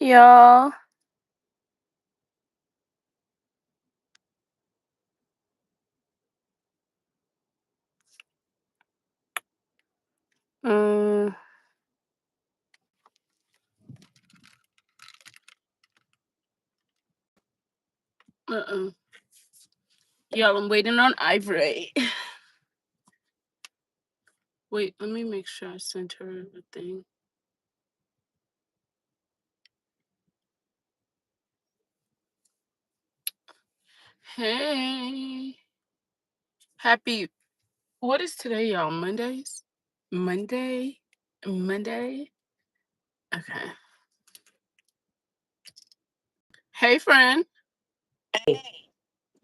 y'all. Mm, uh-uh. Y'all, I'm waiting on Ivory. Wait, let me make sure I sent her the thing. Hey. Happy. What is today, y'all? Mondays? Monday? Monday? Okay. Hey, friend.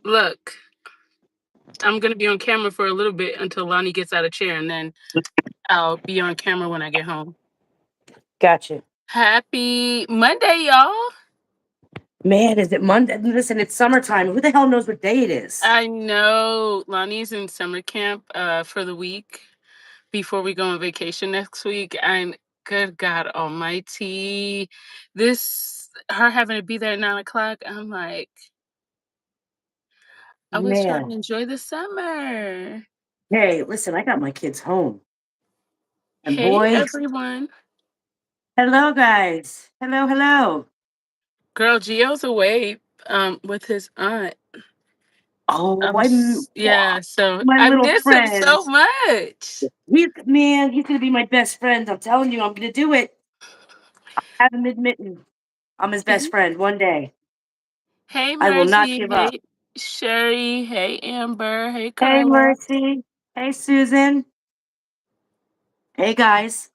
Look, I'm going to be on camera for a little bit until Lonnie gets out of chair, and then I'll be on camera when I get home. Gotcha. Happy Monday, y'all. Man, is it Monday? Listen, it's summertime. Who the hell knows what day it is? I know Lonnie's in summer camp for the week before we go on vacation next week. And good God Almighty, her having to be there at 9 o'clock. I'm like, I was trying to Man. enjoy the summer. Hey, listen, I got my kids home. And Hey, boy, everyone. hello, guys. Hello, hello. Girl, Gio's away with his aunt. Oh, Yeah, so my I little miss him friend. so much. He's gonna be my best friend. I'm telling you, I'm gonna do it. Have him admit me. I'm his best friend one day. Hey, I will not Mercy. give up. Hey, Sherry. Hey, Amber. Hey, Hey, Carla. Mercy. Hey, Susan. Hey, guys.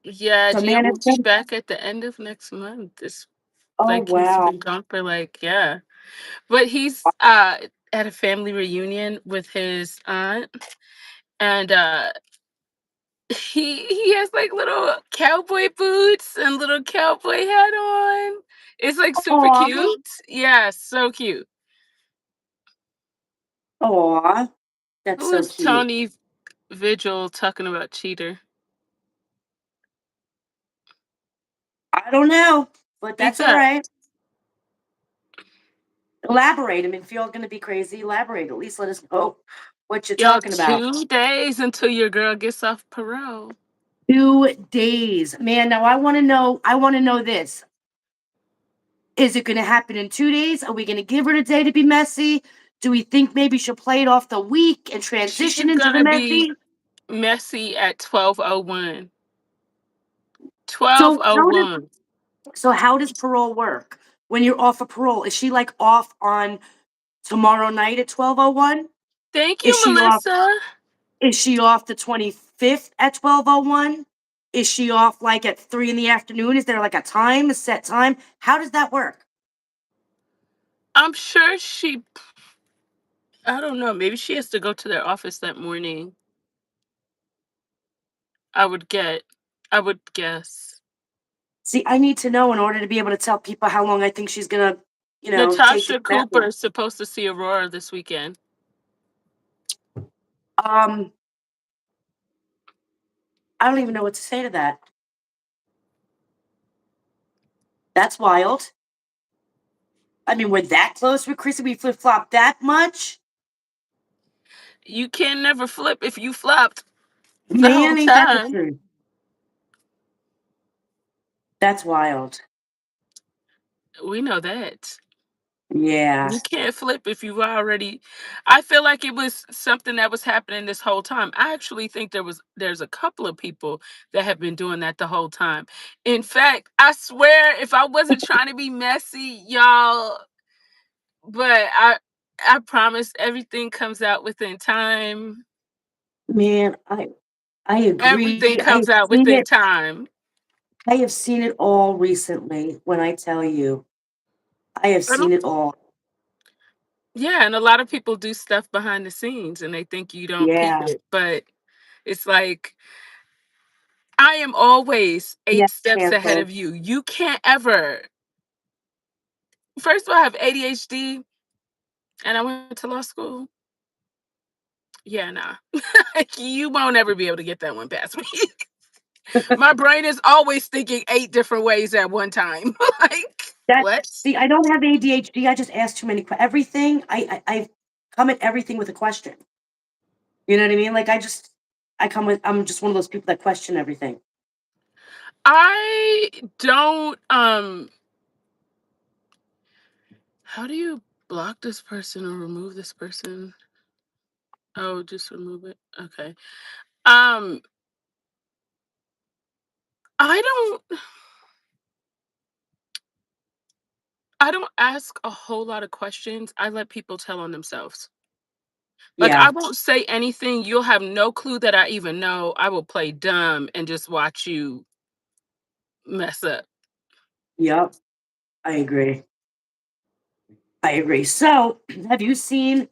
Yeah, So, Gio man, will it's be been. back at the end of next month. Oh, He's wow. been gone for yeah. But he's at a family reunion with his aunt, and he has like little cowboy boots and little cowboy hat on. It's like super Aw. cute. Yeah, so cute. Aw. That's Who so is cute. Tony Vigil talking about cheater? I don't know, but Speak that's all up. right. Elaborate. I mean, if you're gonna be crazy, elaborate. At least let us know what you're Y'all, talking about. 2 days until your girl gets off parole. 2 days. Man, now I wanna know this. Is it gonna happen in 2 days? Are we gonna give her the day to be messy? Do we think maybe she'll play it off the week and transition She's into the gonna be messy? messy at 12:01. So how does 12:01. how does parole work? When you're off of parole, is she like off on tomorrow night at 12:01? Thank Is you, she off Melissa. Is she off the 25th at 12:01? Is she off, like, at 3 in the afternoon? Is there, like, a set time? How does that work? I'm sure I don't know, maybe she has to go to their office that morning. I would get I would guess. See, I need to know in order to be able to tell people how long I think she's gonna, take to Natasha get that Cooper one. is supposed to see Aurora this weekend. Um, I don't even know what to say to that. That's wild. I mean, we're that close with Chrissy, we flip-flop that much? You can never flip if you flopped the whole Man, ain't that the time. truth. That's wild. We know that. Yeah. You can't flip if you've already. I feel like it was something that was happening this whole time. I actually think there's a couple of people that have been doing that the whole time. In fact, I swear if I wasn't trying to be messy, y'all, but I promise everything comes out within time. Man, I Everything agree. comes out within time. I have seen it all recently when I tell you. I have I seen don't, it all. yeah, and a lot of people do stuff behind the scenes and they think you don't peep Yeah. it, but it's like I am always Yeah, 8 steps ahead cancel. of you. You can't ever. First of all, I have ADHD and I went to law school. Yeah, nah. You won't ever be able to get that one past me. My brain is always thinking 8 different ways at one time. Like, That what? see, I don't have ADHD. I just ask too many everything. I come at everything with a question. You know what I mean? Like I'm just one of those people that question everything. I don't, how do you block this person or remove this person? Oh, just remove it. Okay. Um, I don't I don't ask a whole lot of questions. I let people tell on themselves. Like, I Yeah. won't say anything. You'll have no clue that I even know. I will play dumb and just watch you mess up. Yep. I agree. I agree. So, have you seen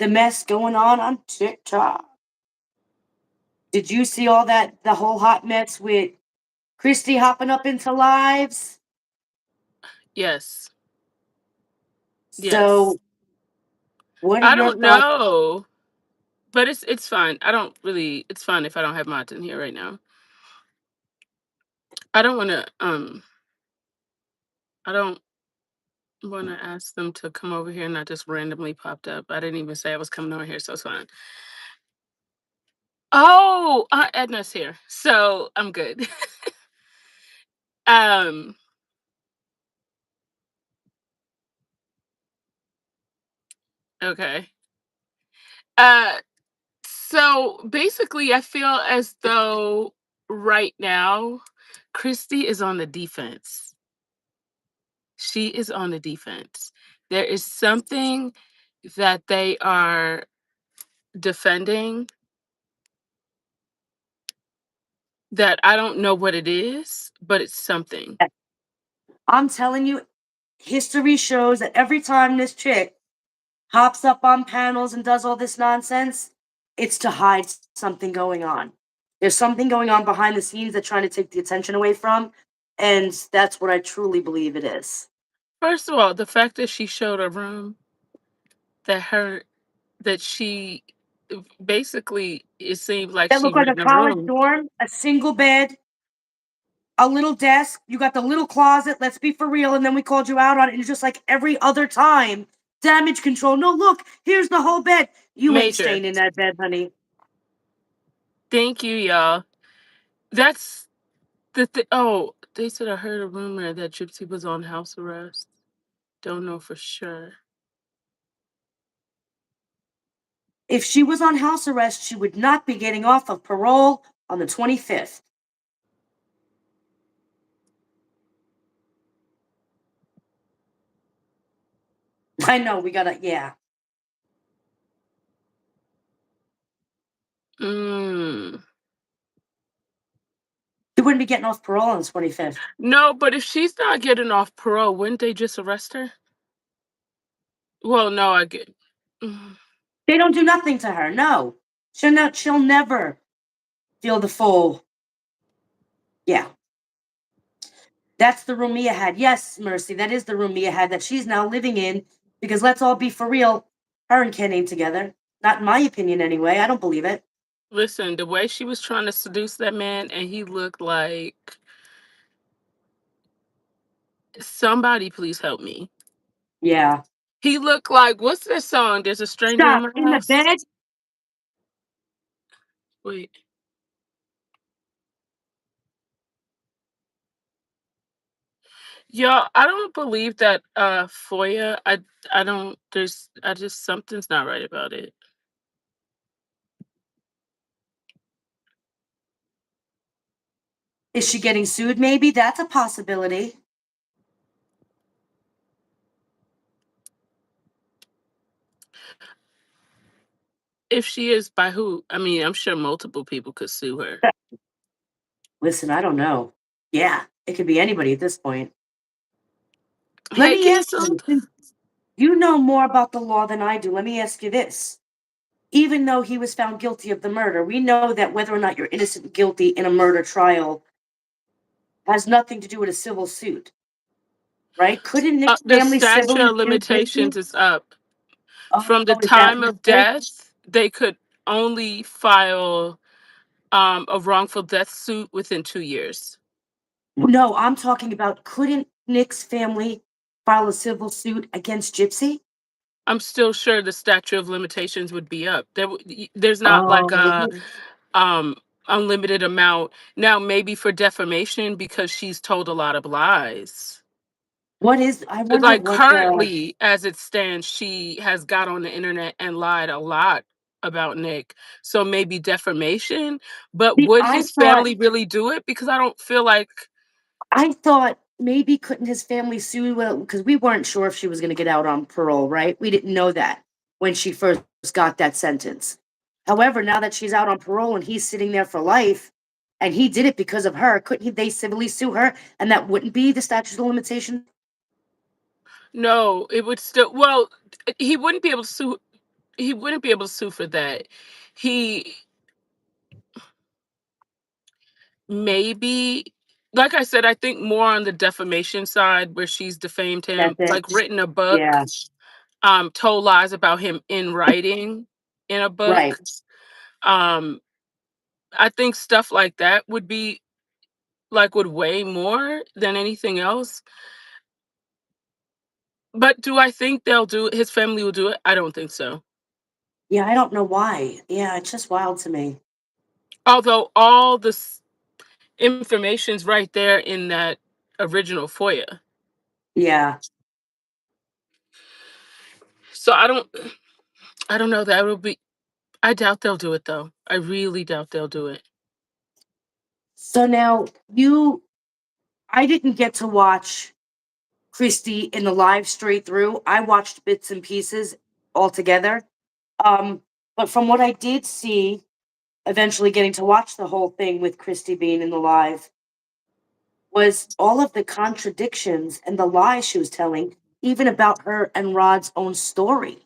the mess going on TikTok? Did you see all that the whole hot mess with Christy hopping up into lives? Yes. Yes. So, what are I your don't thoughts? know, but it's fine. I don't really it's fine if I don't have mods in here right now. I don't wanna, I don't wanna ask them to come over here and I just randomly popped up. I didn't even say I was coming over here, so it's fine. Oh, Aunt Edna's here, so I'm good. Um, okay. Uh, so basically, I feel as though right now, Christy is on the defense. She is on the defense. There is something that they are defending that I don't know what it is, but it's something. I'm telling you, history shows that every time this chick hops up on panels and does all this nonsense, it's to hide something going on. There's something going on behind the scenes they're trying to take the attention away from, and that's what I truly believe it is. First of all, the fact that she showed a room that her that she basically it seemed like That she looked like a rented a college room. dorm, a single bed, a little desk. You got the little closet. Let's be for real. And then we called you out on it. And it's just like every other time, damage control. No, look, here's the whole bed. You ain't Major. staying in that bed, honey. Thank you, y'all. That's oh, they said I heard a rumor that Gypsy was on house arrest. Don't know for sure. If she was on house arrest, she would not be getting off of parole on the 25th. I know, we gotta, yeah. Mm. She wouldn't be getting off parole on the 25th. No, but if she's not getting off parole, wouldn't they just arrest her? Well, no, I get. Mm. They don't do nothing to her. No. She'll never feel the full. Yeah. That's the room Mia had. Yes, Mercy, that is the room Mia had that she's now living in because let's all be for real. Her and Ken ain't together. Not in my opinion, anyway. I don't believe it. Listen, the way she was trying to seduce that man, and he looked like somebody, please help me. Yeah. He looked like what's that song? There's a stranger in Stop. my In the house. bed? Wait, y'all, I don't believe that Foya. I don't. There's. I just something's not right about it. Is she getting sued, maybe? That's a possibility. If she is, by who? I mean, I'm sure multiple people could sue her. Listen, I don't know. Yeah, it could be anybody at this point. Let Hey, me ask canceled. you, since you know more about the law than I do, let me ask you this. Even though he was found guilty of the murder, we know that whether or not you're innocent or guilty in a murder trial has nothing to do with a civil suit, right? Couldn't Nick's The family statute civilly of sue Gypsy? limitations is up. Oh, From the is that time a of mistake? death, they could only file. A wrongful death suit within 2 years. No, I'm talking about couldn't Nick's family file a civil suit against Gypsy? I'm still sure the statute of limitations would be up. There's not like a Oh, um unlimited amount. Now maybe for defamation because she's told a lot of lies. I But wonder like what the currently as it stands, she has got on the internet and lied a lot about Nick. So maybe defamation, but see, would his family really do it? Because I don't feel like I thought maybe couldn't his family sue, well, because we weren't sure if she was gonna get out on parole, right? We didn't know that when she first got that sentence. However, now that she's out on parole and he's sitting there for life, and he did it because of her, couldn't they civilly sue her, and that wouldn't be the statute of limitations? no, it would still well, he wouldn't be able to sue for that. He maybe like I said, I think more on the defamation side where she's defamed That's him, it. like written a book, Yeah, told lies about him in writing in a right. book. Um, I think stuff like that would be would weigh more than anything else. But do I think his family will do it? I don't think so. Yeah, I don't know why. Yeah, it's just wild to me. Although all this information's right there in that original FOIA. Yeah. So I don't know, that would be I doubt they'll do it though. I really doubt they'll do it. So now I didn't get to watch Christy in the live straight through. I watched bits and pieces altogether. Um, but from what I did see, eventually getting to watch the whole thing with Christy being in the live, was all of the contradictions and the lies she was telling, even about her and Rod's own story.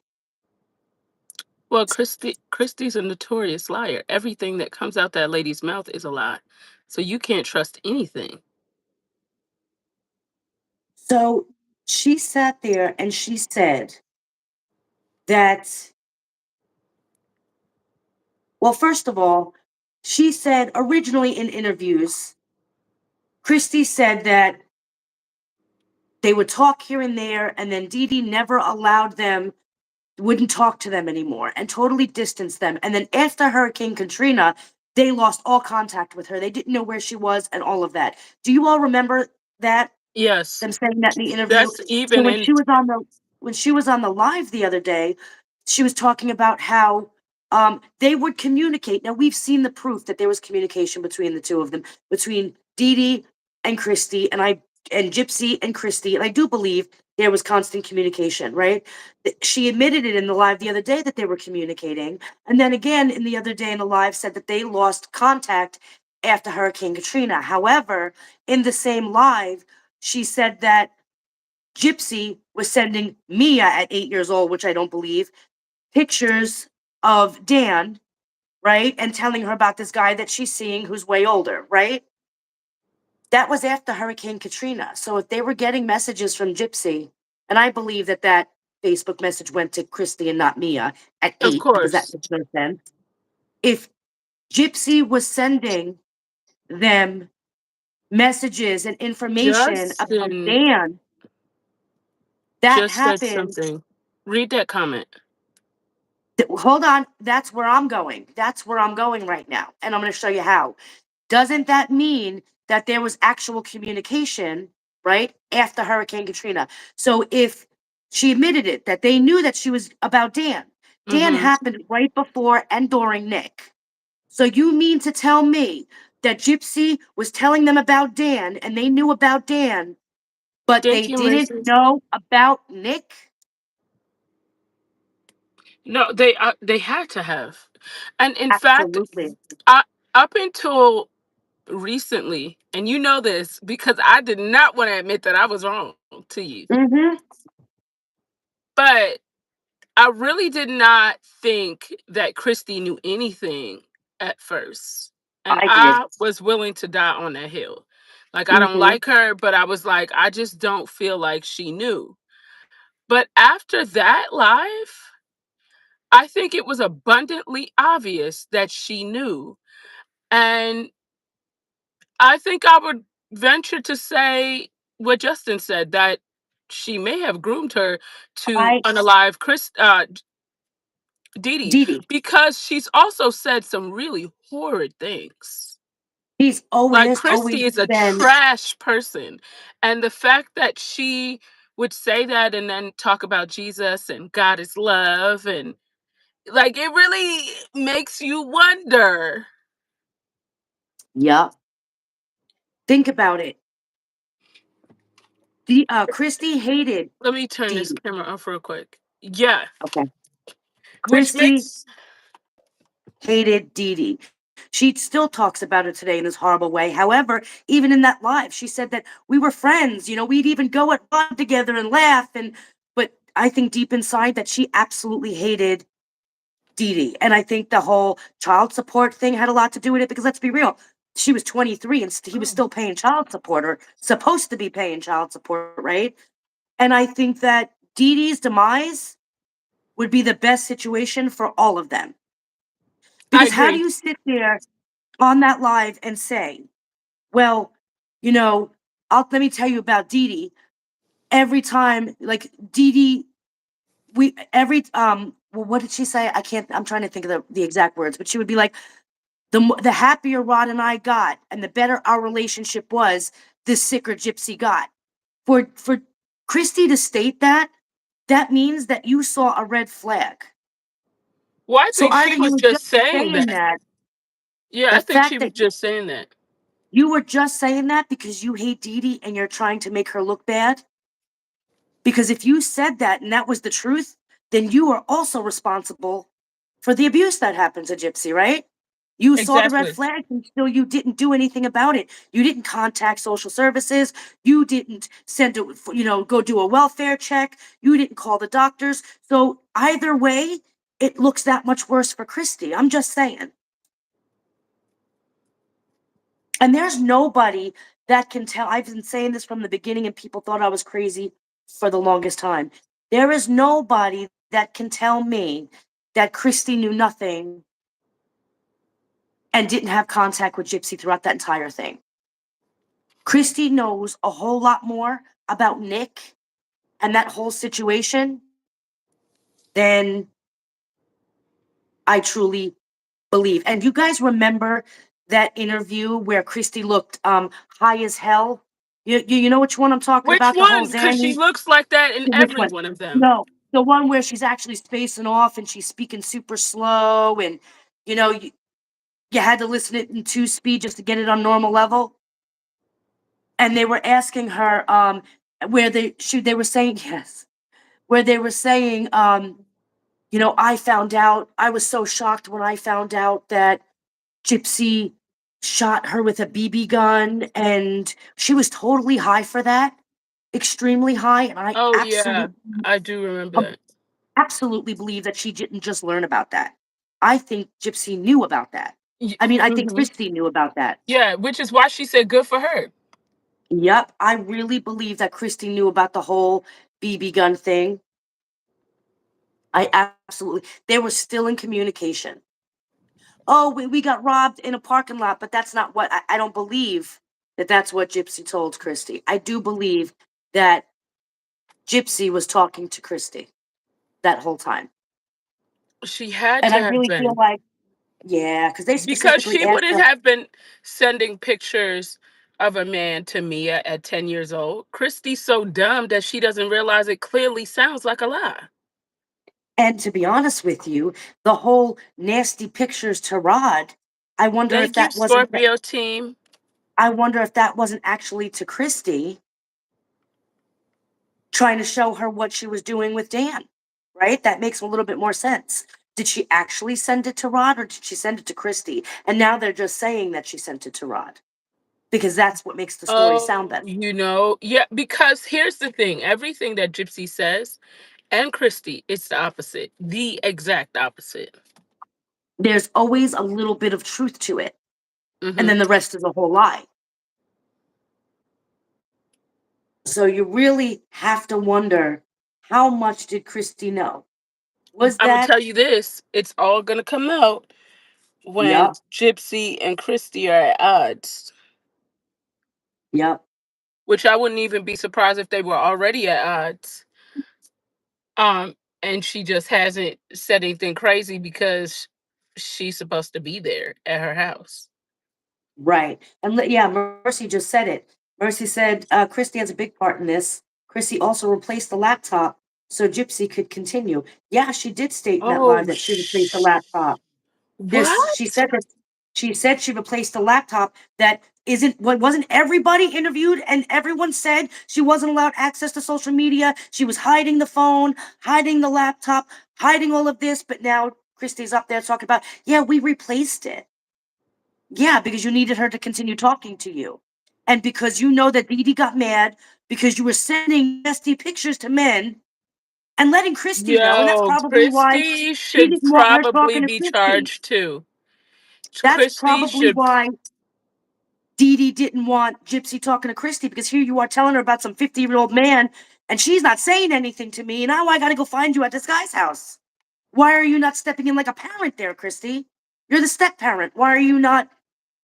Well, Christy's a notorious liar. Everything that comes out that lady's mouth is a lie. So you can't trust anything. So she sat there and she said that, well, first of all, she said originally in interviews, Christy said that they would talk here and there, and then Dee never allowed them, wouldn't talk to them anymore, and totally distanced them. And then after Hurricane Katrina, they lost all contact with her. They didn't know where she was and all of that. Do you all remember that? Yes. Them saying that in the interview. That's So even in when she was on the live the other day, she was talking about how they would communicate. Now we've seen the proof that there was communication between the two of them, between Dee and Christy, and Gypsy and Christy, and I do believe there was constant communication, right? She admitted it in the live the other day that they were communicating, and then again in the other day in the live said that they lost contact after Hurricane Katrina. However, in the same live, she said that Gypsy was sending Mia at 8 years old, which I don't believe, pictures of Dan, right? And telling her about this guy that she's seeing who's way older, right? That was after Hurricane Katrina. So if they were getting messages from Gypsy, and I believe that that Facebook message went to Christy and not Mia at of 8, because that course. makes no sense. If Gypsy was sending them messages and information about Justin Dan, that just said happened. something. Read that comment. Hold on, that's where I'm going. That's where I'm going right now, and I'm gonna show you how. Doesn't that mean that there was actual communication, right, after Hurricane Katrina? So if she admitted it, that they knew that she was about Dan. Dan Mhm. happened right before and during Nick. So you mean to tell me that Gypsy was telling them about Dan and they knew about Dan, but they Thank you, didn't Mrs. know about Nick? No, they had to have. And in fact, Absolutely. I, up until recently, and you know this because I did not want to admit that I was wrong to you. Mhm. But I really did not think that Christy knew anything at first. And I did. I was willing to die on that hill. Like, I don't Mhm. like her, but I was like, I just don't feel like she knew. But after that live, I think it was abundantly obvious that she knew. And I think I would venture to say what Justin said, that she may have groomed her to I unalive Didi, Didi, because she's also said some really horrid things. he's Like, always Christy is a been. trash person. And the fact that she would say that and then talk about Jesus and God is love, and like, it really makes you wonder. Yeah, think about it. The Christy hated Let me turn this Didi. camera off real quick. Yeah, Okay. which Christy makes hated Didi. She still talks about it today in this horrible way. However, even in that live, she said that we were friends. You know, we'd even go at fun together and laugh. And but I think deep inside that she absolutely hated Didi. And I think the whole child support thing had a lot to do with it because let's be real, she was 23 and he was oh, still paying child support or supposed to be paying child support, right? And I think that Didi's demise would be the best situation for all of them. I Because how do agree. you sit there on that live and say, well, you know, let me tell you about Didi. Every time, like Didi, we every well, what did she say? I can't. I'm trying to think of the exact words, but she would be like, the happier Rod and I got, and the better our relationship was, the sicker Gypsy got. For Christy to state that, that means that you saw a red flag. Well, I So think either she you was were just just saying saying that. that, Yeah, the I think she fact was that just saying that. you were just saying that because you hate Dee Dee and you're trying to make her look bad. Because if you said that and that was the truth, then you are also responsible for the abuse that happened to Gypsy, right? You saw the red Exactly. flag and still you didn't do anything about it. You didn't contact social services. You didn't send it, go do a welfare check. You didn't call the doctors. So either way, it looks that much worse for Christy. I'm just saying. And there's nobody that can tell. I've been saying this from the beginning, and people thought I was crazy for the longest time. There is nobody that can tell me that Christy knew nothing and didn't have contact with Gypsy throughout that entire thing. Christy knows a whole lot more about Nick and that whole situation than I truly believe. And you guys remember that interview where Christy looked high as hell? You know which one I'm talking Which about? The whole one? Because she Zanny. looks like that in Which every one? one of them. No, the one where she's actually spacing off and she's speaking super slow, and you know you, you had to listen it in 2 speed just to get it on normal level. And they were asking her where they were saying yes, where they were saying I found out, I was so shocked when I found out that Gypsy shot her with a BB gun, and she was totally high for that, extremely high, and I Oh yeah, absolutely I do remember that. absolutely believe that she didn't just learn about that. I think Gypsy knew about that. I mean, I think Mhm. Christy knew about that. Yeah, which is why she said good for her. Yep, I really believe that Christy knew about the whole BB gun thing. I absolutely, they were still in communication. Oh, we got robbed in a parking lot, but that's not what I don't believe that that's what Gypsy told Christy. I do believe that Gypsy was talking to Christy that whole time. She had And to I have really feel been, like, yeah, because they because specifically she asked wouldn't her. have been sending pictures of a man to Mia at 10 years old. Christy's so dumb that she doesn't realize it clearly sounds like a lie. And to be honest with you, the whole nasty pictures to Rod, I wonder if Thank you, that wasn't Scorpio team. I wonder if that wasn't actually to Christy trying to show her what she was doing with Dan, right? That makes a little bit more sense. Did she actually send it to Rod or did she send it to Christy? And now they're just saying that she sent it to Rod because that's what makes the story sound Oh, better. yeah, because here's the thing, everything that Gypsy says and Christy, it's the opposite, the exact opposite. There's always a little bit of truth to it, and Hmm. then the rest is a whole lie. So you really have to wonder, how much did Christy know? Was I'm gonna that tell you this, it's all gonna come out when Yep. Gypsy and Christy are at odds, Yep. which I wouldn't even be surprised if they were already at odds. Um, and she just hasn't said anything crazy because she's supposed to be there at her house. Right. And yeah, Mercy just said it. Mercy said Christy has a big part in this. Christy also replaced the laptop so Gypsy could continue. Yeah, she did state in that live Oh, that she replaced the laptop. This she what? said that she said she replaced the laptop that isn't what wasn't everybody interviewed and everyone said she wasn't allowed access to social media. She was hiding the phone, hiding the laptop, hiding all of this, but now Christy's up there talking about, yeah, we replaced it. Yeah, because you needed her to continue talking to you. And because you know that Didi got mad because you were sending nasty pictures to men and letting Christy know, and that's Yo, probably why Christy he should didn't want her probably talking to be Christy. charged too. That's Christy probably should. why Didi didn't want Gypsy talking to Christy because here you are telling her about some 50-year-old man and she's not saying anything to me. Now I got to go find you at this guy's house. Why are you not stepping in like a parent there, Christy? You're the step parent. Why are you not?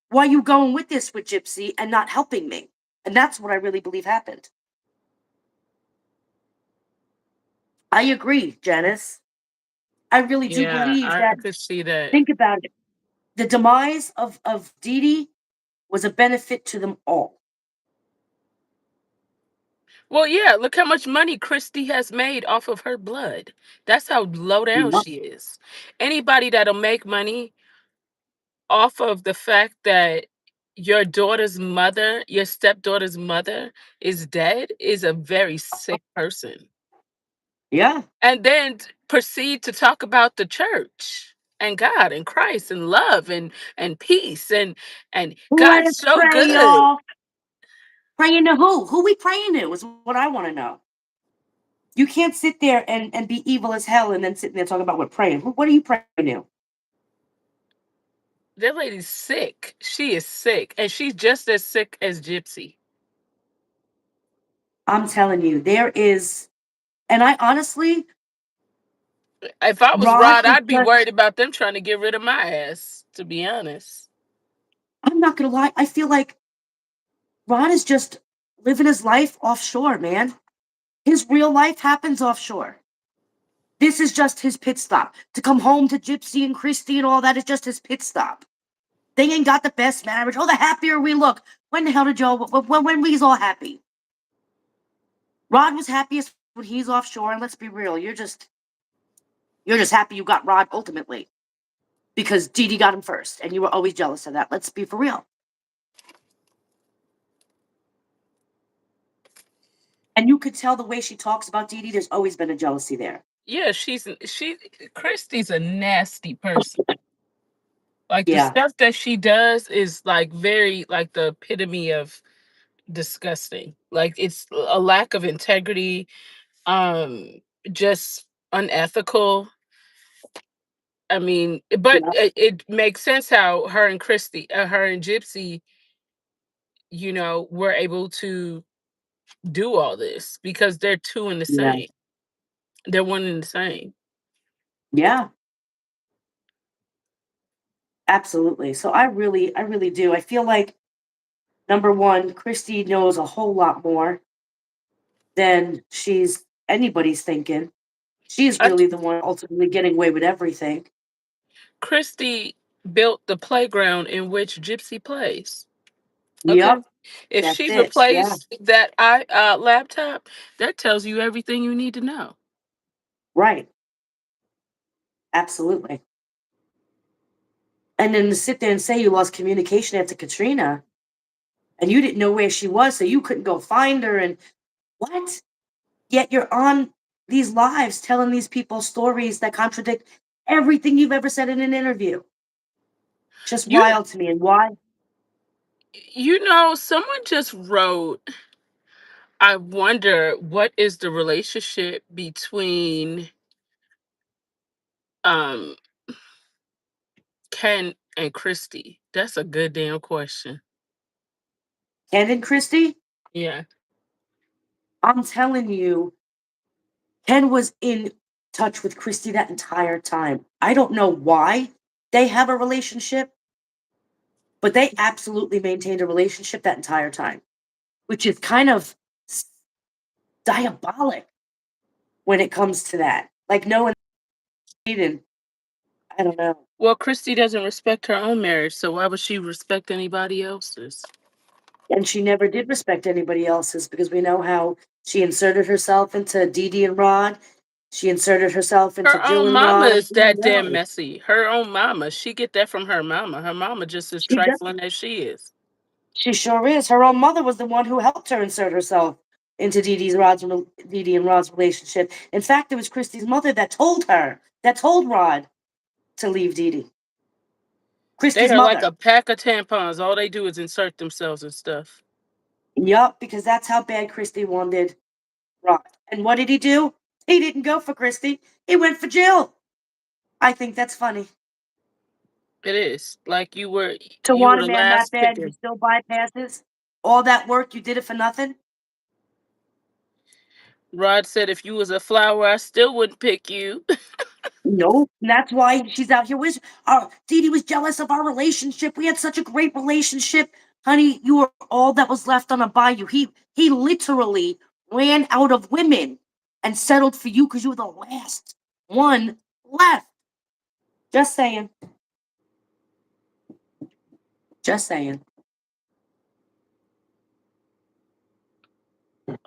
Why are you going with this with Gypsy and not helping me? And that's what I really believe happened. I agree, Janice. I really do Yeah, believe I that. could see that. Think about it. The demise of Didi was a benefit to them all. Well, yeah, look how much money Christy has made off of her blood. That's how low down Yep. she is. Anybody that'll make money off of the fact that your daughter's mother, your stepdaughter's mother, is dead is a very sick person. Yeah. And then proceed to talk about the church and God and Christ and love and peace and God's Let's so pray, good. y'all. Praying to who? Who we praying to is what I want to know. You can't sit there and be evil as hell and then sitting there talking about what praying. What are you praying to? That lady's sick. She is sick. And she's just as sick as Gypsy. I'm telling you, there is, and I honestly, If I was Rod Rod, is I'd be just, worried about them trying to get rid of my ass, to be honest. I'm not going to lie. I feel like Rod is just living his life offshore, man. His real life happens offshore. This is just his pit stop. To come home to Gypsy and Christy and all that is just his pit stop. They ain't got the best marriage. Oh, the happier we look. When the hell did Joe, when we's all happy? Rod was happiest when he's offshore, and let's be real, you're just happy you got Rod ultimately because Didi got him first, and you were always jealous of that. Let's be for real. And you could tell the way she talks about Didi, there's always been a jealousy there. Yeah, Christy's a nasty person. Like the Yeah, stuff that she does is like very like the epitome of disgusting. Like it's a lack of integrity, just unethical. I mean, but yeah, it makes sense how her and Gypsy, were able to do all this because they're two in the yeah, same. They're one and the same. yeah, absolutely. So I really do. I feel like number one, Christy knows a whole lot more than anybody's thinking. She's I, really the one ultimately getting away with everything. Christy built the playground in which Gypsy plays. Okay. Yep, If that's she it. Yeah, replaced that laptop, that tells you everything you need to know. right. Absolutely. And then to sit there and say you lost communication after Katrina and you didn't know where she was, so you couldn't go find her. And what? Yet you're on these lives telling these people stories that contradict everything you've ever said in an interview. Just You wild to me. And why? someone just wrote, I wonder what is the relationship between um Ken and Christy. That's a good damn question. Ken and Christy, Yeah. I'm telling you, Ken was in touch with Christy that entire time. I don't know why. They have a relationship, but they absolutely maintained a relationship that entire time, which is kind of diabolic when it comes to that. Like no one and I don't know. Well, Christy doesn't respect her own marriage, so why would she respect anybody else's? And she never did respect anybody else's because we know how she inserted herself into Dee and Rod. She inserted herself into Her Jill own and mama Rod. is We that damn know. messy. Her own mama. She get that from her mama. Her mama just as She does. trifling as she is. She sure is. Her own mother was the one who helped her insert herself into Dee and Rod's relationship. In fact, it was Christy's mother that told Rod to leave Dee. They Christy's are like mother. a pack of tampons. All they do is insert themselves and stuff. Yup, because that's how bad Christy wanted Rod. And what did he do? He didn't go for Christy. He went for Jill. I think that's funny. It is. Like To you were want a the man that last bad, you picker. still bypasses all that work. You did it for nothing. Rod said if you was a flower, I still wouldn't pick you. Nope. And that's why she's out here with Dee was jealous of our relationship. We had such a great relationship. Honey, you were all that was left on a bayou. He literally ran out of women and settled for you because you were the last one left. Just saying. Just saying.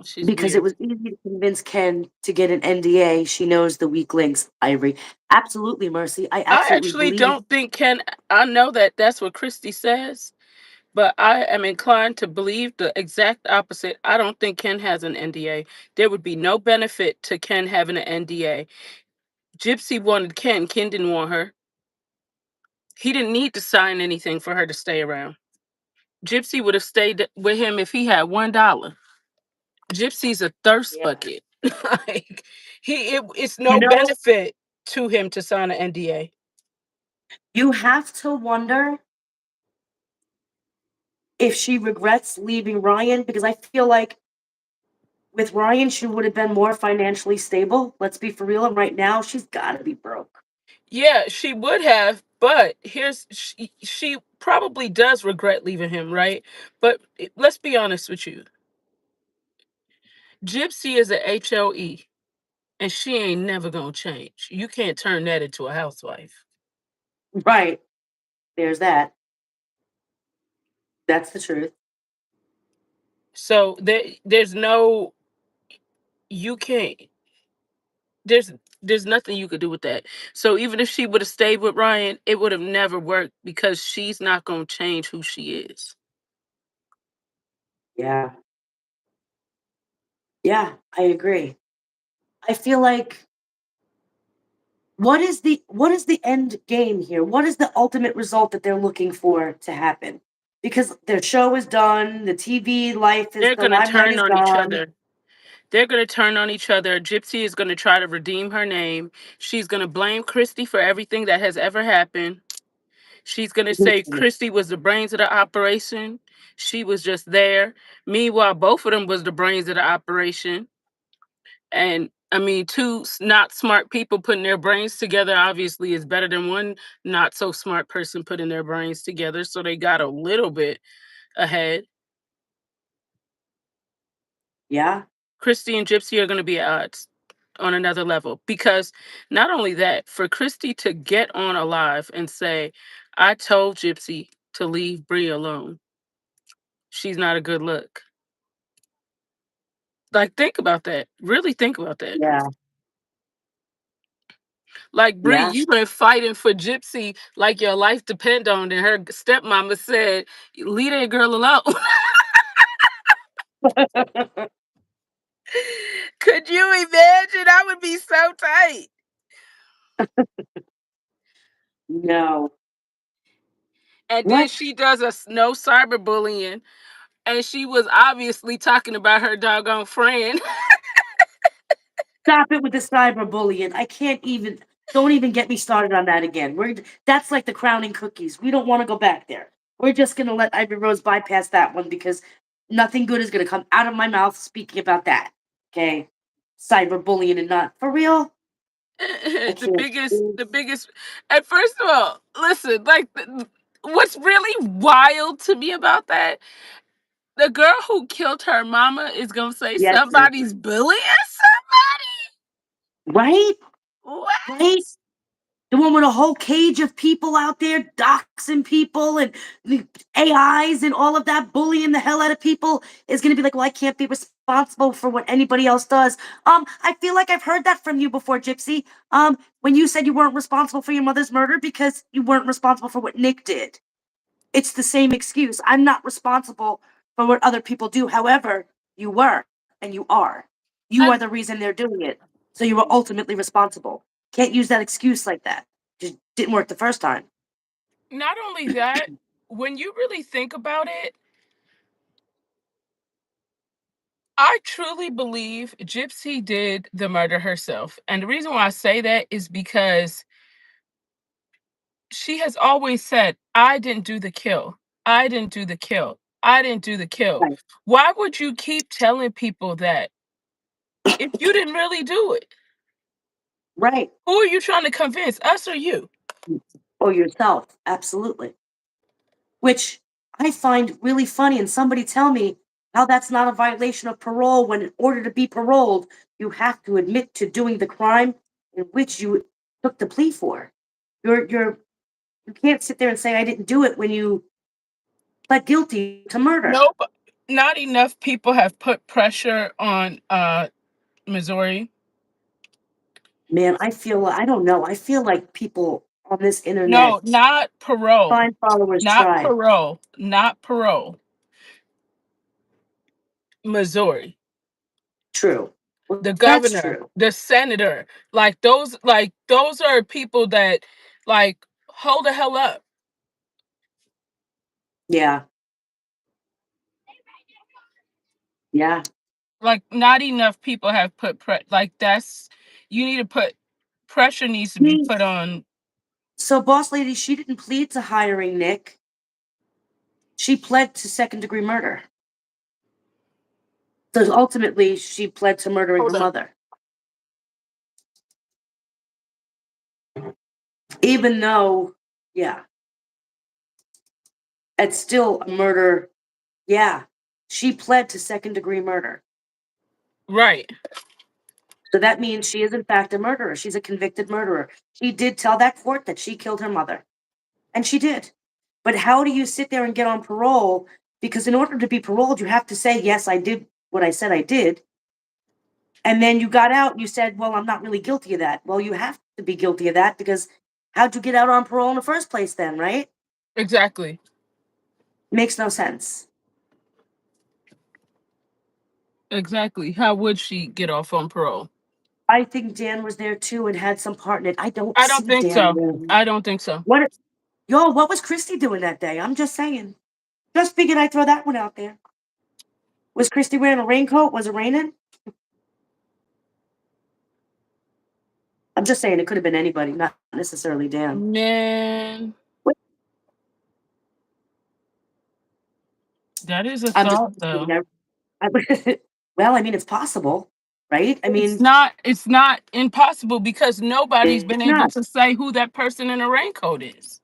She's Because it weird. was easy to convince Ken to get an NDA. She knows the weak links, Ivory. Absolutely, Mercy. I I absolutely actually believe. don't think Ken. I know that that's what Christy says, but I am inclined to believe the exact opposite. I don't think Ken has an NDA. There would be no benefit to Ken having an NDA. Gypsy wanted Ken. Ken didn't want her. He didn't need to sign anything for her to stay around. Gypsy would have stayed with him if he had $1. Gypsy's a thirst Yeah. bucket. Like it's You no know, benefit to him to sign an NDA. you have to wonder if she regrets leaving Ryan because I feel like with Ryan, she would have been more financially stable. Let's be for real. And right now, she's got to be broke. Yeah, she would have, but she probably does regret leaving him, right? But let's be honest with you. Gypsy is a HLE and she ain't never gonna change. You can't turn that into a housewife. Right. There's that. That's the truth. So there's no you can't there's there's nothing you could do with that. So even if she would have stayed with Ryan, it would have never worked because she's not gonna change who she is. Yeah. Yeah, I agree. I feel like what is the end game here? What is the ultimate result that they're looking for to happen? Because their show is done, the TV life is They're the gonna limelight turn is on each gone. other. They're going to turn on each other. Gypsy is going to try to redeem her name. She's going to blame Christy for everything that has ever happened. She's going to say Christy was the brains of the operation. She was just there. Meanwhile, both of them was the brains of the operation. And I mean, not smart people putting their brains together obviously is better than one not so smart person putting their brains together. So they got a little bit ahead. Yeah. Christy and Gypsy are going to be at odds on another level because not only that, for Christy to get on Alive and say, I told Gypsy to leave Brie alone, she's not a good look. Like, think about that. Really think about that. Yeah. Like, Brie, Yeah. you've been fighting for Gypsy like your life depend on it. Her stepmama said, leave that girl alone. Could you imagine? I would be so tight. No. And then What? she does no cyberbullying. And she was obviously talking about her doggone friend. Stop it with the cyberbullying. I can't even don't even get me started on that again. That's like the crowning cookies. We don't want to go back there. We're just gonna let Ivy Rose bypass that one because nothing good is gonna come out of my mouth speaking about that. Okay. Cyberbullying and not for real. I the can't. biggest, the biggest. And first of all, listen, like what's really wild to me about that, the girl who killed her mama is gonna say Yes, sir. somebody's bullying Right? somebody. Right? What? The one with a whole cage of people out there doxing people and the AIs and all of that bullying the hell out of people is going to be like, well, I can't be responsible for what anybody else does. I feel like I've heard that from you before, Gypsy. When you said you weren't responsible for your mother's murder because you weren't responsible for what Nick did. It's the same excuse. I'm not responsible for what other people do. However, you were and you are. You are And the reason they're doing it. So you were ultimately responsible. Can't use that excuse like that. Just didn't work the first time. not only that, when you really think about it, I truly believe Gypsy did the murder herself. And the reason why I say that is because she has always said, I didn't do the kill. I didn't do the kill. I didn't do the kill. Right. Why would you keep telling people that if you didn't really do it? Right. Who are you trying to convince, us or you? Or yourself. Absolutely. Which I find really funny. And somebody tell me how that's not a violation of parole when, in order to be paroled, you have to admit to doing the crime in which you took the plea for. You're you can't sit there and say I didn't do it when you pled guilty to murder. Nope. Not enough people have put pressure on Missouri. Man, I don't know. I feel like people on this internet No, not parole. find followers Not try. parole. Not parole. Missouri. True. Well, The that's governor, true. the senator, like those are people that like hold the hell up. Yeah. Yeah. Like not enough people have put like that's you need to put pressure needs to be She put on. So boss lady, she didn't plead to hiring Nick. She pled to second-degree murder. So ultimately, she pled to murdering her Hold up. mother. Even though, yeah, it's still a murder. Yeah. She pled to second-degree murder. Right. So that means she is in fact a murderer. She's a convicted murderer. She did tell that court that she killed her mother. And she did. But how do you sit there and get on parole? Because in order to be paroled, you have to say, yes, I did what I said I did. And then you got out and you said, well, I'm not really guilty of that. Well, you have to be guilty of that because how'd you get out on parole in the first place then, right? Exactly. Makes no sense. Exactly. How would she get off on parole? I think Dan was there too and had some part in it. I don't I don't see think Dan so. there. I don't think so. What yo, what was Christy doing that day? I'm just saying. Just figured I'd throw that one out there. Was Christy wearing a raincoat? Was it raining? I'm just saying it could have been anybody, not necessarily Dan. Man, that is a I'm just thought though. saying, well, I mean, it's possible, right? I mean, It's not impossible because nobody's been it's able not. to say who that person in a raincoat is.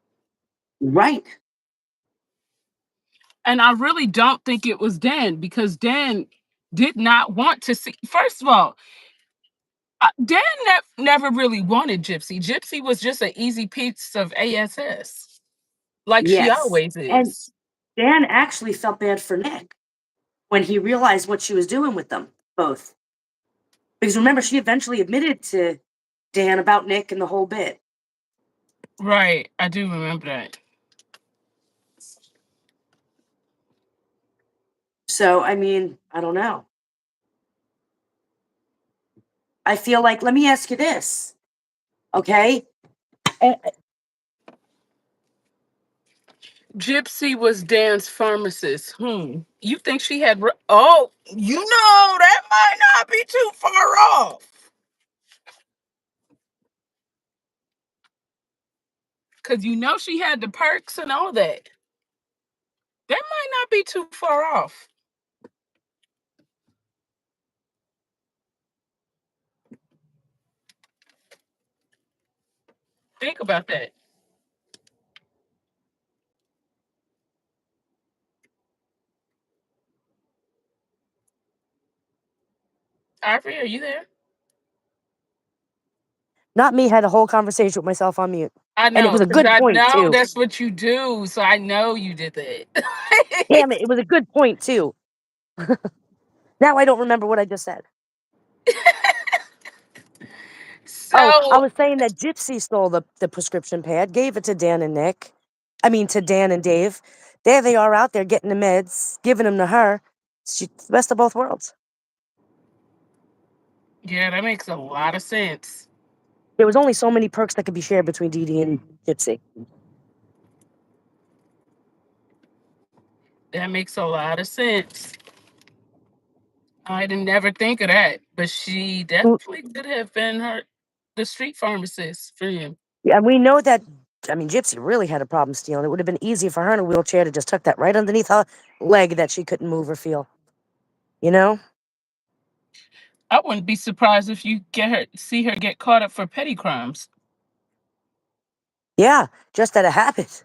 Right. And I really don't think it was Dan because Dan did not want to see. First of all, Dan never really wanted Gypsy. Gypsy was just an easy piece of ass, like she Yes. always And is. Dan actually felt bad for Nick when he realized what she was doing with them both. Because remember, she eventually admitted to Dan about Nick and the whole bit. Right, I do remember that. So, I mean, I don't know. I feel like, let me ask you this, okay? Eh, Gypsy was Dan's pharmacist. You think she had? Oh, you know that might not be too far off. Cause you know she had the perks and all that. That might not be too far off. think about that? Ivory, are you there? Not me, had a whole conversation with myself on mute. I And it know, was a because good I point know too. that's what you do. So I know you did that. Damn it, it was a good point too. Now I don't remember what I just said. Oh, I So was saying that Gypsy stole the prescription pad, gave it to Dan and Nick. I mean, to Dan and Dave. There they are out there getting the meds, giving them to her. She's the best of both worlds. yeah, that makes a lot of sense. There was only so many perks that could be shared between Dee and Gypsy. That makes a lot of sense. I didn't never think of that, but she Mm, definitely could have been the street pharmacist for him. yeah, and we know that, I mean, Gypsy really had a problem stealing. It would have been easy for her in a wheelchair to just tuck that right underneath her leg that she couldn't move or feel. You know? I wouldn't be surprised if you see her get caught up for petty crimes. Yeah, just out of habit.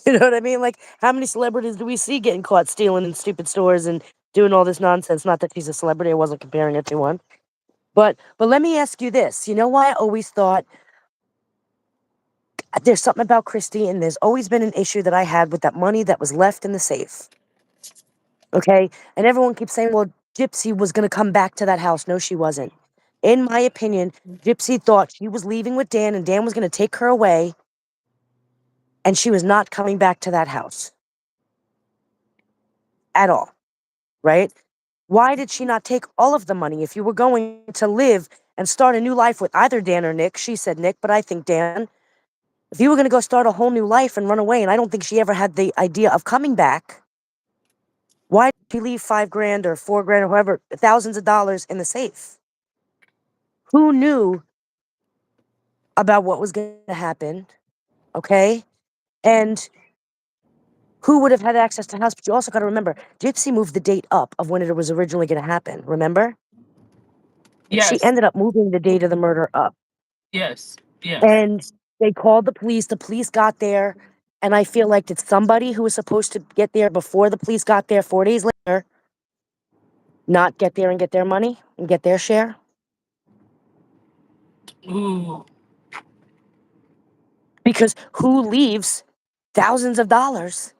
You know what I mean? Like, how many celebrities do we see getting caught stealing in stupid stores and doing all this nonsense? Not that she's a celebrity, I wasn't comparing it to one. But let me ask you this. You know why I always thought there's something about Christy, and there's always been an issue that I had with that money that was left in the safe. Okay? And everyone keeps saying, well, Gypsy was gonna come back to that house. No, she wasn't. In my opinion, Gypsy thought she was leaving with Dan and Dan was gonna take her away, and she was not coming back to that house at all. Right? Why did she not take all of the money if you were going to live and start a new life with either Dan or Nick? She said Nick, but I think Dan. If you were going to go start a whole new life and run away, and I don't think she ever had the idea of coming back, why did she leave 5 grand or 4 grand or whoever, thousands of dollars in the safe? Who knew about what was going to happen? Okay. And who would have had access to the house? But you also got to remember, Gypsy moved the date up of when it was originally going to happen. Remember? She Yes, ended up moving the date of the murder up. yes, yes. And they called the police. The police got there. And I feel like did somebody who was supposed to get there before the police got there 4 days later not get there and get their money and get their share? Ooh, Because who leaves thousands of dollars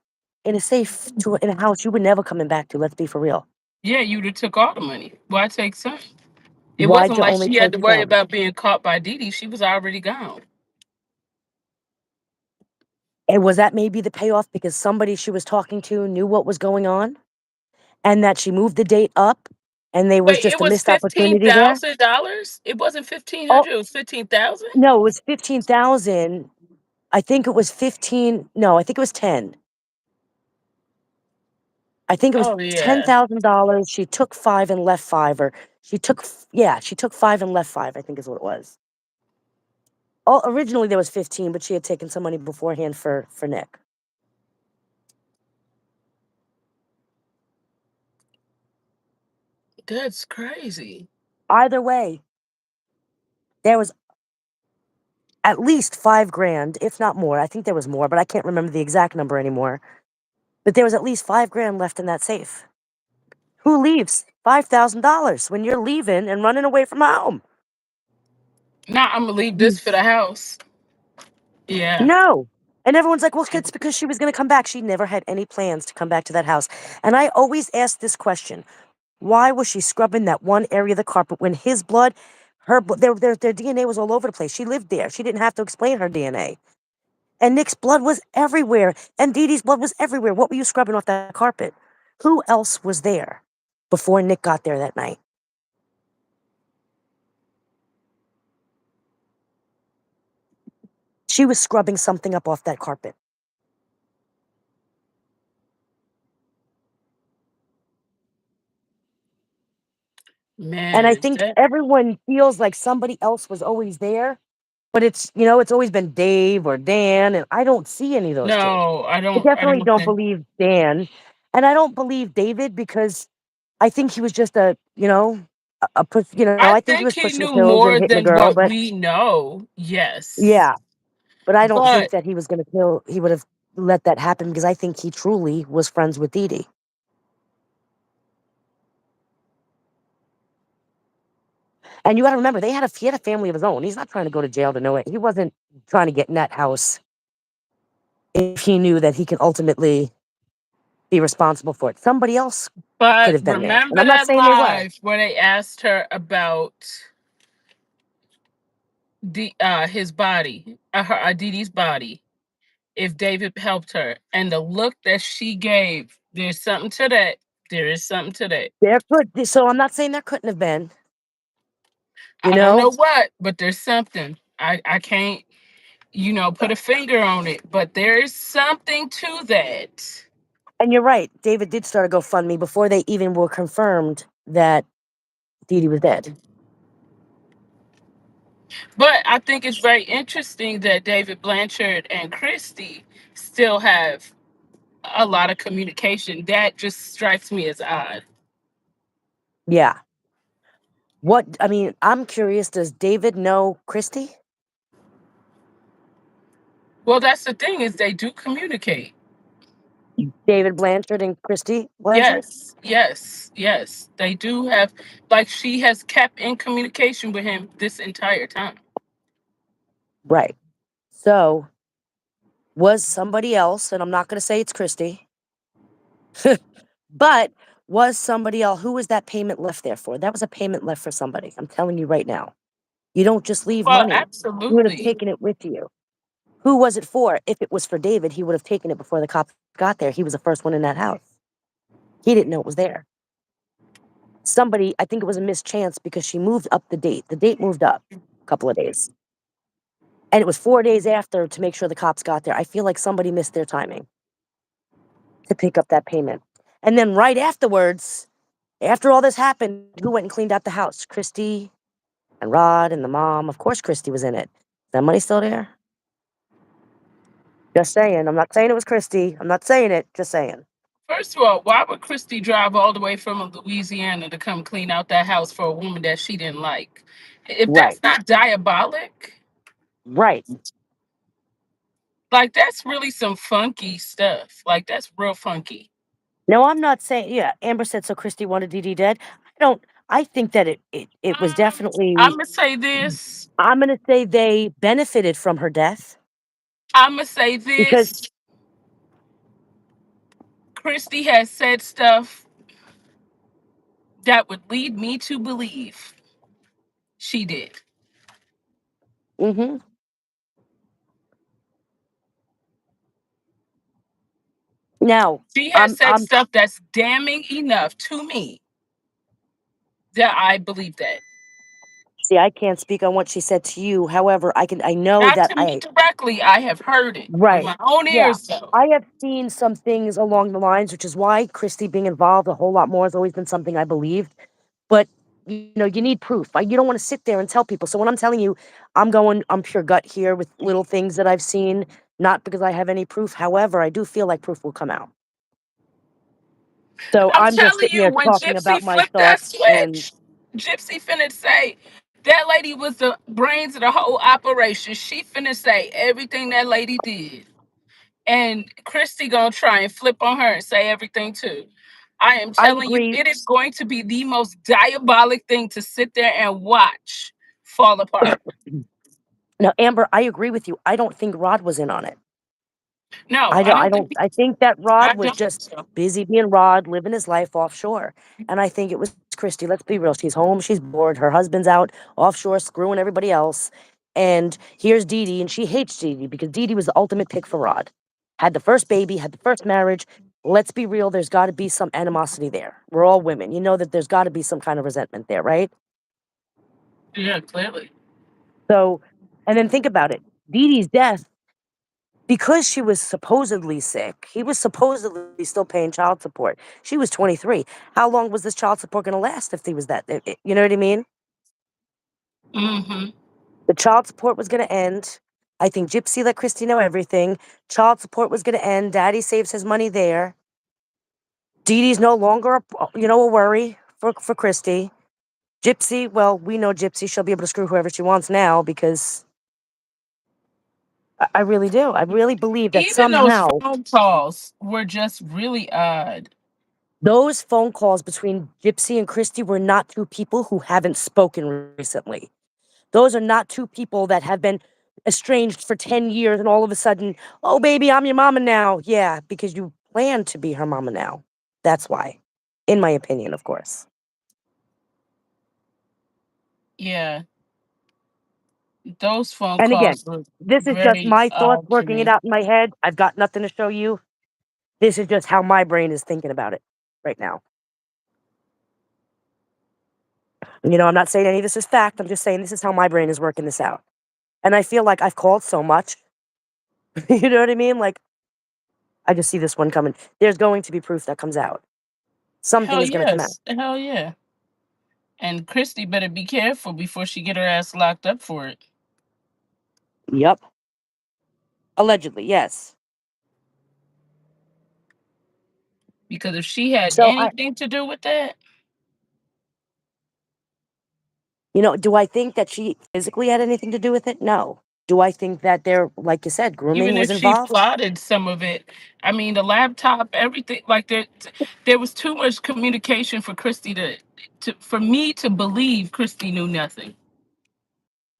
in a safe in a house you were never coming back to? Let's be for real. yeah, you'd have took all the money. Why take some? It Why'd wasn't you like only she had take to worry some? about being caught by Diddy. She was already gone. And was that maybe the payoff because somebody she was talking to knew what was going on and that she moved the date up and there was Wait, it just a was missed fifteen opportunity there? thousand dollars. It wasn't fifteen Oh, hundred. It was 15,000. no, it was 15,000. I think it was 15. No, I think it was 10. I think it was Oh yeah, $10,000. She took 5 and left 5 or yeah, she took 5 and left 5, I think is what it was. Oh, originally there was 15, but she had taken some money beforehand for Nick. that's crazy. Either way, there was at least 5 grand, if not more. I think there was more, but I can't remember the exact number anymore. But there was at least 5 grand left in that safe. Who leaves $5,000 when you're leaving and running away from home? Now I'm gonna leave You this for the house. Yeah. no. And everyone's like, well, it's because she was going to come back. She never had any plans to come back to that house. And I always ask this question: why was she scrubbing that one area of the carpet when his blood, their DNA was all over the place? She lived there. She didn't have to explain her DNA. And Nick's blood was everywhere. And Dee Dee's blood was everywhere. What were you scrubbing off that carpet? Who else was there before Nick got there that night? She was scrubbing something up off that carpet. And I Man, think that everyone feels like somebody else was always there, but it's always been Dave or Dan, and I don't see any of those two. no, I I don't. I definitely don't don't think. believe Dan, and I don't believe David because I think he was just a push. I I think he think was he pushing the knew pills and more hitting the than girl, what but we know. Yes. yeah. But I don't think But that he was gonna kill he would have let that happen because I think he truly was friends with Didi. And you gotta remember, he had a family of his own. He's not trying to go to jail to know it. He wasn't trying to get in that house if he knew that he could ultimately be responsible for it. Somebody else could but have been there, and remember I'm not that saying they were. live where they asked her about his body, Didi's body, if David helped her, and the look that she gave. There's something to that. There is something to that. So I'm not saying there couldn't have been, you I don't know? know what, but there's something. I can't, put a finger on it, but there is something to that. And you're right, David did start a GoFundMe before they even were confirmed that Didi was dead. But I think it's very interesting that David Blanchard and Christy still have a lot of communication. That just strikes me as odd. Yeah. I'm curious, does David know Christy? Well, that's the thing is they do communicate. David Blanchard and Christy Blanchard? Yes, yes, yes. They do have, like, she has kept in communication with him this entire time. Right. So, was somebody else, and I'm not gonna say it's Christy, but was somebody else who was that payment left there for? That was a payment left for somebody. I'm telling you right now. You don't just leave Well, money. You would have absolutely. taken it with you. Who was it for? If it was for David, he would have taken it before the cops got there. He was the first one in that house. He didn't know it was there. Somebody, I think it was a mischance because she moved up the date. The date moved up a couple of days. And it was 4 days after to make sure the cops got there. I feel like somebody missed their timing to pick up that payment. And then right afterwards, after all this happened, who went and cleaned out the house? Christy and Rod and the mom. Of course, Christy was in it. Is that money still there? Just saying. I'm not saying it was Christy. I'm not saying it. Just saying. First of all, why would Christy drive all the way from Louisiana to come clean out that house for a woman that she didn't like? If Right. that's not diabolic, Right. like that's really some funky stuff. Like that's real funky. No, I'm not saying, yeah, Amber said so Christy wanted Dee Dee dead. I think that it was I'm definitely, gonna say this. I'm going to say they benefited from her death I'm gonna say because, this. Christy has said stuff that would lead me to believe she did. hmm now, She has said I'm, stuff that's damning enough to me that I believe that. see, I can't speak on what she said to you. However, I know Not that to me directly. I have heard it with right. my own Yeah. ears, though. I have seen some things along the lines, which is why Christy being involved a whole lot more has always been something I believed. But, you need proof. You don't wanna sit there and tell people. So when I'm telling you, I'm pure gut here with little things that I've seen, not because I have any proof. However, I do feel like proof will come out. And So I'm I'm just telling sitting you, here when talking Gypsy about my flipped that thoughts and switch, Gypsy finna say that lady was the brains of the whole operation. She finna say everything that lady did. And Christy gonna try and flip on her and say everything too. I am I telling you, agree. it is going to be the most diabolic thing to sit there and watch fall apart. Now, Amber, I agree with you. I don't think Rod was in on it. No, I don't think I think that Rod I was don't think just so. busy being Rod, living his life offshore. And I think it was Christy. Let's be real. She's home, she's bored, her husband's out offshore screwing everybody else. And here's Dee Dee, and she hates Dee Dee because Dee Dee was the ultimate pick for Rod. Had the first baby, had the first marriage. Let's be real, there's got to be some animosity there. We're all women. You know that there's got to be some kind of resentment there, right? Yeah, clearly. So, and then think about it. Dee Dee's death, because she was supposedly sick, he was supposedly still paying child support. She was 23. How long was this child support gonna last if he was that you know what I mean? Mm-hmm. The child support was gonna end. I think Gypsy let Christy know everything. Child support was gonna end. Daddy saves his money there. Dee Dee's no longer a worry for Christy. Gypsy, well, we know Gypsy. She'll be able to screw whoever she wants now because I really do. I really believe that Even those somehow phone calls were just really odd. those phone calls between Gypsy and Christy were not two people who haven't spoken recently. Those are not two people that have been estranged for 10 years and all of a sudden, oh, baby, I'm your mama now. Yeah, because you plan to be her mama now. That's why, in my opinion, of course. Yeah, those phone And again, calls were this is just very my thoughts odd to working it me. out in my head. I've got nothing to show you. This is just how my brain is thinking about it right now. I'm not saying any of this is fact. I'm just saying this is how my brain is working this out. And I feel like I've called so much. You know what I mean? Like, I just see this one coming. There's going to be proof that comes out. Something Hell is going to come out. yes, hell yeah. And Christy better be careful before she get her ass locked up for it. Yep. Allegedly, yes. Because if she had So anything to do with that, do I think that she physically had anything to do with it? No. Do I think that there, like you said, grooming even was if she involved? plotted some of it, I mean, the laptop, everything, like there was too much communication for Christy to for me to believe Christy knew nothing.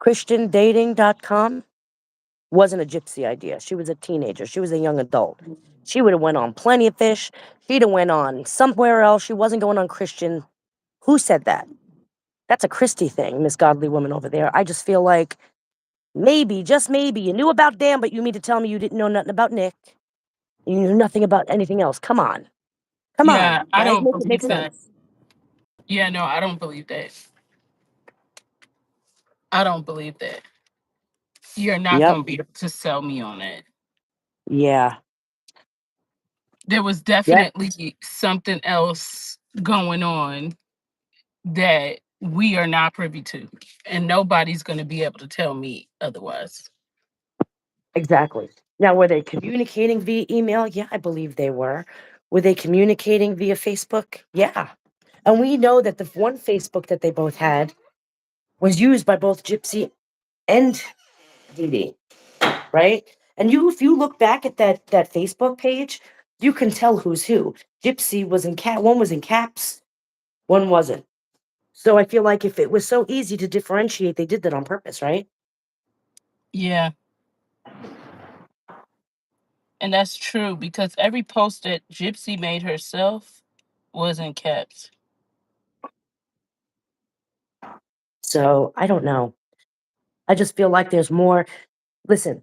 ChristianDating.com wasn't a gypsy idea. She was a teenager. She was a young adult. She would have went on Plenty of Fish. She'd have went on somewhere else. She wasn't going on Christian. Who said that? That's a Christy thing, Miss Godly Woman over there. I just feel like maybe, just maybe, you knew about Dan, but you mean to tell me you didn't know nothing about Nick? You knew nothing about anything else. Come on. Come Yeah, on, I guys, don't make it make believe that. sense. Yeah, no, I don't believe that. I don't believe that. You're not Yep. gonna be able to sell me on it. Yeah. There was Yep. definitely something else going on that we are not privy to, and nobody's going to be able to tell me otherwise. Exactly. Now, were they communicating via email? Yeah, I believe they were. Were they communicating via Facebook? Yeah. And we know that the one Facebook that they both had was used by both Gypsy and Diddy, right? And if you look back at that Facebook page, you can tell who's who. Gypsy was in one was in caps, one wasn't. So I feel like if it was so easy to differentiate, they did that on purpose, right? Yeah, and that's true because every post that Gypsy made herself was in caps. So I don't know. I just feel like there's more. Listen,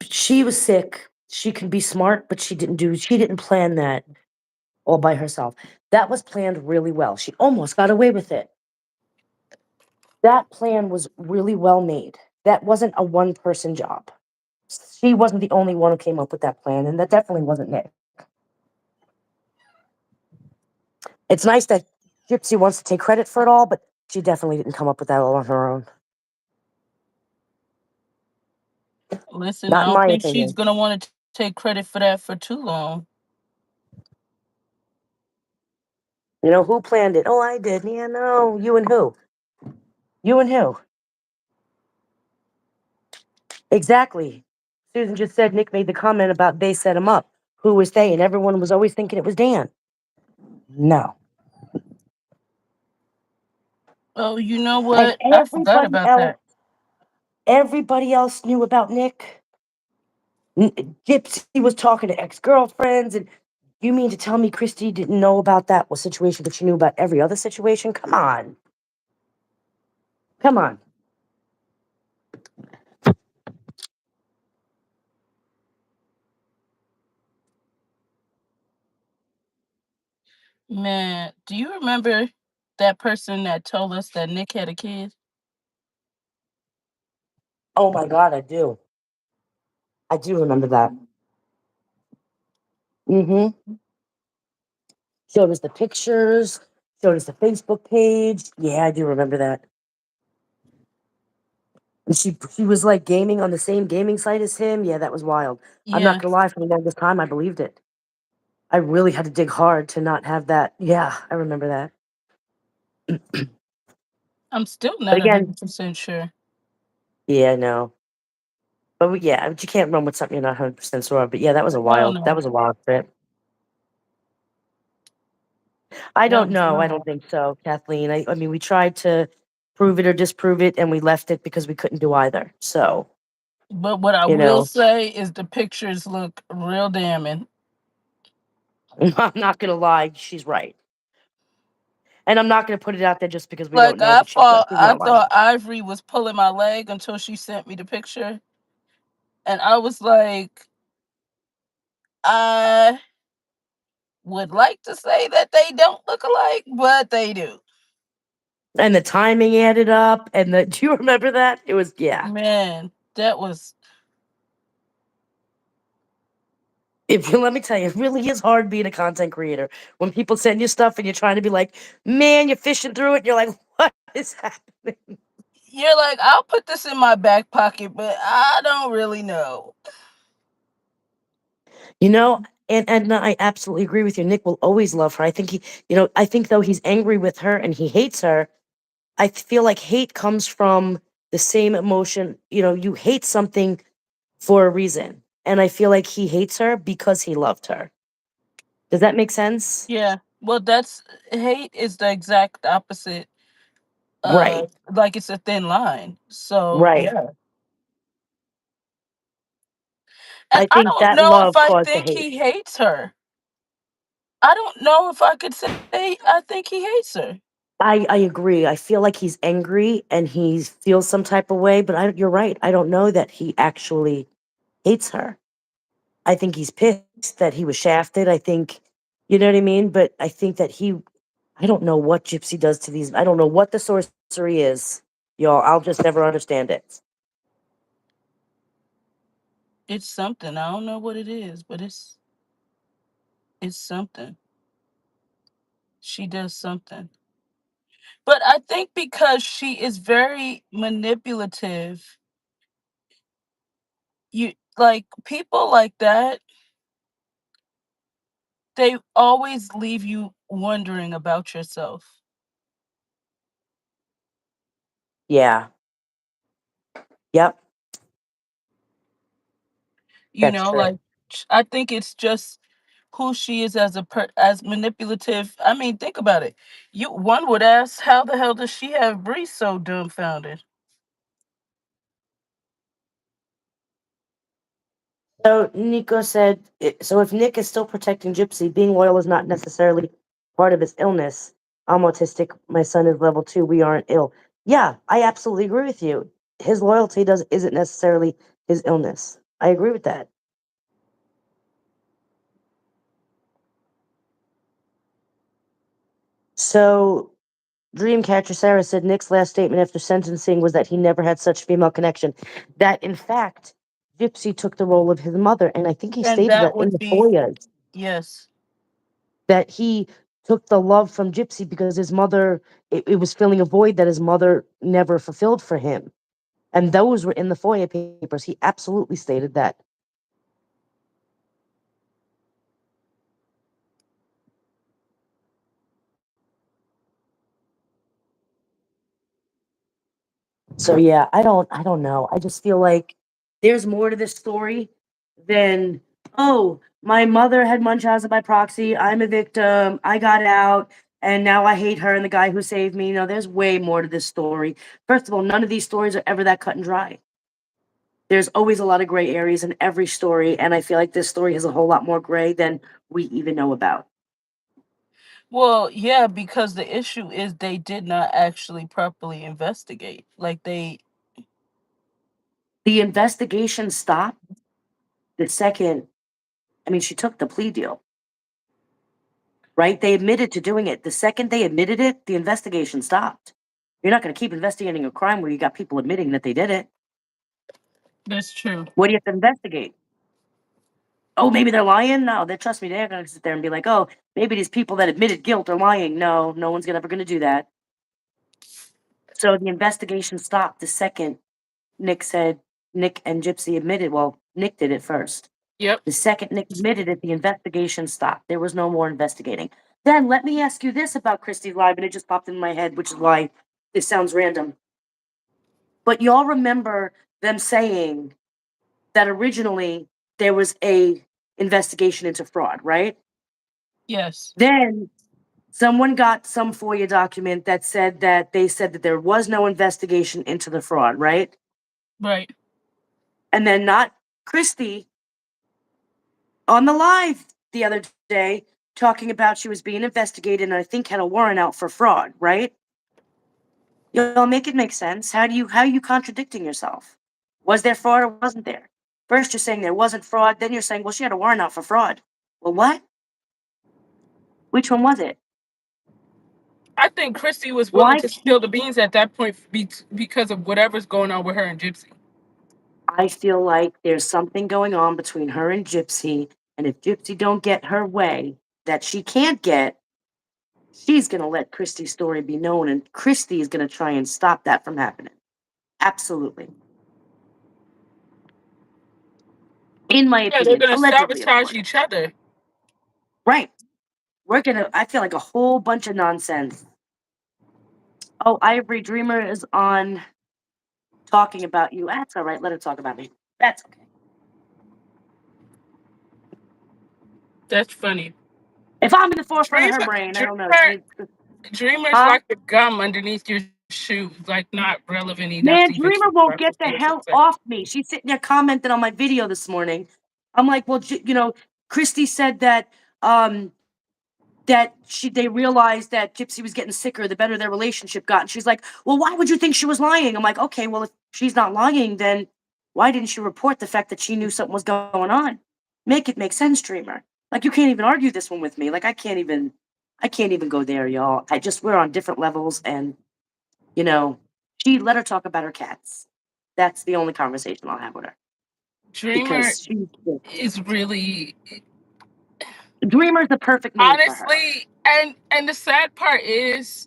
she was sick. She can be smart, but she didn't plan that all by herself. That was planned really well. She almost got away with it. That plan was really well made. That wasn't a one person job. She wasn't the only one who came up with that plan, and that definitely wasn't Nick. It's nice that Gypsy wants to take credit for it all, but she definitely didn't come up with that all on her own. Listen, I Not in don't my think she's opinion. going to want to take credit for that for too long. Who planned it? Oh, I did. Yeah, no. You and who? You and who? Exactly. Susan just said Nick made the comment about they set him up. Who was they? And everyone was always thinking it was Dan. No. Oh, you know And what? I forgot about that. everybody else knew about Nick. Gypsy was talking to ex-girlfriends, and you mean to tell me Christy didn't know about that situation, but she knew about every other situation? Come on. Come on. Man, do you remember that person that told us that Nick had a kid? Oh my God, I do. I do remember that. Mm-hmm. Showed us the pictures, showed us the Facebook page. Yeah, I do remember that. And she was like gaming on the same gaming site as him. Yeah, that was wild. I'm not Yeah, gonna lie, for the longest time I believed it. I really had to dig hard to not have that. Yeah, I remember that. I'm still But not again, 100% sure. yeah, no. Yeah, but you can't run with something you're not 100% sure of. But yeah, No, no, that was a wild trip. I that don't was know. I wild. don't think so, Kathleen. I mean, we tried to prove it or disprove it, and we left it because we couldn't do either. So, But what I you will know, say is the pictures look real damning. I'm not gonna lie, she's right, and I'm not gonna put it out there just because we don't Like know. But she's I not lying. thought Ivory was pulling my leg until she sent me the picture, and I was like, I would like to say that they don't look alike, but they do. And the timing added up, and the do you remember that? It was yeah. Man, that was If you let me tell you, it really is hard being a content creator. When people send you stuff and you're trying to be like, man, you're fishing through it, and you're like, what is happening? you're like, I'll put this in my back pocket, but I don't really know. You know, and I absolutely agree with you. Nick will always love her. I think I think though he's angry with her and he hates her, I feel like hate comes from the same emotion. You hate something for a reason. And I feel like he hates her because he loved her. Does that make sense? Yeah. Well, that's hate is the exact opposite. Right. Like it's a thin line. So Right. yeah. And I I think don't that know if love I caused the think hate. he hates her. I don't know if I could say I think he hates her. I agree. I feel like he's angry and he feels some type of way, but you're right. I don't know that he actually hates her. I think he's pissed that he was shafted. I think, you know what I mean? But I think that I don't know what Gypsy does to these. I don't know what the sorcery is, y'all. I'll just never understand it. It's something. I don't know what it is, but it's something. She does something. But I think because she is very manipulative, you like people like that, they always leave you wondering about yourself. Yeah. Yep. You That's know, true. like I think it's just who she is as as manipulative. I mean, think about it. You one would ask, how the hell does she have Bree so dumbfounded? So Nico said, so if Nick is still protecting Gypsy, being loyal is not necessarily part of his illness. I'm autistic. My son is level 2. We aren't ill. Yeah, I absolutely agree with you. His loyalty isn't necessarily his illness. I agree with that. So Dreamcatcher Sarah said Nick's last statement after sentencing was that he never had such female connection. That in fact, Gypsy took the role of his mother, and I think he And stated that that in would the be FOIAs yes. that he took the love from Gypsy because his mother it was filling a void that his mother never fulfilled for him. And those were in the FOIA papers. He absolutely stated that. So yeah, I don't know. I just feel like there's more to this story than, oh, my mother had Munchausen by proxy, I'm a victim, I got out, and now I hate her and the guy who saved me. No, there's way more to this story. First of all, none of these stories are ever that cut and dry. There's always a lot of gray areas in every story, and I feel like this story has a whole lot more gray than we even know about. Well, yeah, because the issue is they did not actually properly investigate. Like they The investigation stopped the second, I mean, she took the plea deal, right? They admitted to doing it. The second they admitted it, the investigation stopped. You're not going to keep investigating a crime where you got people admitting that they did it. That's true. What do you have to investigate? Oh, maybe they're lying? No, they trust me, they're not gonna sit there and be like, oh, maybe these people that admitted guilt are lying. No, no one's ever gonna do that. So the investigation stopped the second Nick and Gypsy admitted, well, Nick did it first. Yep. The second Nick admitted it, the investigation stopped. There was no more investigating. Then let me ask you this about Christy's live, and it just popped in my head, which is why this sounds random. But y'all remember them saying that originally there was a investigation into fraud, right? Yes. Then someone got some FOIA document that said that there was no investigation into the fraud, right? Right. And then not Christy on the live the other day talking about she was being investigated and I think had a warrant out for fraud, right? You'll make it make sense. How are you contradicting yourself? Was there fraud or wasn't there? First you're saying there wasn't fraud, then you're saying, well, she had a warrant out for fraud. Well, what? Which one was it? I think Christy was willing Why to spill the beans at that point because of whatever's going on with her and Gypsy. I feel like there's something going on between her and Gypsy, and if Gypsy don't get her way that she can't get, she's gonna let Christy's story be known, and Christy is gonna try and stop that from happening. Absolutely. In my Yeah, they're opinion. gonna Allegedly, of sabotage course. each other. Right. I feel like a whole bunch of nonsense. Oh, Ivory Dreamer is on talking about you. That's all right. Let her talk about me. That's okay. That's funny. If I'm in the forefront of her Dreamer, brain, I don't know. dreamer, dreamer's Huh? like the gum underneath your shoe, like not relevant enough Man, to even Dreamer keep won't get the conversation. hell off me. She's sitting there commenting on my video this morning. I'm like, well, Christy said um, that they realized that Gypsy was getting sicker the better their relationship got. And she's like, well, why would you think she was lying? I'm like, okay, well, if she's not lying, then why didn't she report the fact that she knew something was going on? Make it make sense, Dreamer. Like, you can't even argue this one with me. Like, I can't even go there, y'all. We're on different levels, and you know, she let her talk about her cats. That's the only conversation I'll have with her Dreamer because she's is really Dreamer's the perfect name for her. honestly, and the sad part is,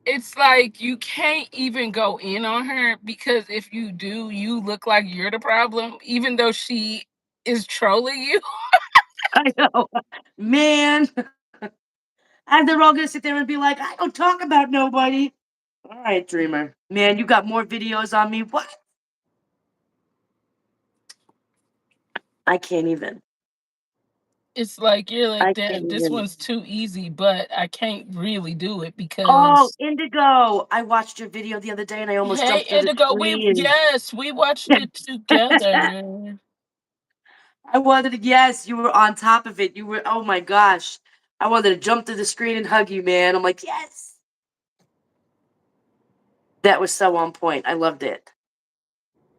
it's like you can't even go in on her because if you do, you look like you're the problem, even though she is trolling you. I know, man. And they're all gonna sit there and be like, "I don't talk about nobody." All right, Dreamer. Man, you got more videos on me. What? I can't even. It's like you're like, I can't damn, this even. one's too easy, but I can't really do it Oh, because Indigo. I watched your video the other day and I almost hey, jumped through the Indigo, we screen. yes, we watched it together. I wanted to, yes, you were on top of it. You were, oh my gosh. I wanted to jump through the screen and hug you, man. I'm like, yes. That was so on point. I loved it.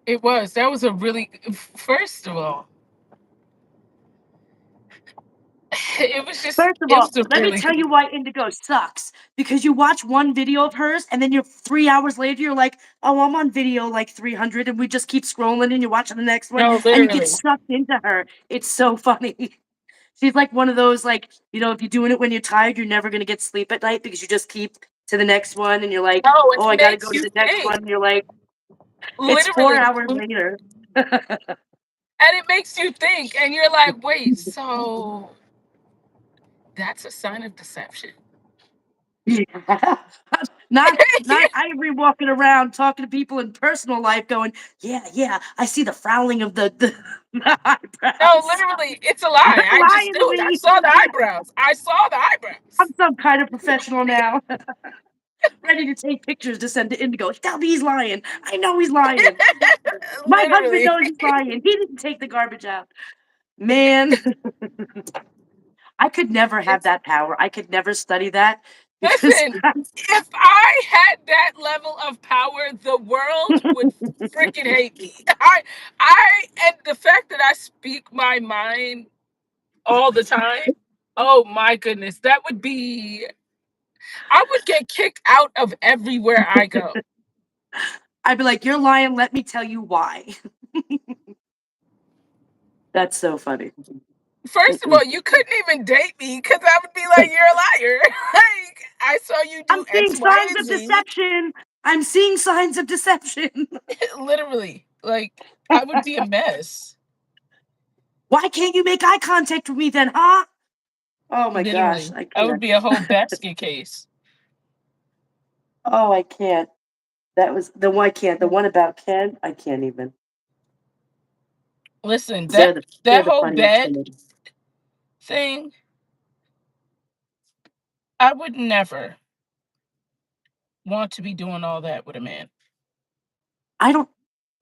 It was. That was a really first of all, First of it all, was a let me really tell good. you why Indigo sucks. Because you watch one video of hers and then you're 3 hours later, you're like, oh, I'm on video like 300, and we just keep scrolling and you're watching the next one No, and you get literally. sucked into her. It's so funny. She's like one of those, like, if you're doing it when you're tired, you're never going to get sleep at night because you just keep to the next one and you're like, No, it oh, I got to makes go to you the next one. think. And you're like, it's four Literally. hours later. And it makes you think, and you're like, wait, so that's a sign of deception. Yeah. Not Ivory walking around talking to people in personal life going, yeah, yeah, I see the frowning of the No, eyebrows. literally, it's a You're lie. I just lying knew to it. I me. saw the eyebrows. I saw the eyebrows. I'm some kind of professional now. Ready to take pictures to send to Indigo. Tell me he's lying. I know he's lying. My husband Literally. knows he's lying. He didn't take the garbage out. Man, I could never have It's that power. I could never study that because listen, if I had that level of power, the world would freaking hate me. And the fact that I speak my mind all the time, oh my goodness, that would be, I would get kicked out of everywhere I go. I'd be like, you're lying. Let me tell you why. That's so funny. First of Mm-mm. all, you couldn't even date me because I would be like, you're a liar. Like, I saw you I'm do seeing X, Y, signs and of Z. deception. I'm seeing signs of deception. Literally, like, I would be a mess. Why can't you make eye contact with me then, huh? Oh my gosh, Literally, I I would can't. be a whole basket case. Oh, I can't. That was the one I can't. The one about Ken, I can't even. Listen, 'Cause they're that the whole funniest to bed me. thing, I would never want to be doing all that with a man. I don't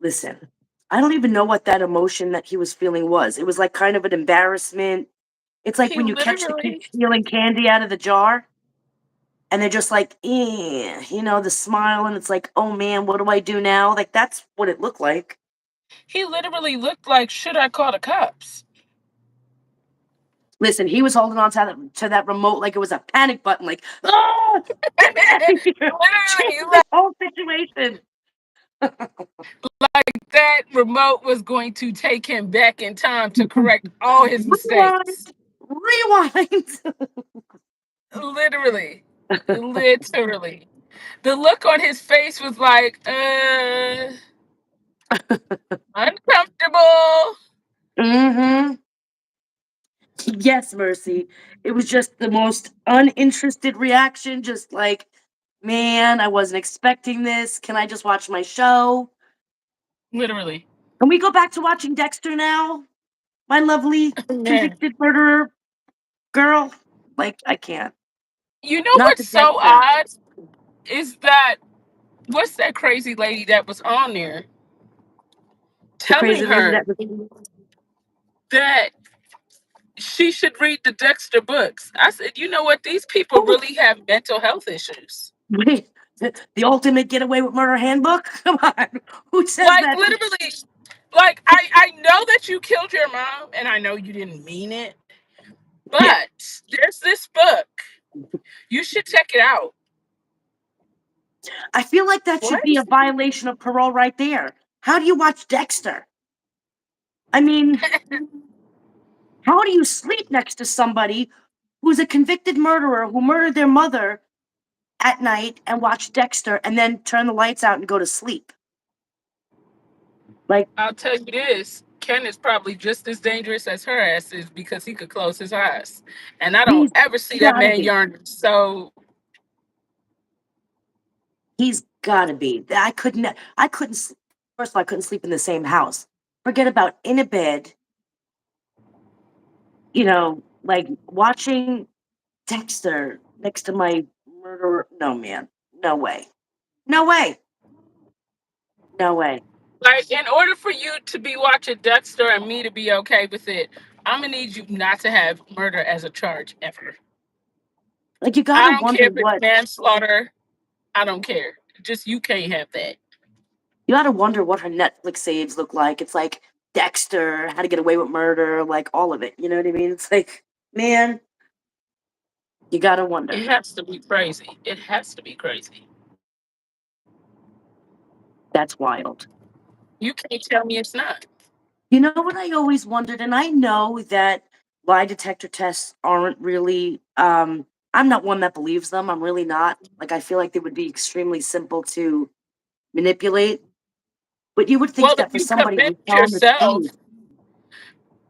listen, I don't even know what that emotion that he was feeling was. It was like kind of an embarrassment. It's like He when you catch the kid literally stealing candy out of the jar and they're just like, "Eh," the smile, and it's like, "Oh man, what do I do now?" Like, that's what it looked like. he literally looked like, should I call the cops? Listen, he was holding on to that remote like it was a panic button, like, "Ah, get me out of here. Literally, Change this whole situation." like that remote was going to take him back in time to correct all his Rewind, mistakes. rewind. Literally. Literally. The look on his face was like, uncomfortable. Mhm. Yes, Mercy. It was just the most uninterested reaction, just like, "Man, I wasn't expecting this. Can I just watch my show? Literally. Can we go back to watching Dexter now? My lovely Man. convicted murderer girl?" Like, I can't. You know Not what's the so Dexter. odd is that what's that crazy lady that was on there The telling crazy lady her that was that she should read the Dexter books? I said, you know what? These people oh, really have mental health issues. wait, the ultimate get away with murder handbook? Come on. Who says Like that? literally, like I know that you killed your mom and I know you didn't mean it, Yeah. but there's this book. You should check it out. I feel like that should be What? a violation of parole right there. How do you watch Dexter? I mean, how do you sleep next to somebody who's a convicted murderer who murdered their mother at night and watch Dexter and then turn the lights out and go to sleep? Like, I'll tell you this. Ken is probably just as dangerous as her ass is because he could close his eyes. And I don't he's ever see that gotta man be. yarn. So He's gotta be. I couldn't first of all, I couldn't sleep in the same house. Forget about in a bed, like watching Dexter next to my murderer. No, man. No way. No way. No way. like in order for you to be watching Dexter and me to be okay with it, I'm gonna need you not to have murder as a charge ever. Like, you I gotta don't wonder care if it's what manslaughter. I don't care. Just you can't have that. you gotta wonder what her Netflix saves look like. It's like Dexter, How to Get Away with Murder, like all of it. You know what I mean? It's like, man, you gotta It wonder. has to be crazy. It has to be crazy. That's wild. You can't tell me it's not. You know what I always wondered, and I know that lie detector tests aren't really. I'm not one that believes them. I'm really not. Like, I feel like they would be extremely simple to manipulate. But you would think Well, if that for you somebody who's convince telling the yourself, truth,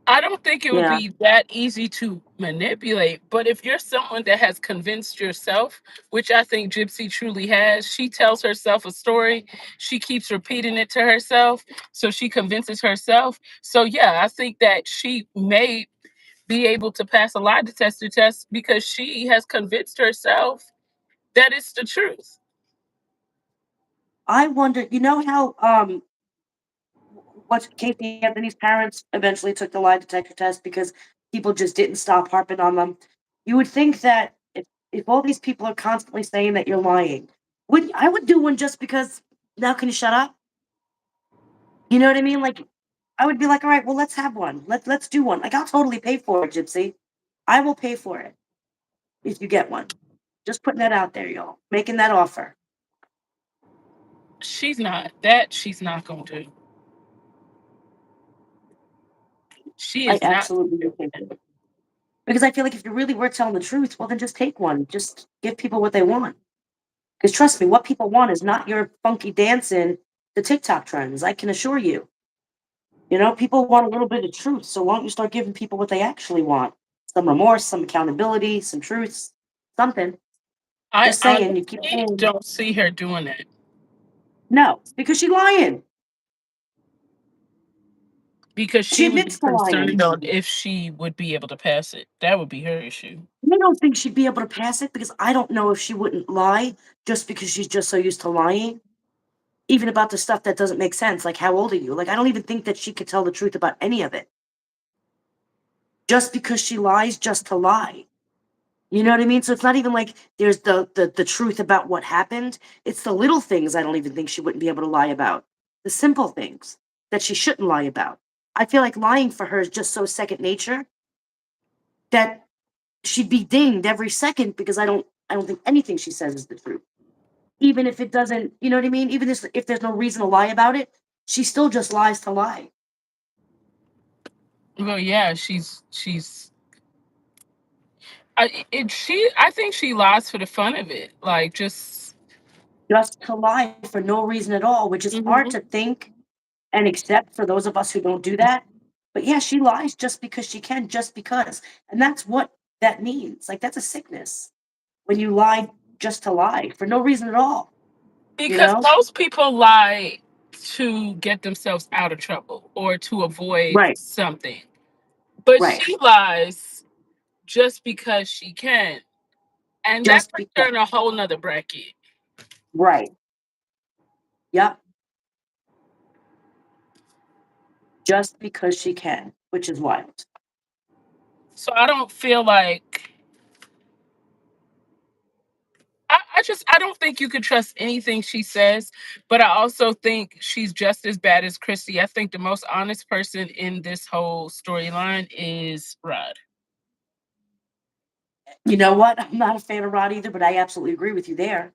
I don't think it would yeah, be that easy to manipulate. But if you're someone that has convinced yourself, which I think Gypsy truly has, she tells herself a story, she keeps repeating it to herself, so she convinces herself. So, yeah, I think that she may be able to pass a lie detector test because she has convinced herself that it's the truth. I wonder. You know how what's Casey Anthony's parents eventually took the lie detector test because people just didn't stop harping on them. You would think that if all these people are constantly saying that you're lying, I would do one just because now can you shut up? You know what I mean? Like, I would be like, all right, well, let's have one. Let's do one. Like, I'll totally pay for it, Gypsy. I will pay for it if you get one. Just putting that out there, y'all. Making that offer. She's not going to do. She I is not absolutely going would to pay do for it. Because I feel like if you really were telling the truth, well, then just take one. Just give people what they want. Because trust me, what people want is not your funky dancing to TikTok trends. I can assure you. People want a little bit of truth. So why don't you start giving people what they actually want? Some remorse, some accountability, some truths, something. I Just saying, you keep honestly saying don't see her doing that no because she's lying. because She she would be admits to lying. concerned on if she would be able to pass it. That would be her issue. I don't think she'd be able to pass it because I don't know if she wouldn't lie just because she's just so used to lying, even about the stuff that doesn't make sense. Like, how old are you? Like, I don't even think that she could tell the truth about any of it just because she lies just to lie. You know what I mean? So it's not even like there's the truth about what happened. It's the little things I don't even think she wouldn't be able to lie about. The simple things that she shouldn't lie about. I feel like lying for her is just so second nature that she'd be dinged every second because I don't think anything she says is the truth. Even if it doesn't, you know what I mean? Even if there's no reason to lie about it, she still just lies to lie. Well, yeah, she's I think she lies for the fun of it. Like just Just to lie for no reason at all, which is hard Mhm. to think and accept for those of us who don't do that. But yeah, she lies just because she can, just because. And that's what that means. Like, that's a sickness when you lie just to lie for no reason at all, you Because know? most people lie to get themselves out of trouble or to avoid Right, something. But right. she lies just because she can. And that Just puts her because. in a whole nother bracket. Right. Yep. Just because she can, which is wild. So I don't feel like I don't think you could trust anything she says, but I also think she's just as bad as Christy. I think the most honest person in this whole storyline is Rod. You know what? I'm not a fan of Rod either, but I absolutely agree with you there.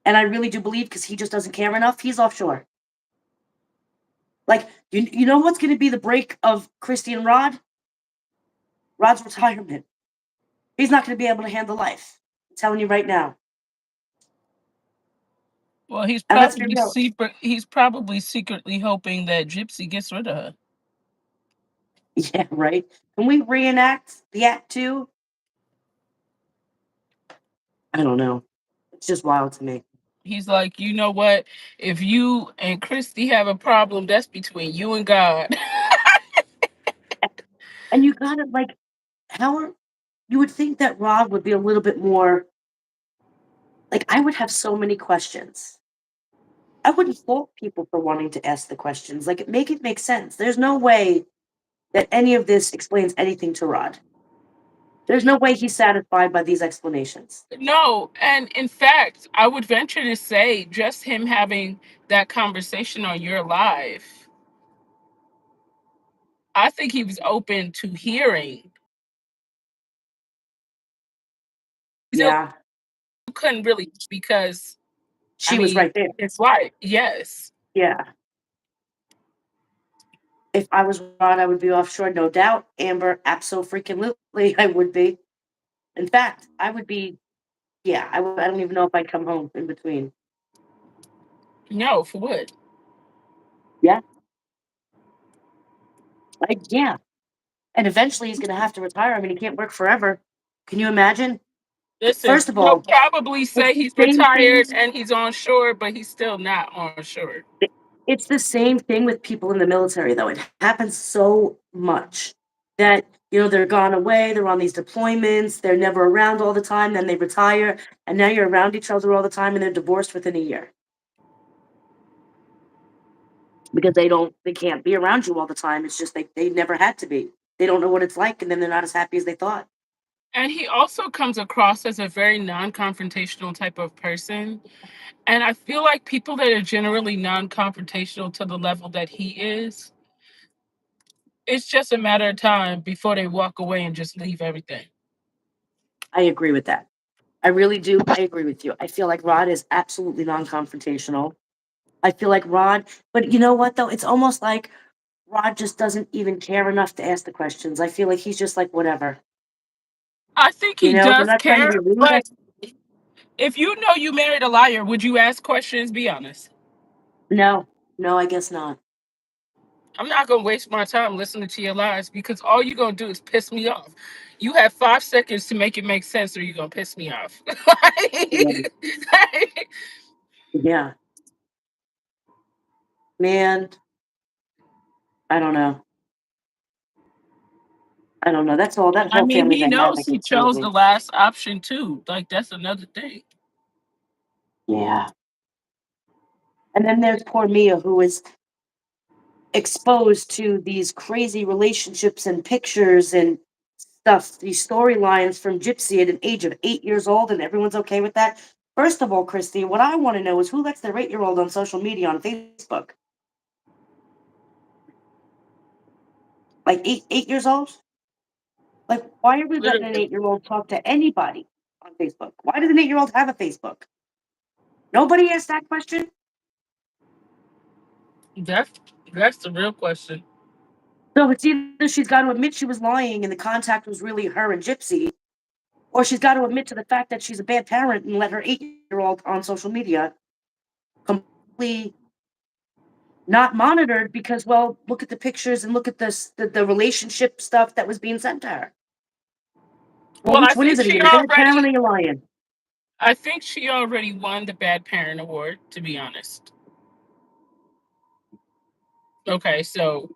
And I really do believe because he just doesn't care enough, he's offshore. Like, you know what's going to be the break of Christy and Rod? Rod's retirement. He's not going to be able to handle life. I'm telling you right now. Well, And let's be real. he's probably secretly hoping that Gypsy gets rid of her. Yeah, right. Can we reenact the act two? I don't know. It's just wild to me. He's like, you know what? If you and Christy have a problem, that's between you and God. And you gotta like, how are you would think that Rod would be a little bit more like I would have so many questions. I wouldn't fault people for wanting to ask the questions. Like make it make sense. There's no way that any of this explains anything to Rod. There's no way he's satisfied by these explanations. No, and in fact, I would venture to say just him having that conversation on your live, I think he was open to hearing. Still Yeah, couldn't really because I she was mean right there. it's right. Yes. Yeah. If I was Rod, I would be offshore, no doubt. Amber, absolutely, I would be. In fact, I would be. Yeah, I don't even know if I'd come home in between. No, for what? Yeah, yeah. And eventually, he's going to have to retire. I mean, he can't work forever. Can you imagine? Listen, First of he'll all, probably it's say the he's same thing. retired and he's on shore, but he's still not on shore. It's the same thing with people in the military, though. It happens so much that, they're gone away, they're on these deployments, they're never around all the time, then they retire, and now you're around each other all the time and they're divorced within a year because they can't be around you all the time. It's just they never had to be. They don't know what it's like, and then they're not as happy as they thought. And he also comes across as a very non-confrontational type of person. And I feel like people that are generally non-confrontational to the level that he is, it's just a matter of time before they walk away and just leave everything. I agree with that. I really do. I agree with you. I feel like Rod is absolutely non-confrontational. I feel like Rod, but you know what though? It's almost like Rod just doesn't even care enough to ask the questions. I feel like he's just like, whatever. I think he They're does not trying to care, be rude. but if you know you married a liar, would you ask questions? Be honest. No, no, I guess not. I'm not gonna waste my time listening to your lies because all you're gonna do is piss me off. You have 5 seconds to make it make sense, or you're gonna piss me off. Yeah, yeah. Man, I don't know. I don't know. That's all. That I whole mean, family he knows dynamic he is chose the crazy. last option too. Like that's another thing. Yeah. And then there's poor Mia, who is exposed to these crazy relationships and pictures and stuff, these storylines from Gypsy at an age of 8 years old, and everyone's okay with that. First of all, Christy, what I want to know is who lets their 8-year-old on social media on Facebook? Like 8 years old? Like, why are we letting an Literally, 8-year-old talk to anybody on Facebook? Why does an 8-year-old have a Facebook? Nobody asked that question. that's that's the real question. So it's either she's got to admit she was lying and the contact was really her and Gypsy, or she's got to admit to the fact that she's a bad parent and let her 8-year-old on social media completely not monitored because, well, look at the pictures and look at this, the relationship stuff that was being sent to her. Well, Well, which one is it? Are you a bad parent or are you lying? I think she already won the bad parent award. To be honest, okay, so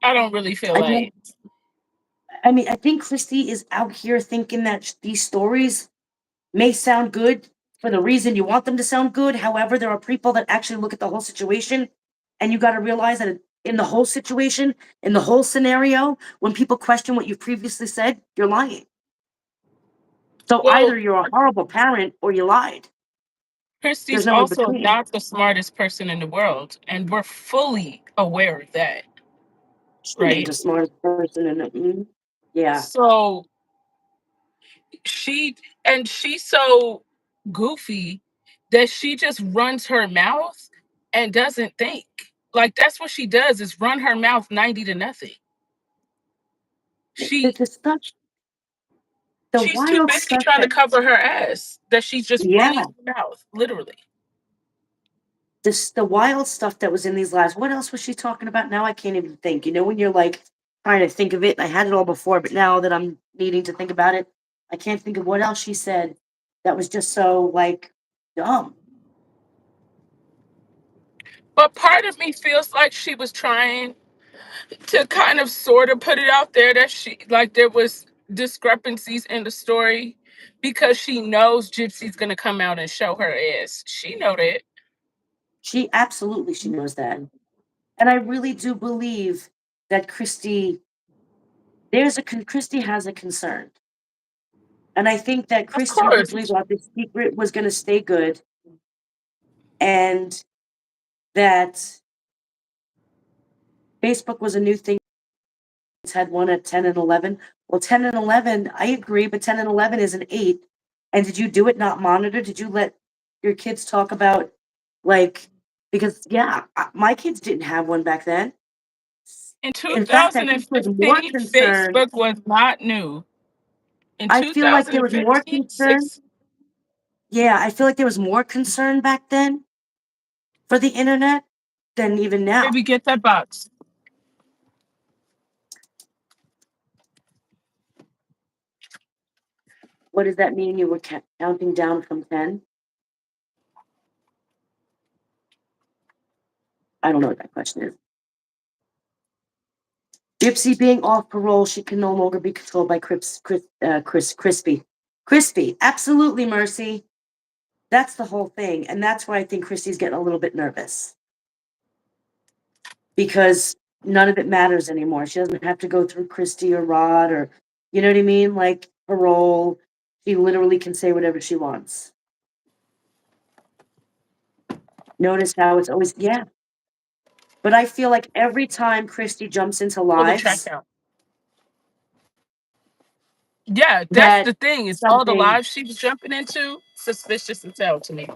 I don't really feel I don't. like. I mean, I think Christy is out here thinking that these stories may sound good for the reason you want them to sound good. However, there are people that actually look at the whole situation, and you got to realize that in the whole situation, in the whole scenario, when people question what you've previously said, you're lying. So either Well, you're a horrible parent or you lied. There's Christy's no in also between. not the smartest person in the world, and we're fully aware of that, She ain't right? the smartest person in the. Yeah, So she she's so goofy that she just runs her mouth and doesn't think. Like that's what she does is run her mouth 90 to nothing. She the stuff, the she's too wild busy stuff trying to that. cover her ass that she's just running Yeah, her mouth, literally. the wild stuff that was in these lives. What else was she talking about? Now I can't even think. You know, when you're like trying to think of it, I had it all before, but now that I'm needing to think about it, I can't think of what else she said that was just so like dumb. But part of me feels like she was trying to kind of sort of put it out there that she like there was discrepancies in the story because she knows Gypsy's gonna come out and show her ass. She know that. She knows that, and I really do believe that Christy has a concern. And I think that Of Christy originally course. thought this secret was going to stay good and that Facebook was a new thing. It's had one at 10 and 11. Well, 10 and 11, I agree, but 10 and 11 is an 8. And did you do it not monitor? Did you let your kids talk about, like, because, yeah, my kids didn't have one back then. In In fact, I think there's more 2015, concern. Facebook was not new. In I feel like there was more 2015, concern. six. Yeah, I feel like there was more concern back then for the internet than even now. Baby, get that box. What does that mean? You were counting down from 10? I don't know what that question is. Gypsy being off parole, she can no longer be controlled by Crispy. Crispy, absolutely, Mercy. That's the whole thing. And that's why I think Christy's getting a little bit nervous because none of it matters anymore. She doesn't have to go through Christy or Rod or, you know what I mean? Like parole. She literally can say whatever she wants. Notice how it's always, yeah. But I feel like every time Christy jumps into Pull the track lives, out. Yeah, that's that the thing. Is all the something. lives she was jumping into suspicious as hell to me.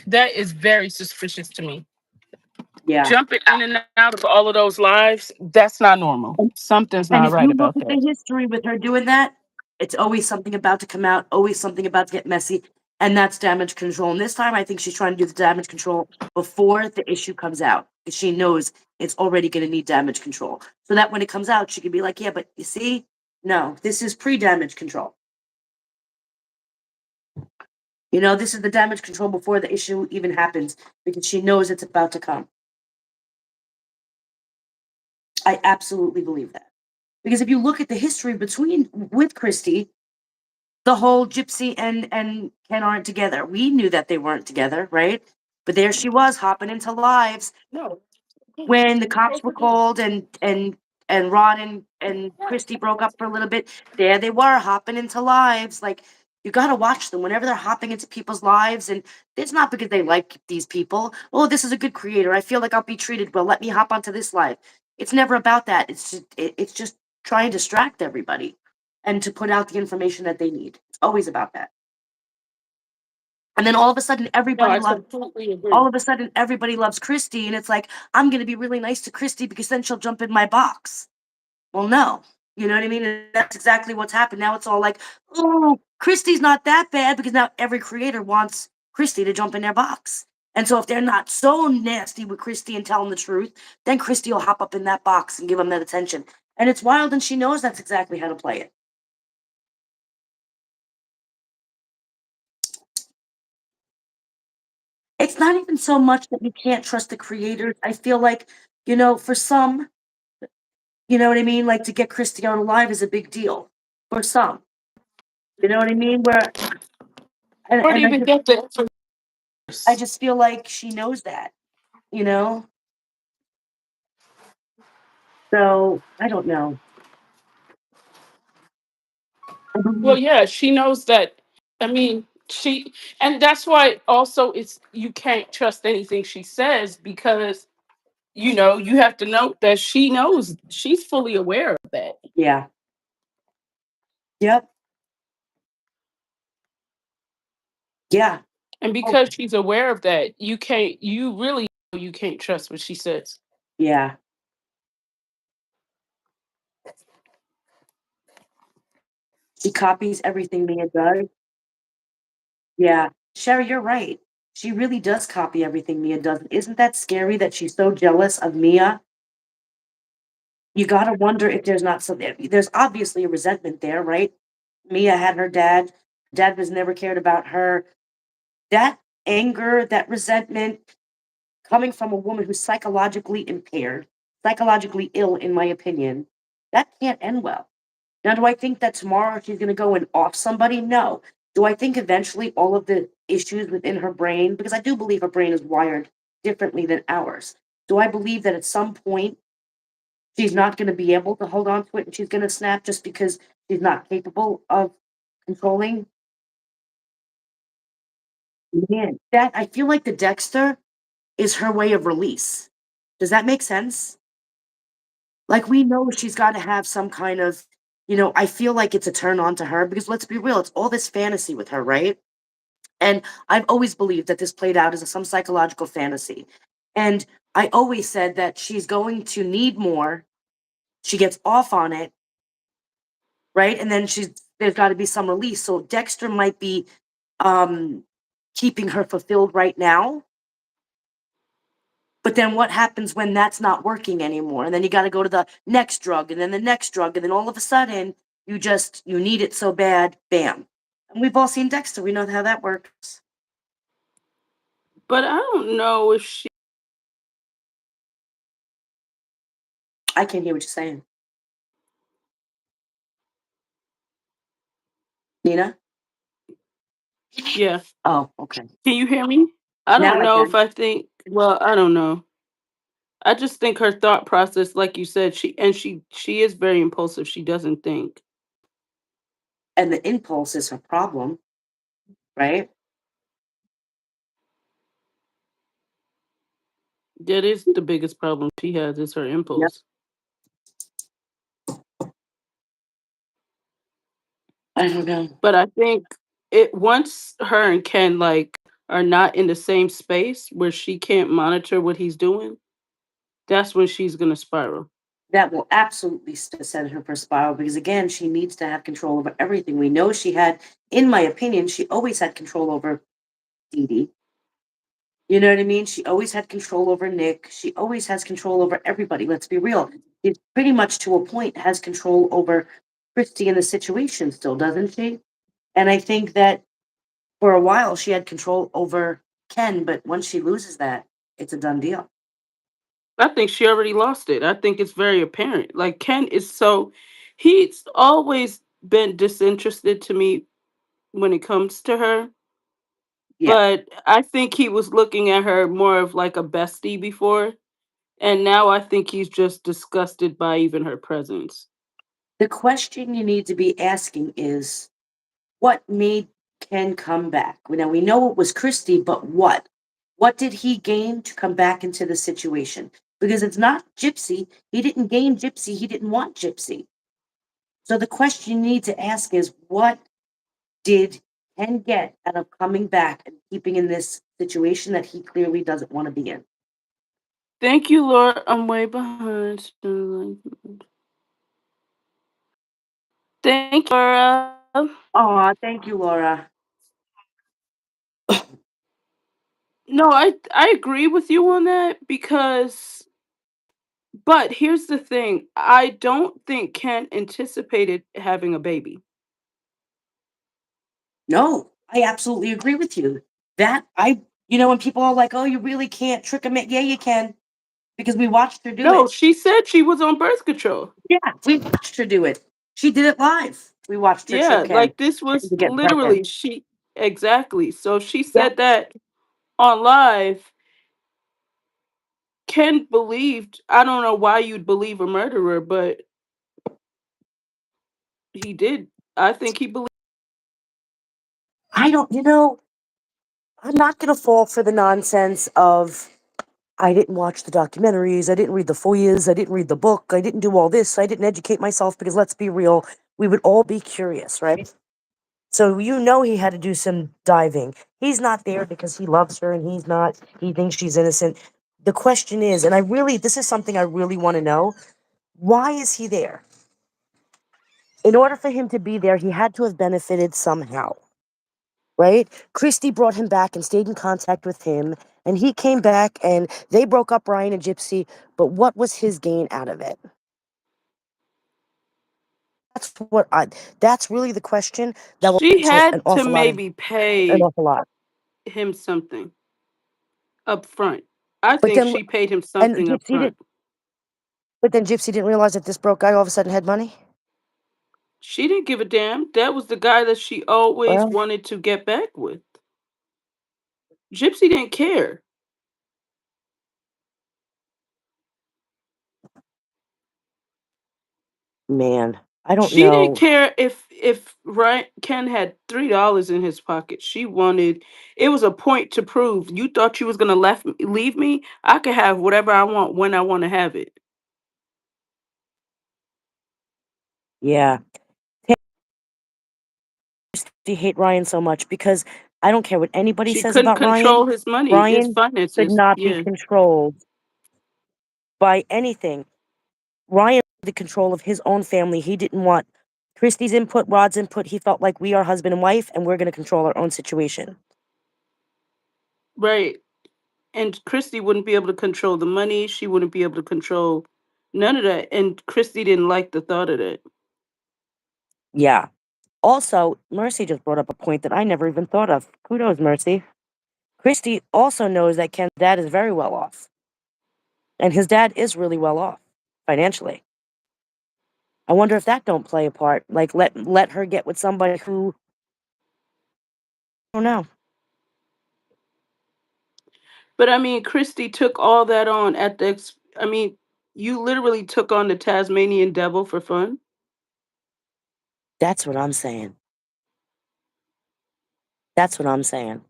That is very suspicious to me. Yeah. Jumping in and out of all of those lives, that's not normal. And Something's and not if right you look about at that. the history with her doing that, it's always something about to come out, always something about to get messy, and that's damage control. And this time, I think she's trying to do the damage control before the issue comes out. 'Cause she knows it's already going to need damage control, so that when it comes out, she can be like, "Yeah, but you see, no, this is pre-damage control." You know, this is the damage control before the issue even happens because she knows it's about to come. I absolutely believe that. Because if you look at the history between with Christy, the whole Gypsy and Ken aren't together. We knew that they weren't together, right? But there she was hopping into lives No. when the cops were called and Rod and Christy broke up for a little bit. There they were hopping into lives. Like you got to watch them whenever they're hopping into people's lives, and it's not because they like these people. Oh, this is a good creator. I feel like I'll be treated well. Let me hop onto this live. It's never about that. It's just trying to distract everybody and to put out the information that they need. It's always about that. And then all of a sudden, No, everybody I loves completely agree. all of a sudden everybody loves Christy, and it's like, I'm gonna be really nice to Christy because then she'll jump in my box. Well, no. You know what I mean? And that's exactly what's happened. Now it's all like, oh, Christy's not that bad because now every creator wants Christy to jump in their box. And so if they're not so nasty with Christy and tell them the truth, then Christy will hop up in that box and give them that attention. And it's wild, and she knows that's exactly how to play it. It's not even so much that you can't trust the creators. I feel like, for some, you know what I mean? Like to get Christy out alive is a big deal for some. You know what I mean? Where Or to and even get the I information. just feel like she knows that, you know? So I don't know. I Well, believe yeah, she knows that. I mean, and that's why also it's you can't trust anything she says because you have to know that she knows she's fully aware of that. yeah. Yep. Yeah. And Oh, because she's aware of that, you really you can't trust what she says. yeah. She copies everything Mia does. Yeah. Sherry, you're right. She really does copy everything Mia does. Isn't that scary that she's so jealous of Mia? You gotta wonder if there's not some there's obviously a resentment there, right? Mia had her dad. Dad was never cared about her. That anger, that resentment coming from a woman who's psychologically impaired, psychologically ill, in my opinion, that can't end well. Now, do I think that tomorrow she's going to go and off somebody? No. Do I think eventually all of the issues within her brain, because I do believe her brain is wired differently than ours, do I believe that at some point she's not going to be able to hold on to it and she's going to snap just because she's not capable of controlling? Man, that I feel like the Dexter is her way of release. Does that make sense? Like, we know she's gotta have some kind of I feel like it's a turn on to her because let's be real, it's all this fantasy with her, right? And I've always believed that this played out as some psychological fantasy. And I always said that she's going to need more. She gets off on it, right? And then there's gotta be some release. So Dexter might be, um, keeping her fulfilled right now. But then what happens when that's not working anymore? And then you gotta go to the next drug, and then the next drug, and then all of a sudden, you need it so bad, bam. And we've all seen Dexter, we know how that works. But I don't know if she I can't hear what you're saying. Nina? yeah. Oh, okay. Can you hear me? I Now don't I know if can. I don't know. I just think her thought process, like you said, she is very impulsive. She doesn't think. And the impulse is her problem, right? That is the biggest problem she has is her Yep. impulse. I don't know. But I think it once her and Ken are not in the same space where she can't monitor what he's doing, that's when she's gonna spiral. That will absolutely send her for a spiral because again, she needs to have control over everything. We know she had, in my opinion, she always had control over Dee. You know what I mean? She always had control over Nick. She always has control over everybody. Let's be real. She pretty much to a point has control over Christy in the situation still, doesn't she? And I think that For a while, she had control over Ken, but once she loses that, it's a done deal. I think she already lost it. I think it's very apparent. Like Ken is so he's always been disinterested to me when it comes to her, Yeah. but I think he was looking at her more of like a bestie before, and now I think he's just disgusted by even her presence. The question you need to be asking is what made Ken come back? Now we know it was Christy, but what? What did he gain to come back into the situation? Because it's not Gypsy. He didn't gain Gypsy. He didn't want Gypsy. So the question you need to ask is what did Ken get out of coming back and keeping in this situation that he clearly doesn't want to be in? Thank you, Laura. I'm way behind. Thank you, Laura. Aw, thank you, Laura. No, I agree with you on that because but here's the thing. I don't think Ken anticipated having a baby. No, I absolutely agree with you. When people are like, "Oh, you really can't trick a man." Yeah, you can, because we watched her do No, it. she said she was on birth control. Yeah, we watched her do it. She did it live. We watched her trick Yeah, Ken like this trying was to get pregnant. literally she exactly. So she Yeah, said that on live. Ken believed, I don't know why you'd believe a murderer, but he did. I think he believed. I don't. I'm not gonna fall for the nonsense of I didn't watch the documentaries, I didn't read the FOIAs, I didn't read the book, I didn't do all this, I didn't educate myself because let's be real, we would all be curious, right? So he had to do some diving. He's not there because he loves her and he thinks she's innocent. The question is, and this is something I really want to know, why is he there? In order for him to be there, he had to have benefited somehow, right? Christy brought him back and stayed in contact with him, and he came back and they broke up, Ryan and Gypsy, but what was his gain out of it? That's what I that's really the question that will She answer had to maybe an pay awful lot. him something up front. I But think then she paid him and something up Gypsy did front. but then Gypsy didn't realize that this broke guy all of a sudden had money? She didn't give a damn. That was the guy that she always Well, wanted to get back with. Gypsy didn't care. man, I don't She didn't know. care if Ryan Ken had $3 in his pocket. She wanted it was a point to prove. You thought you was gonna leave me? I could have whatever I want when I want to have it. Yeah. Do you hate Ryan so much because I don't care what anybody She says couldn't about Ryan. control his money, his Ryan could finances. not be Yeah, controlled by anything. Ryan had the control of his own family. He didn't want Christy's input, Rod's input. He felt like we are husband and wife and we're going to control our own situation. right. And Christy wouldn't be able to control the money. She wouldn't be able to control none of that. And Christy didn't like the thought of that. Yeah. Also, Mercy just brought up a point that I never even thought of. Kudos, Mercy. Christy also knows that Ken's dad is very well off. And his dad is really well off financially. I wonder if that don't play a part. Like let her get with somebody who I don't know. But I mean, Christy took all that on at the. I mean, you literally took on the Tasmanian devil for fun. That's what I'm saying. That's what I'm saying.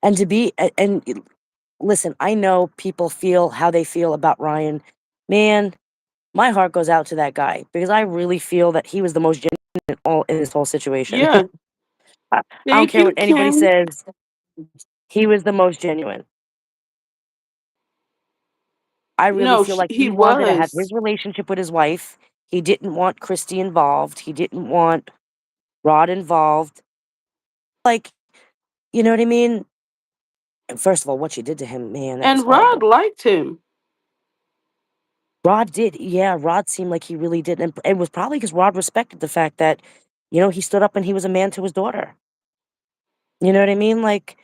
And to be and listen, I know people feel how they feel about Ryan. Man, my heart goes out to that guy because I really feel that he was the most genuine in this whole situation. Yeah. I don't Thank care what you, anybody Ken. says. He was the most genuine. I really No, feel like he he wanted to have his was. relationship with his wife. He didn't want Christy involved. He didn't want Rod involved. Like, you know what I mean? And first of all, what she did to him, man, that was And Rod horrible. liked him. Rod did, yeah, Rod seemed like he really did. And it was probably because Rod respected the fact that, he stood up and he was a man to his daughter. You know what I mean? Like,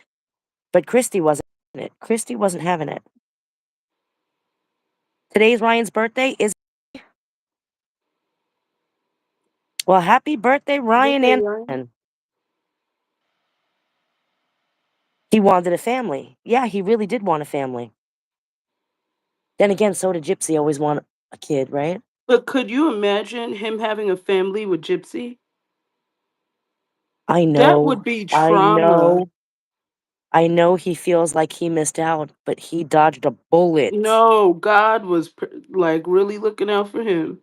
but Christy wasn't having it. Christy wasn't having it. Today's Ryan's birthday is well, happy birthday, Ryan Birthday, Ryan. Anderson. He wanted a family. Yeah, he really did want a family. Then again, so did Gypsy always want a kid, right? But could you imagine him having a family with Gypsy? I That know. would be I trauma. know. I know he feels like he missed out, but he dodged a bullet. No, God was like really looking out for him.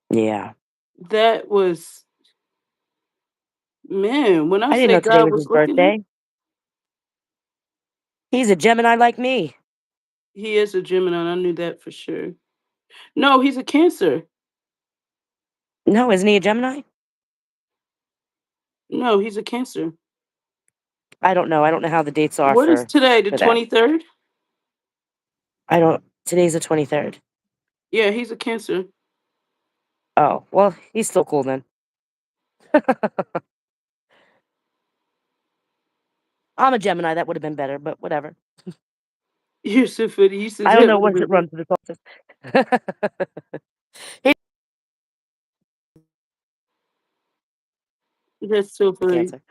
Yeah. That was, man, when I I didn't say know today God was his was looking out, birthday. He's a Gemini like me. he is a Gemini. I knew that for sure. No, he's a Cancer. No, isn't he a Gemini? No, he's a Cancer. I don't know. I don't know how the dates are What is today? The for that. 23rd? I don't today's the 23rd. Yeah, he's a Cancer. Oh, well, he's still cool then. I'm a Gemini, that would have been better, but whatever. You're so funny. You said I don't that know would have what been should better. run through the process. He's That's so a funny. Cancer.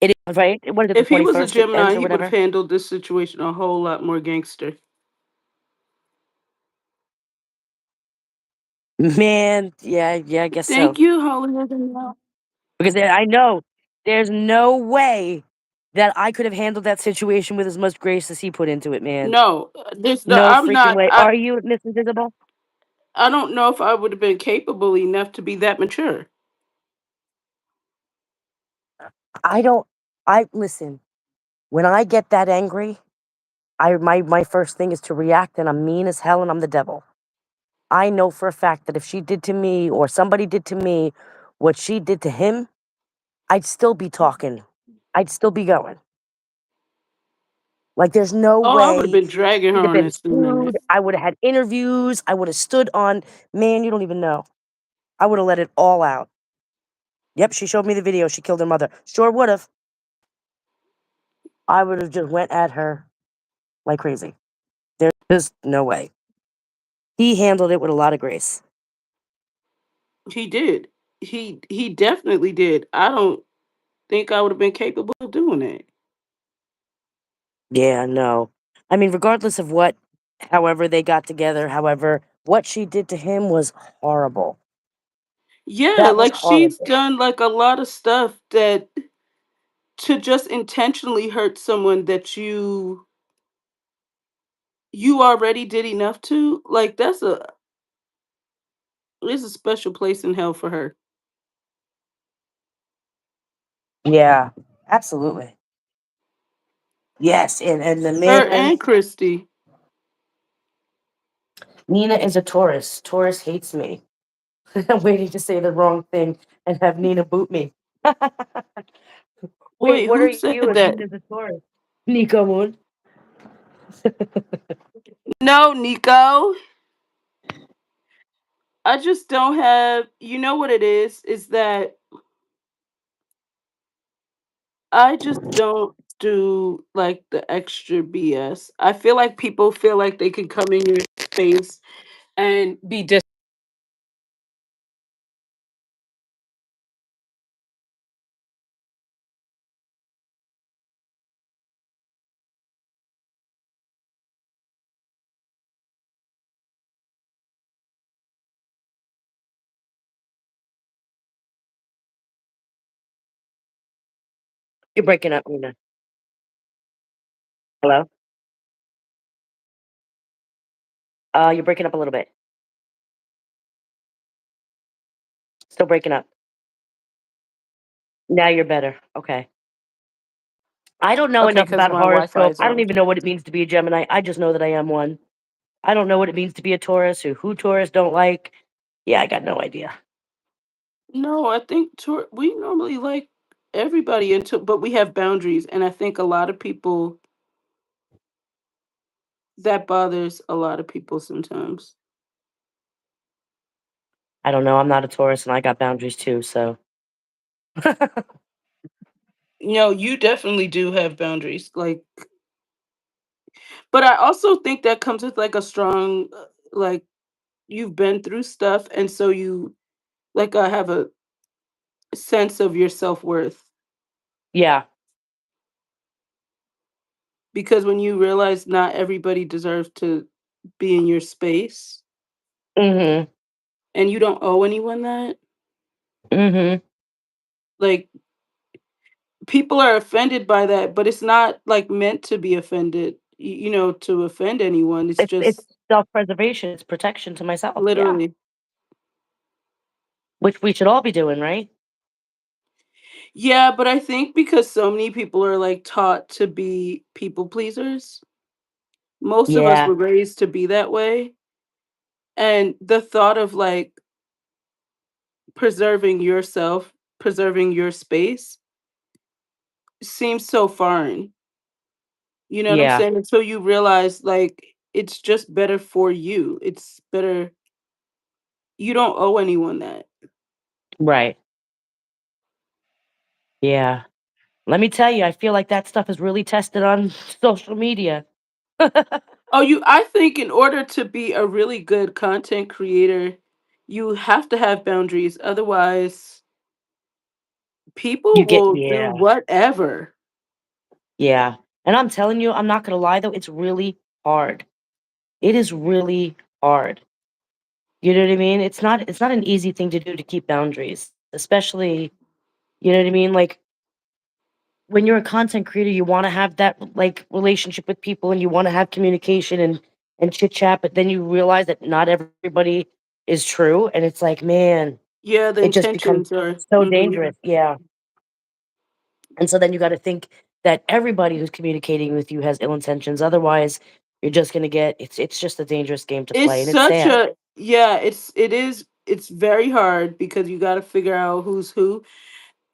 It is right. What is it? The If he was a 21st it ends Gemini, or he would have whatever. handled this situation a whole lot more gangster. Man, yeah, yeah, I guess so. Thank you, holier than thou. Because I know there's no way that I could have handled that situation with as much grace as he put into it, man. No, there's no. No I'm freaking not. way. Are you, Miss Invisible? I don't know if I would have been capable enough to be that mature. I don't. I listen. When I get that angry, my first thing is to react, and I'm mean as hell, and I'm the devil. I know for a fact that if she did to me or somebody did to me what she did to him, I'd still be talking. I'd still be going. Like there's no Oh, I would have way been dragging her he'd have on been that scene minute. sued. I would have had interviews. I would have stood on. Man, you don't even know. I would have let it all out. Yep, she showed me the video. She killed her mother. Sure would have. I would have just went at her like crazy. There's just no way. He handled it with a lot of grace. He did. He definitely did. I don't think I would have been capable of doing that. Yeah, no. I mean, regardless of what, however they got together, however, what she did to him was horrible. Yeah, That was like she's horrible. done like a lot of stuff that to just intentionally hurt someone that you already did enough to, like that's a there's a special place in hell for her. Yeah, absolutely. Yes, and the Her man, and Christy. Nina is a Taurus. Taurus hates me. I'm waiting to say the wrong thing and have Nina boot me. Wait, Wait, what are who said you if that? Nina's a Taurus? Nico Moon. No, Nico. I just don't have, you know what it is that I just don't do like the extra BS. I feel like people feel like they can come in your face and be You're breaking up, Nina. Hello? You're breaking up a little bit. Still breaking up. Now you're better. Okay. I don't know okay enough because about my Wi-Fi horoscope. is I don't off. even know what it means to be a Gemini. I just know that I am one. I don't know what it means to be a Taurus or who Taurus don't like. Yeah, I got no idea. No, I think we normally like everybody into, but we have boundaries, and I think a lot of people that bothers a lot of people sometimes. I don't know. I'm not a Taurus and I got boundaries too, so No, you definitely do have boundaries. Like, but I also think that comes with like a strong, like, you've been through stuff, and so you like have a sense of your self worth. Yeah. Because when you realize not everybody deserves to be in your space, Mhm. and you don't owe anyone that, Mhm. like, people are offended by that, but it's not like meant to be offended, to offend anyone. It's It's just self-preservation, it's protection to myself, yeah. literally. Which we should all be doing, right? Yeah, but I think because so many people are like taught to be people pleasers, most of us Yeah. were raised to be that way. And the thought of like preserving yourself, preserving your space seems so foreign. You know what I'm Yeah. saying? Until you realize like it's just better for you. It's better. You don't owe anyone that. Right. Yeah. Let me tell you, I feel like that stuff is really tested on social media. Oh, I think in order to be a really good content creator, you have to have boundaries. Otherwise, You people get will do yeah. whatever. Yeah. And I'm telling you, I'm not gonna lie though, it's really hard. It is really hard. You know what I mean? It's not an easy thing to do to keep boundaries, especially, you know what I mean? Like when you're a content creator, you want to have that like relationship with people and you want to have communication and chit chat, but then you realize that not everybody is true, and it's like, man, Yeah, the it just becomes intentions are. so Mhm. dangerous. Yeah. And so then you got to think that everybody who's communicating with you has ill intentions. Otherwise, you're just gonna get it's just a dangerous game to It's play, and it's such sad. a yeah. It's very hard because you got to figure out who's who.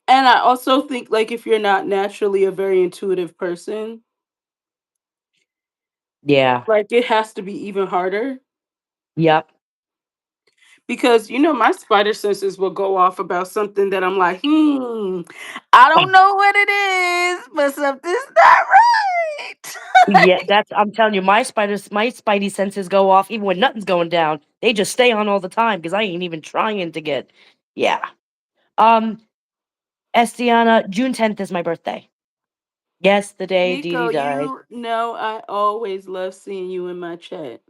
And I also think like if you're not naturally a very intuitive person, Yeah. like it has to be even harder Yep. because my spider senses will go off about something that I'm like, I don't know what it is, but something's not right. Yeah, that's I'm telling you, my spidey senses go off even when nothing's going down. They just stay on all the time because I ain't even trying to get. Yeah. Um, Estiana, June 10th is my birthday. Yes, the day Nico, Didi died. you know I always love seeing you in my chat.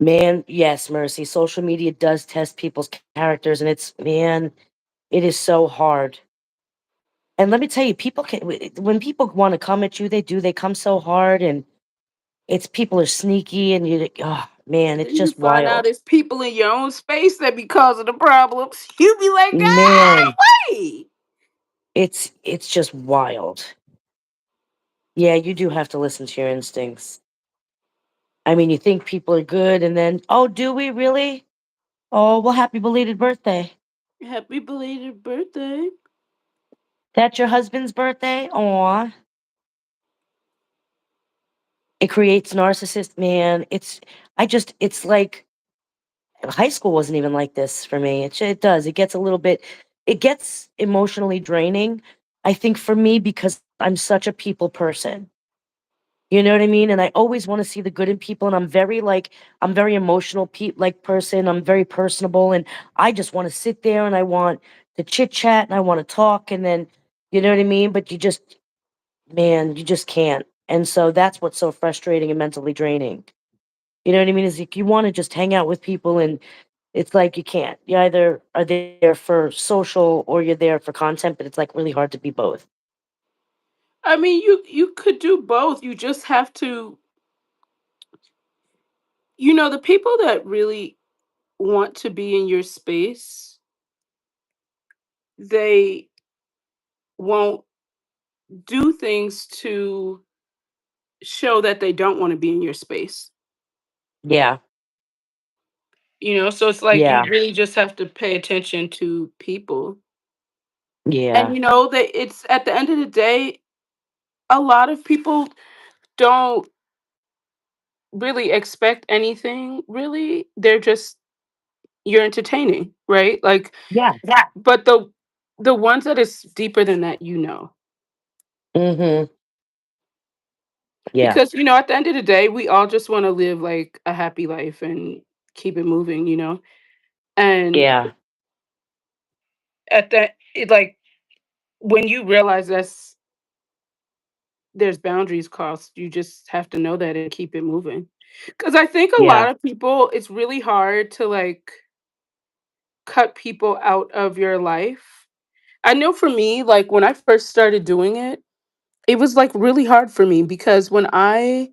Man, yes, Mercy. Social media does test people's characters, and it's man, it is so hard. And let me tell you, people can when people want to come at you, they do. They come so hard, and it's people are sneaky, and you. Oh man, it's Then you just find out wild. it's people in your own space that be causing the problems. You be like, Man, wait. it's just wild. Yeah, you do have to listen to your instincts. I mean, you think people are good, and then, oh, do we really? Oh, well, happy belated birthday. Happy belated birthday. That's your husband's birthday? Aw. It creates narcissist, man. It's like high school wasn't even like this for me. It does. It gets emotionally draining. I think for me because I'm such a people person. You know what I mean? And I always want to see the good in people, and I'm very emotional person. I'm very personable, and I just want to sit there and I want to chit chat and I want to talk, and then you know what I mean? But you just can't. And so that's what's so frustrating and mentally draining. You know what I mean? Is like you want to just hang out with people, and it's like you can't. You either are there for social or you're there for content, but it's like really hard to be both. I mean, you could do both. You just have to, the people that really want to be in your space, they won't do things to show that they don't want to be in your space. Yeah. So it's like you Yeah. really just have to pay attention to people. And Yeah. that it's at the end of the day, a lot of people don't really expect anything, really. They're just you're entertaining, right? Like, Yeah. yeah. But the ones that is deeper than that, Mhm. Yeah. because at the end of the day, we all just want to live like a happy life and keep it moving. And Yeah. at that, like when you realize there's boundaries crossed, you just have to know that and keep it moving. Because I think a Yeah. lot of people, it's really hard to like cut people out of your life. I know for me, like when I first started doing it, it was like really hard for me because when I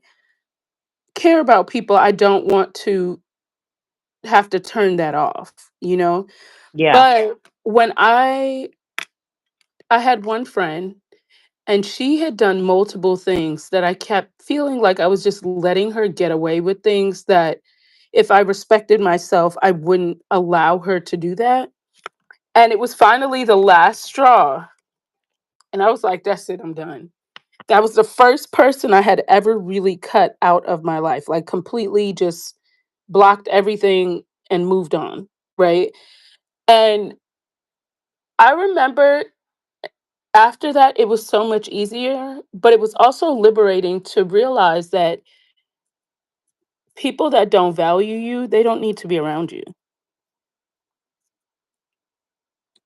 care about people, I don't want to have to turn that off. Yeah. But when I had one friend and she had done multiple things that I kept feeling like I was just letting her get away with things that if I respected myself, I wouldn't allow her to do that. And it was finally the last straw. And I was like, that's it, I'm done. That was the first person I had ever really cut out of my life, like completely just blocked everything and moved on. Right. And I remember after that, it was so much easier, but it was also liberating to realize that people that don't value you, they don't need to be around you.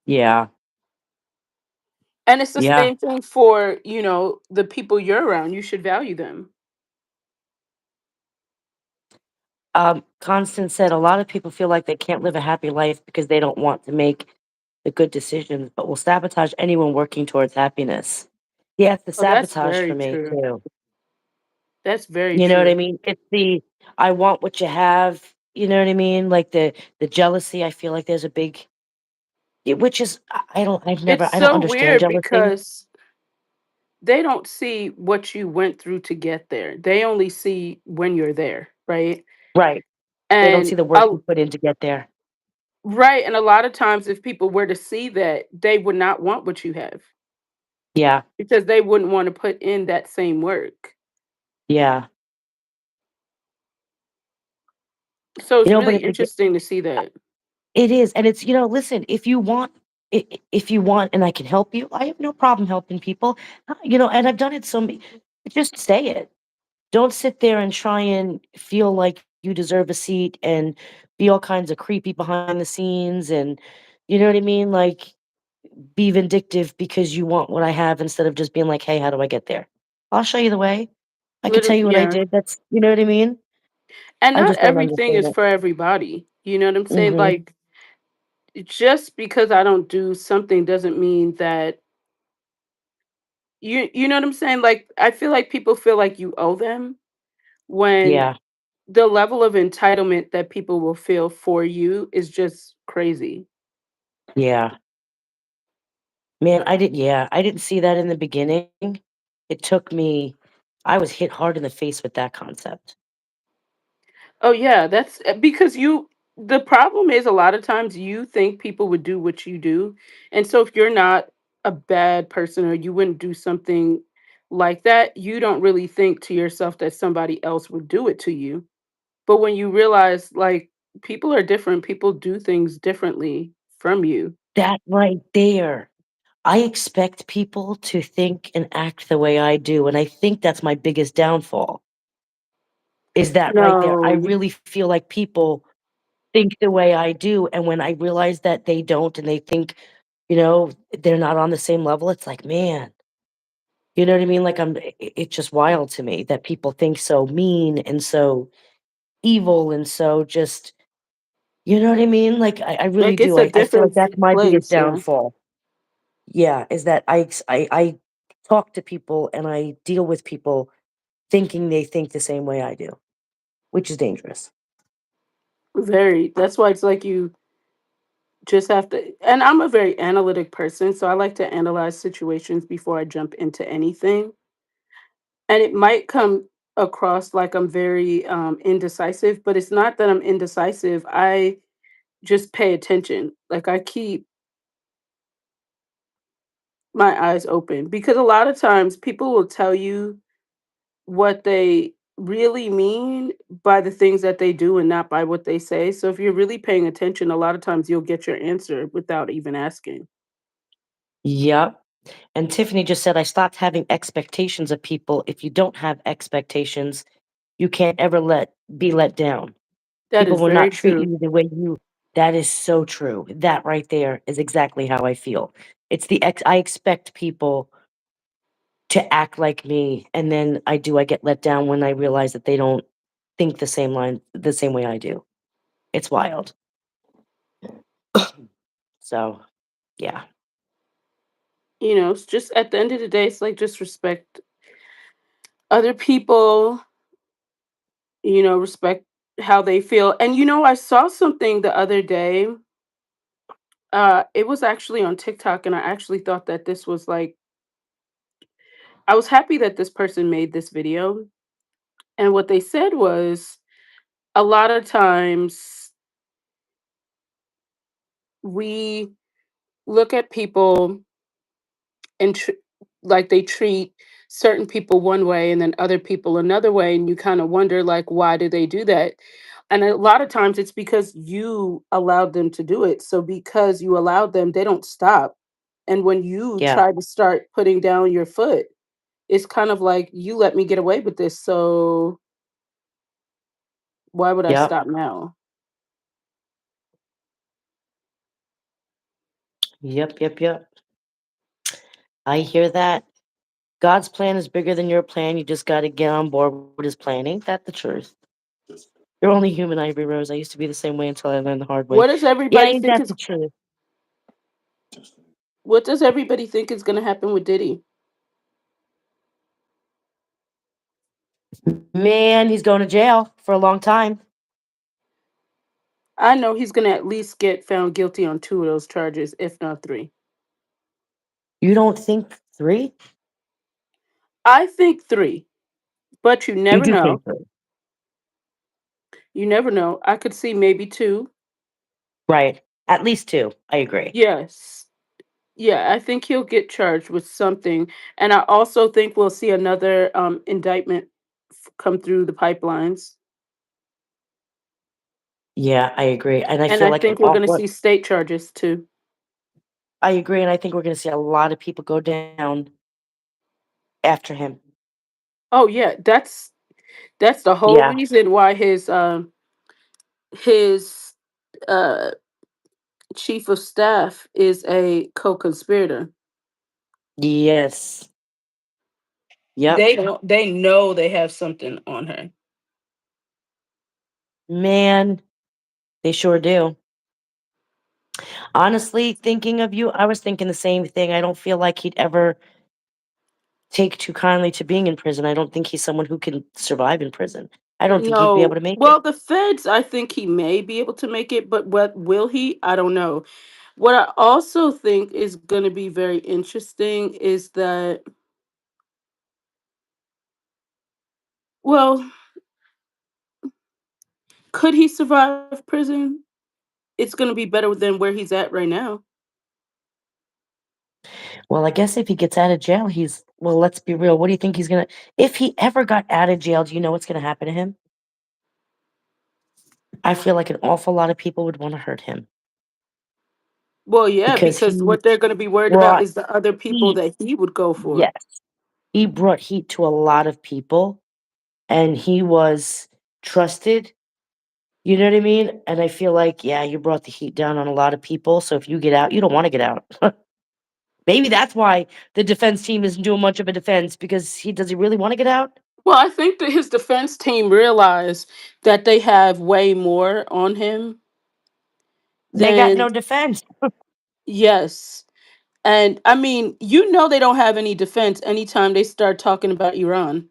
Yeah. And it's the Yeah. same thing for, the people you're around. You should value them. Constance said a lot of people feel like they can't live a happy life because they don't want to make the good decisions, but will sabotage anyone working towards happiness. Yeah, it's the Oh, that's sabotage for very me true. too. That's very You know what I true. mean? It's the I want what you have, you know what I mean? Like the jealousy, I feel like there's a big which is It's I don't so understand weird jealousy. because they don't see what you went through to get there. They only see when you're there, right? Right. They don't And see the work you put in to get there. right, and a lot of times if people were to see that, they would not want what you have Yeah. because they wouldn't want to put in that same work. Yeah. So You it's know, but really interesting to see that. it is, and it's listen, if you want if you want and I can help you, I have no problem helping people. And I've done it so many just say it. Don't sit there and try and feel like you deserve a seat and be all kinds of creepy behind the scenes and you know what I mean? Like be vindictive because you want what I have instead of just being like, "Hey, how do I get there?" I'll show you the way. I could tell Literally, you what I yeah. did. That's you know what I mean? And I not just don't everything understand is it. for everybody. You know what I'm saying? Mhm. Like just because I don't do something doesn't mean that you know what I'm saying? Like I feel like people feel like you owe them when Yeah. the level of entitlement that people will feel for you is just crazy. Yeah. Man, I didn't see that in the beginning. It took me I was hit hard in the face with that concept. Oh yeah, that's because the problem is a lot of times you think people would do what you do. And so if you're not a bad person or you wouldn't do something like that, you don't really think to yourself that somebody else would do it to you. But when you realize like people are different, people do things differently from you. That right there. I expect people to think and act the way I do, and I think that's my biggest downfall, is that right there. I No, really feel like people think the way I do, and when I realize that they don't and they think, they're not on the same level, it's like, man, you know what I mean? Like it's just wild to me that people think so mean and so evil and so just you know what I mean? Like I really like it's do. a I feel like different that's my biggest place, yeah. downfall. Yeah, is that I talk to people and I deal with people thinking they think the same way I do, which is dangerous. Very. That's why it's like you just have to, and I'm a very analytic person, so I like to analyze situations before I jump into anything. And it might come across like I'm very indecisive, but it's not that I'm indecisive. I just pay attention. Like I keep my eyes open because a lot of times people will tell you what they really mean by the things that they do and not by what they say. So if you're really paying attention, a lot of times you'll get your answer without even asking. Yep. And Tiffany just said, I stopped having expectations of people. If you don't have expectations, you can't ever be let down. That People is will very not treat true. you the way you. That is so true. That right there is exactly how I feel. It's I expect people to act like me, and then I get let down when I realize that they don't think the same way I do. It's wild. So, yeah. It's just at the end of the day, it's like just respect other people, respect how they feel. And I saw something the other day. It was actually on TikTok, and I actually thought that this was like I was happy that this person made this video. And what they said was a lot of times we look at people and like they treat certain people one way and then other people another way, and you kind of wonder like why do they do that? And a lot of times it's because you allowed them to do it. So because you allowed them, they don't stop. And when you Yeah. try to start putting down your foot, it's kind of like you let me get away with this, so why would I Yep. stop now? Yep. Yep. Yep. I hear that. God's plan is bigger than your plan. You just got to get on board with his plan. Ain't that the truth? You're only human, Ivory Rose. I used to be the same way until I learned the hard way. What does Yeah, everybody ain't think that is the truth? what does everybody think is going to happen with Diddy? Man, he's going to jail for a long time. I know he's going to at least get found guilty on two of those charges, if not three. You don't think three? I think three, but you You never do know. think three. You never know. I could see maybe two. Right. At least two. I agree. Yes. Yeah, I think he'll get charged with something. And I also think we'll see another indictment come through the pipelines. Yeah, I agree. And I And feel I like an think we're going to awful see state charges too. I agree, and I think we're gonna see a lot of people go down after him. Oh yeah, that's the whole Yeah. reason why his uh chief of staff is a co-conspirator. Yes. Yep. They know they have something on her. Man, they sure do. Honestly, thinking of you, I was thinking the same thing. I don't feel like he'd ever take too kindly to being in prison. I don't think he's someone who can survive in prison. I don't think he'd be able No. to make it. Well, the feds, I think he may be able to make it, but what will he? I don't know. What I also think is going to be very interesting is that, well, could he survive prison? It's going to be better than where he's at right now. Well, I guess if he gets out of jail, well, let's be real. What do you think he's gonna if he ever got out of jail, do you know what's gonna happen to him? I feel like an awful lot of people would want to hurt him Well, yeah, because because he what they're going to be worried about brought is the other people heat. that he would go for. Yes. He brought heat to a lot of people and he was trusted. You know what I mean? And I feel like, yeah, you brought the heat down on a lot of people. So if you get out, you don't want to get out. Maybe that's why the defense team isn't doing much of a defense because does he really want to get out? Well, I think that his defense team realized that they have way more on him They got than no defense. yes. And I mean, they don't have any defense anytime they start talking about Iran.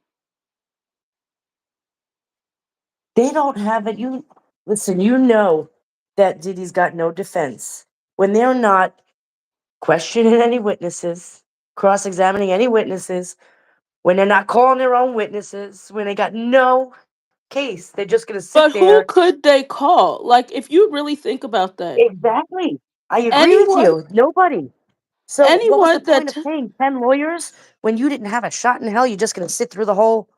They don't have it. You listen, you know that Diddy's got no defense when they're not questioning any witnesses, cross-examining any witnesses, when they're not calling their own witnesses, when they got no case. They're just gonna But sit who there. could they call? Like, if you really think about that, Exactly. I agree with anyone, you. Nobody. So what was the anyone point of paying 10 lawyers when you didn't have a shot in hell? You're just gonna sit through the whole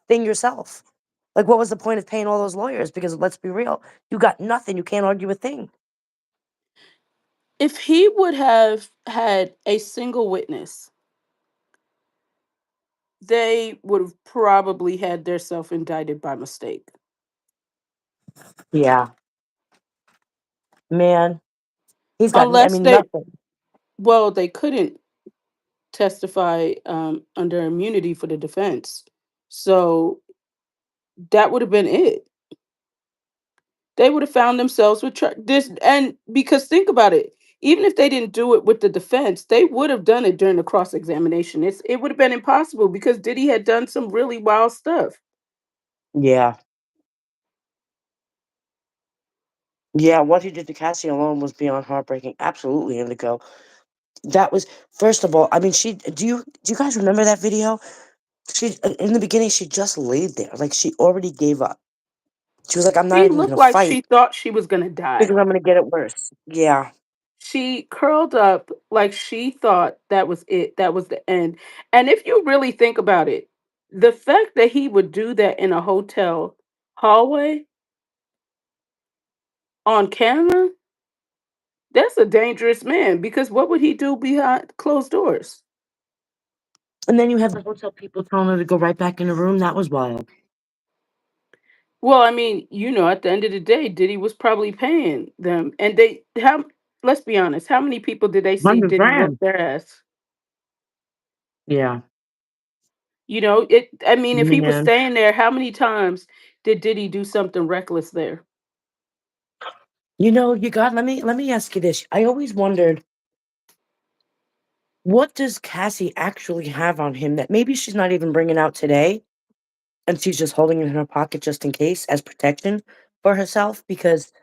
thing yourself. Like, what was the point of paying all those lawyers? Because let's be real, you got nothing. You can't argue a thing. If he would have had a single witness, they would have probably had their self indicted by mistake. Yeah, man, he's got. I Unless mean, they, nothing. well, they couldn't testify under immunity for the defense. So that would have been it. They would have found themselves with this. And because think about it, even if they didn't do it with the defense, they would have done it during the cross examination. It would have been impossible because Diddy had done some really wild stuff. Yeah, yeah. What he did to Cassie alone was beyond heartbreaking. Absolutely, Indigo. That was first of all. I mean, she. Do you guys remember that video? She in the beginning, she just laid there, like she already gave up. She was like, "I'm not She even looked gonna like fight she thought she was going to die. because I'm gonna get it worse." Yeah, She curled up like she thought that was it. That was the end. And if you really think about it, the fact that he would do that in a hotel hallway on camera, that's a dangerous man because what would he do behind closed doors? and then you have the hotel people telling her to go right back in the room. That was wild. Well, I mean, at the end of the day, Diddy was probably paying them. And how, let's be honest, how many people did they see 100 Diddy whoop grand. their ass? Yeah, I mean, if he was man. staying there, how many times did Diddy do something reckless there? You got. Let me ask you this. I always wondered, what does Cassie actually have on him that maybe she's not even bringing out today, and she's just holding it in her pocket just in case as protection for herself? Because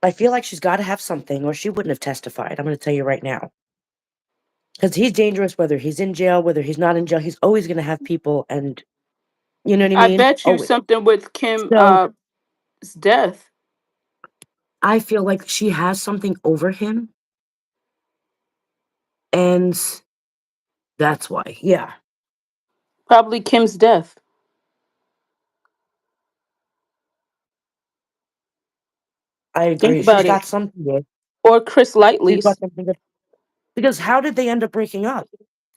I feel like she's got to have something, or she wouldn't have testified. I'm going to tell you right now. Because he's dangerous, whether he's in jail, whether he's not in jail. He's always going to have people, and you know what I I mean? bet you Always. something with Kim's So death. I feel like she has something over him, and that's why. Yeah, Probably Kim's death. I Think agree. She's about it. got something good. Or Chris She's got Lightley's. something good. Because how did they end up breaking up?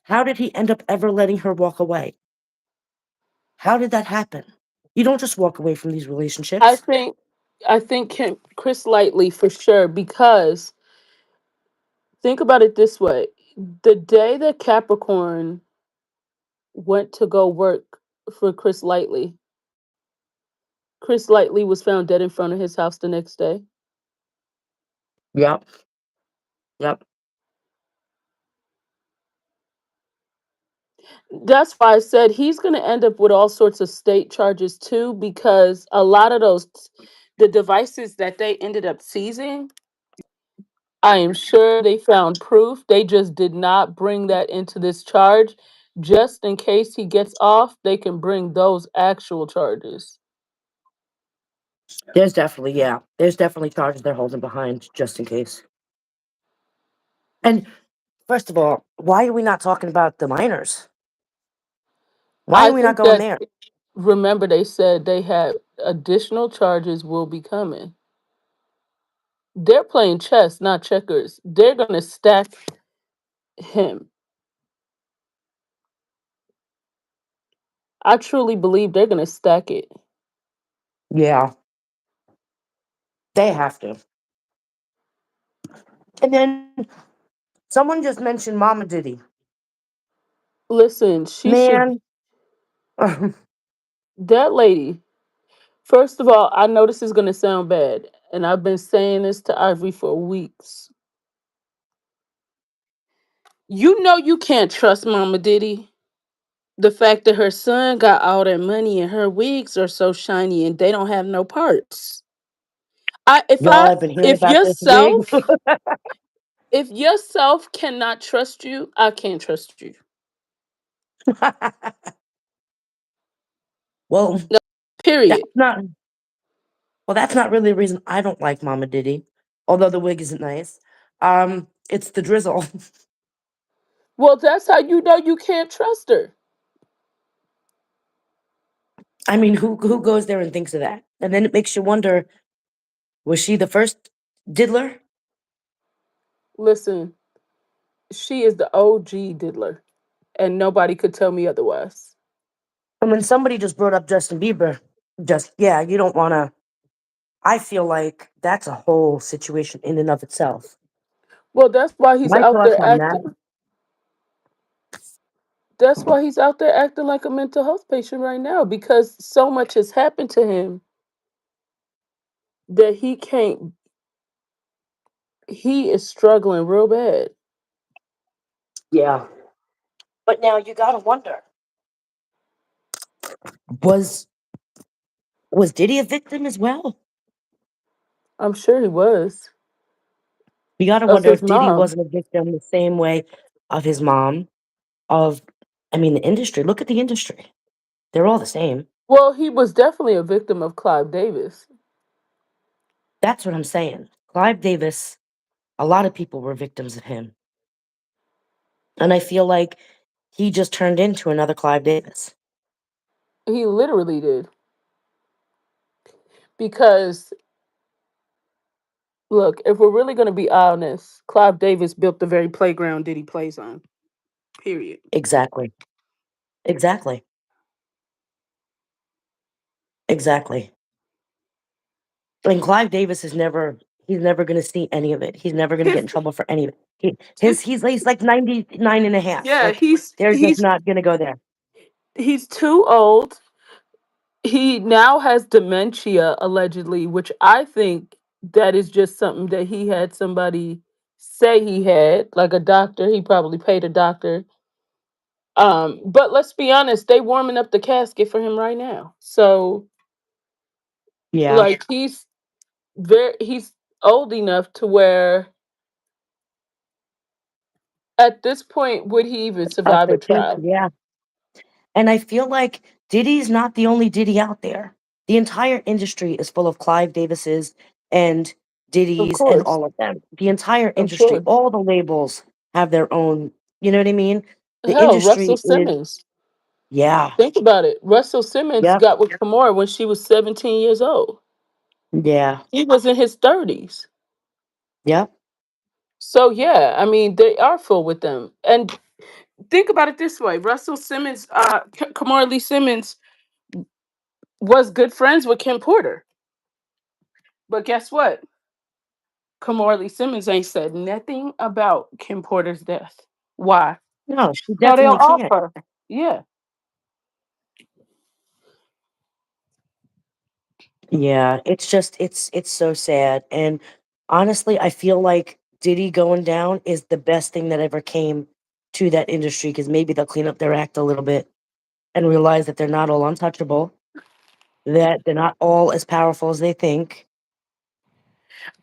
How did he end up ever letting her walk away? How did that happen? You don't just walk away from these I relationships. think I think Chris Lightley for sure because think about it this way. The day that Capricorn went to go work for Chris Lightley was found dead in front of his house the next day. Yep. Yep. That's why I said he's going to end up with all sorts of state charges too, because a lot of the devices that they ended up seizing, I am sure they found proof. They just did not bring that into this charge. Just in case he gets off, they can bring those actual charges. There's definitely charges they're holding behind just in case. And first of all, why are we not talking about the minors? Why I are we not think going that, there? remember, they said they had additional charges will be coming. They're playing chess, not checkers. They're going to stack him. I truly believe they're going to stack it. Yeah, they have to. And then someone just mentioned Mama Diddy. Listen, she should, Man, that lady, first of all, I know this is going to sound bad, and I've been saying this to Ivory for weeks. You can't trust Mama Diddy. The fact that her son got all that money and her wigs are so shiny and they don't have no parts. I if y'all I have been hearing if about this wig. yourself cannot trust you, I can't trust you. well, No, that's period. not that's not really the reason I don't like Mama Diddy, although the wig isn't nice. It's the drizzle. Well, that's how you know you can't trust her. I mean, who goes there and thinks of that? And then it makes you wonder, was she the first diddler? Listen, she is the OG diddler, and nobody could tell me otherwise. And when somebody just brought up Justin Bieber, just yeah, you don't want to. I feel like that's a whole situation in and of itself. Well, that's why he's My out thoughts there on that, acting. That's why he's out there acting like a mental health patient right now because so much has happened to him that he can't. He is struggling real bad. yeah. But now you gotta wonder, was was Diddy a victim as well? I'm sure he was You gotta of wonder his if Diddy mom. wasn't a victim the same way of his mom, of I mean the industry. Look at the industry. They're all the same. Well, he was definitely a victim of Clive Davis. That's what I'm saying. Clive Davis, a lot of people were victims of him. And I feel like he just turned into another Clive Davis. He literally did. Because, look, if we're really going to be honest, Clive Davis built the very playground Diddy plays on. Period. Exactly. Exactly. Exactly. And Clive Davis is never he's never gonna see any of it. He's never gonna get His, in trouble for any of it. his, He's like 99 and a half. yeah, Like they're just not gonna go there. he's too old. He now has dementia allegedly, which I think that is just something that he had somebody say he had, like a doctor. He probably paid a doctor. But let's be honest, they warming up the casket for him right now. So Yeah. like he's old enough to where at this point would he even Up survive to a think, trial? yeah. And I feel like Diddy's not the only Diddy out there. The entire industry is full of Clive Davises and Of Diddy's and course. all of them. The entire Of industry, course. all the labels have their own, you know what I mean? The Hell, Russell industry is, Simmons. yeah, Think about it. Russell Simmons yep, got with Kimora when she was 17 years old. yeah, He was in his 30s. yep, So yeah, I mean they are full with them. And think about it this way: Russell Simmons, Kamora Lee Simmons was good friends with Kim Porter. But guess what? Kamora Lee Simmons ain't said nothing about Kim Porter's death. Why? no, she No, they'll definitely can't. offer. Yeah. Yeah, it's just it's so sad. And honestly, I feel like Diddy going down is the best thing that ever came to that industry because maybe they'll clean up their act a little bit and realize that they're not all untouchable, that they're not all as powerful as they think.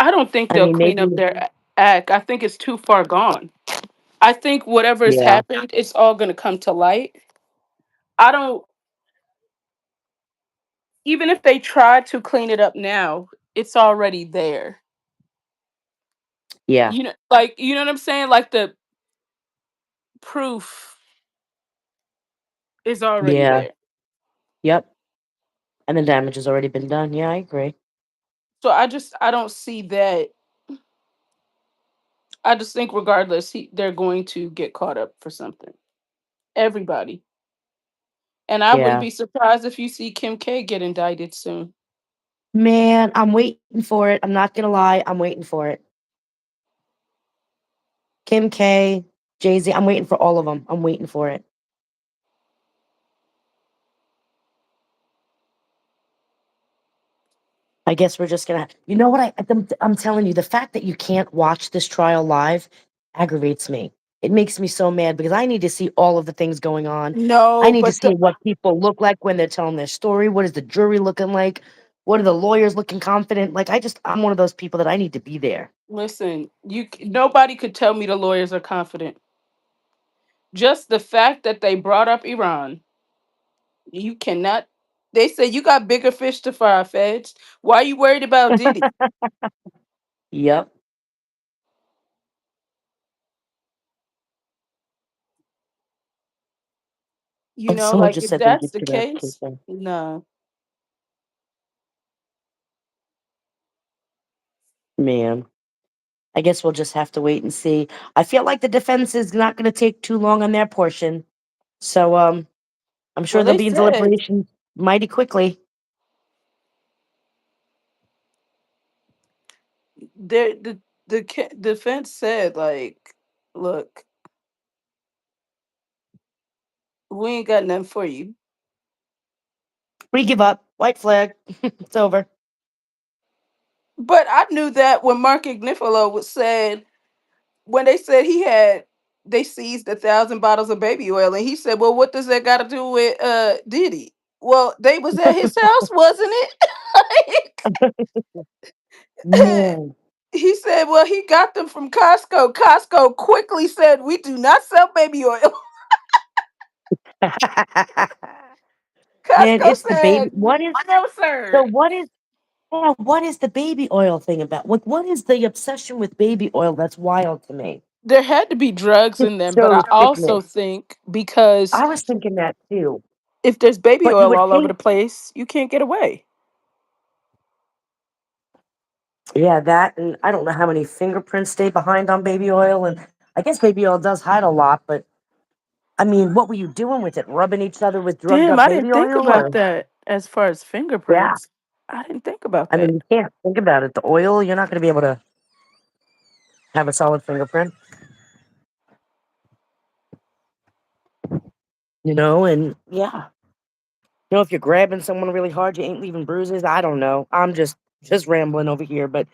I don't think I they'll mean, clean maybe up their act. I think it's too far gone. I think whatever has yeah, happened, it's all going to come to light. I don't, even if they try to clean it up now, it's already there. yeah, You know what I'm saying? Like the proof is already yeah, there. yep. And the damage has already been done. Yeah, I agree. So I don't see that. I just think regardless, they're going to get caught up for something. Everybody. And I wouldn't Yeah. be surprised if you see Kim K get indicted soon. Man, I'm waiting for it. I'm not gonna lie, I'm waiting for it. Kim K, Jay-Z, I'm waiting for all of them. I'm waiting for it. I guess we're just gonna. You know what? I'm telling you, the fact that you can't watch this trial live aggravates me. It makes me so mad because I need to see all of the things going on. I No, need to but see what people look like when they're telling their story. What is the jury looking like? What are the lawyers looking confident? Like I'm one of those people that I need to be there. listen, nobody could tell me the lawyers are confident. Just the fact that they brought up Iran, you cannot. They say you got bigger fish to fry, feds. Why are you worried about Diddy? Yep. And someone Like just if said they that's did the case, connection. no. Man, I guess we'll just have to wait and see. I feel like the defense is not going to take too long on their portion. So, I'm sure Well, they'll they be in said deliberation mighty quickly. the defense said like, look, we ain't got nothing for you. We give up. White flag. It's over. But I knew that when Mark Ignifalo was said when they said they seized 1,000 bottles of baby oil, and he said, "Well, what does that got to do with Diddy?" Well, they was at his house, wasn't it? Like, Man. he said, "Well, he got them from Costco." Costco quickly said, "We do not sell baby oil." Man, Costco it's the baby. said, What is "No, so? sir." What is yeah, what is the baby oil thing about? What is the obsession with baby oil? That's wild to me. There had to be drugs It's in them, but so I also sickening. think because I was thinking that too. if there's baby But you oil would all over the think, place, you can't get away. yeah, that, and I don't know how many fingerprints stay behind on baby oil, and I guess baby oil does hide a lot, but I mean, what were you doing with it? Rubbing each other with drugged Damn, up I didn't baby think oil, about or that as far as yeah? fingerprints. I didn't think about I that. mean, you can't think about it. The oil, you're not going to be able to have a solid fingerprint, and yeah. If you're grabbing someone really hard, you ain't leaving bruises. I don't know. I'm just rambling over here, but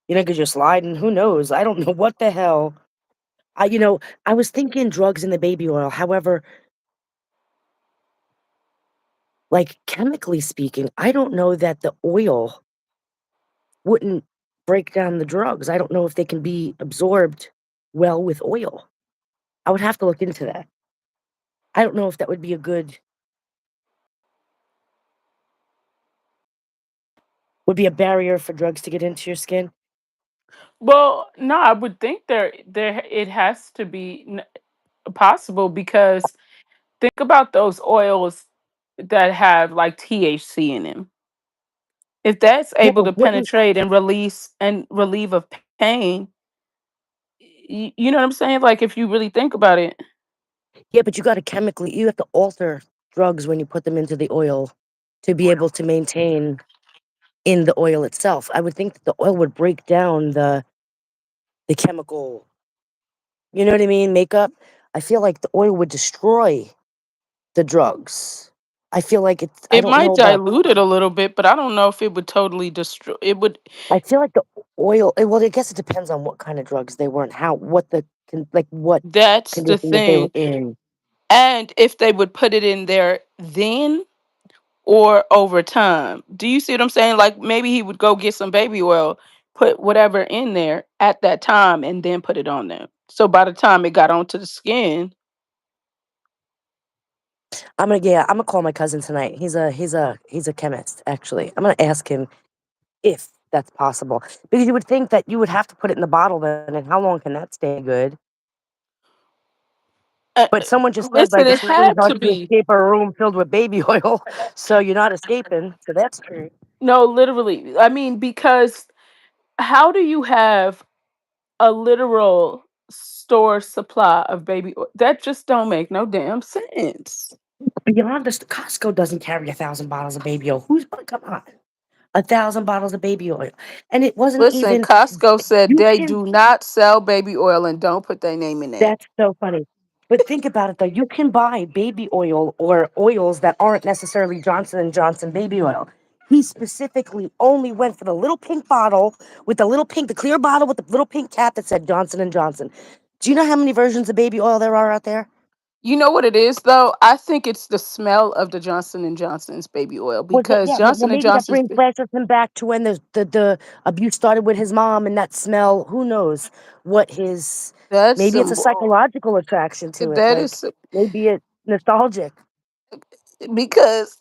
because you're sliding, who knows? I don't know what the hell. I was thinking drugs in the baby oil. However, like chemically speaking, I don't know that the oil wouldn't break down the drugs. I don't know if they can be absorbed well with oil. I would have to look into that. I don't know if that would be a barrier for drugs to get into your skin. Well, no, I would think there it has to be possible because think about those oils that have like THC in them. If that's Yeah, able but to wouldn't penetrate and release and relieve of pain, you know what I'm saying? Like if you really think about it, yeah, but you have to alter drugs when you put them into the oil to be able to maintain in the oil itself. I would think that the oil would break down the chemical, you know what I mean, makeup. I feel like the oil would destroy the drugs. I it don't might know about, dilute it a little bit, but I don't know if it would totally destroy it would. I feel like the oil, well, I guess it depends on what kind of drugs they were and what That's the condition that they were thing. in. And if they would put it in there then or over time. Do you see what I'm saying? Like maybe he would go get some baby oil, put whatever in there at that time, and then put it on them. So by the time it got onto the skin, I'm gonna call my cousin tonight. He's a chemist, actually. I'm gonna ask him if that's possible. Because you would think that you would have to put it in the bottle then, and how long can that stay good? But someone just said by listen, the it screen it's had hard to to be. escape a room filled with baby oil, so you're not escaping. So that's true. No, literally. I mean, because how do you have a literal store supply of baby oil? That just don't make no damn sense. Beyond this, Costco doesn't carry 1,000 bottles of baby oil. Come on, 1,000 bottles of baby oil, and it wasn't Listen, even. Costco said You they can. do not sell baby oil and don't put their name in that. That's so funny. But think about it though. You can buy baby oil or oils that aren't necessarily Johnson and Johnson baby oil. He specifically only went for the little pink bottle with the clear bottle with the little pink cap that said Johnson and Johnson. Do you know how many versions of baby oil there are out there? You know what it is though? I think it's the smell of the Johnson and Johnson's baby oil Was it? because Yeah. Well, Johnson and maybe that Johnson's flashes him back to when the abuse started with his mom and that smell. Who knows what his? that's Maybe it's a some psychological attraction to it. that Like is maybe it's nostalgic. because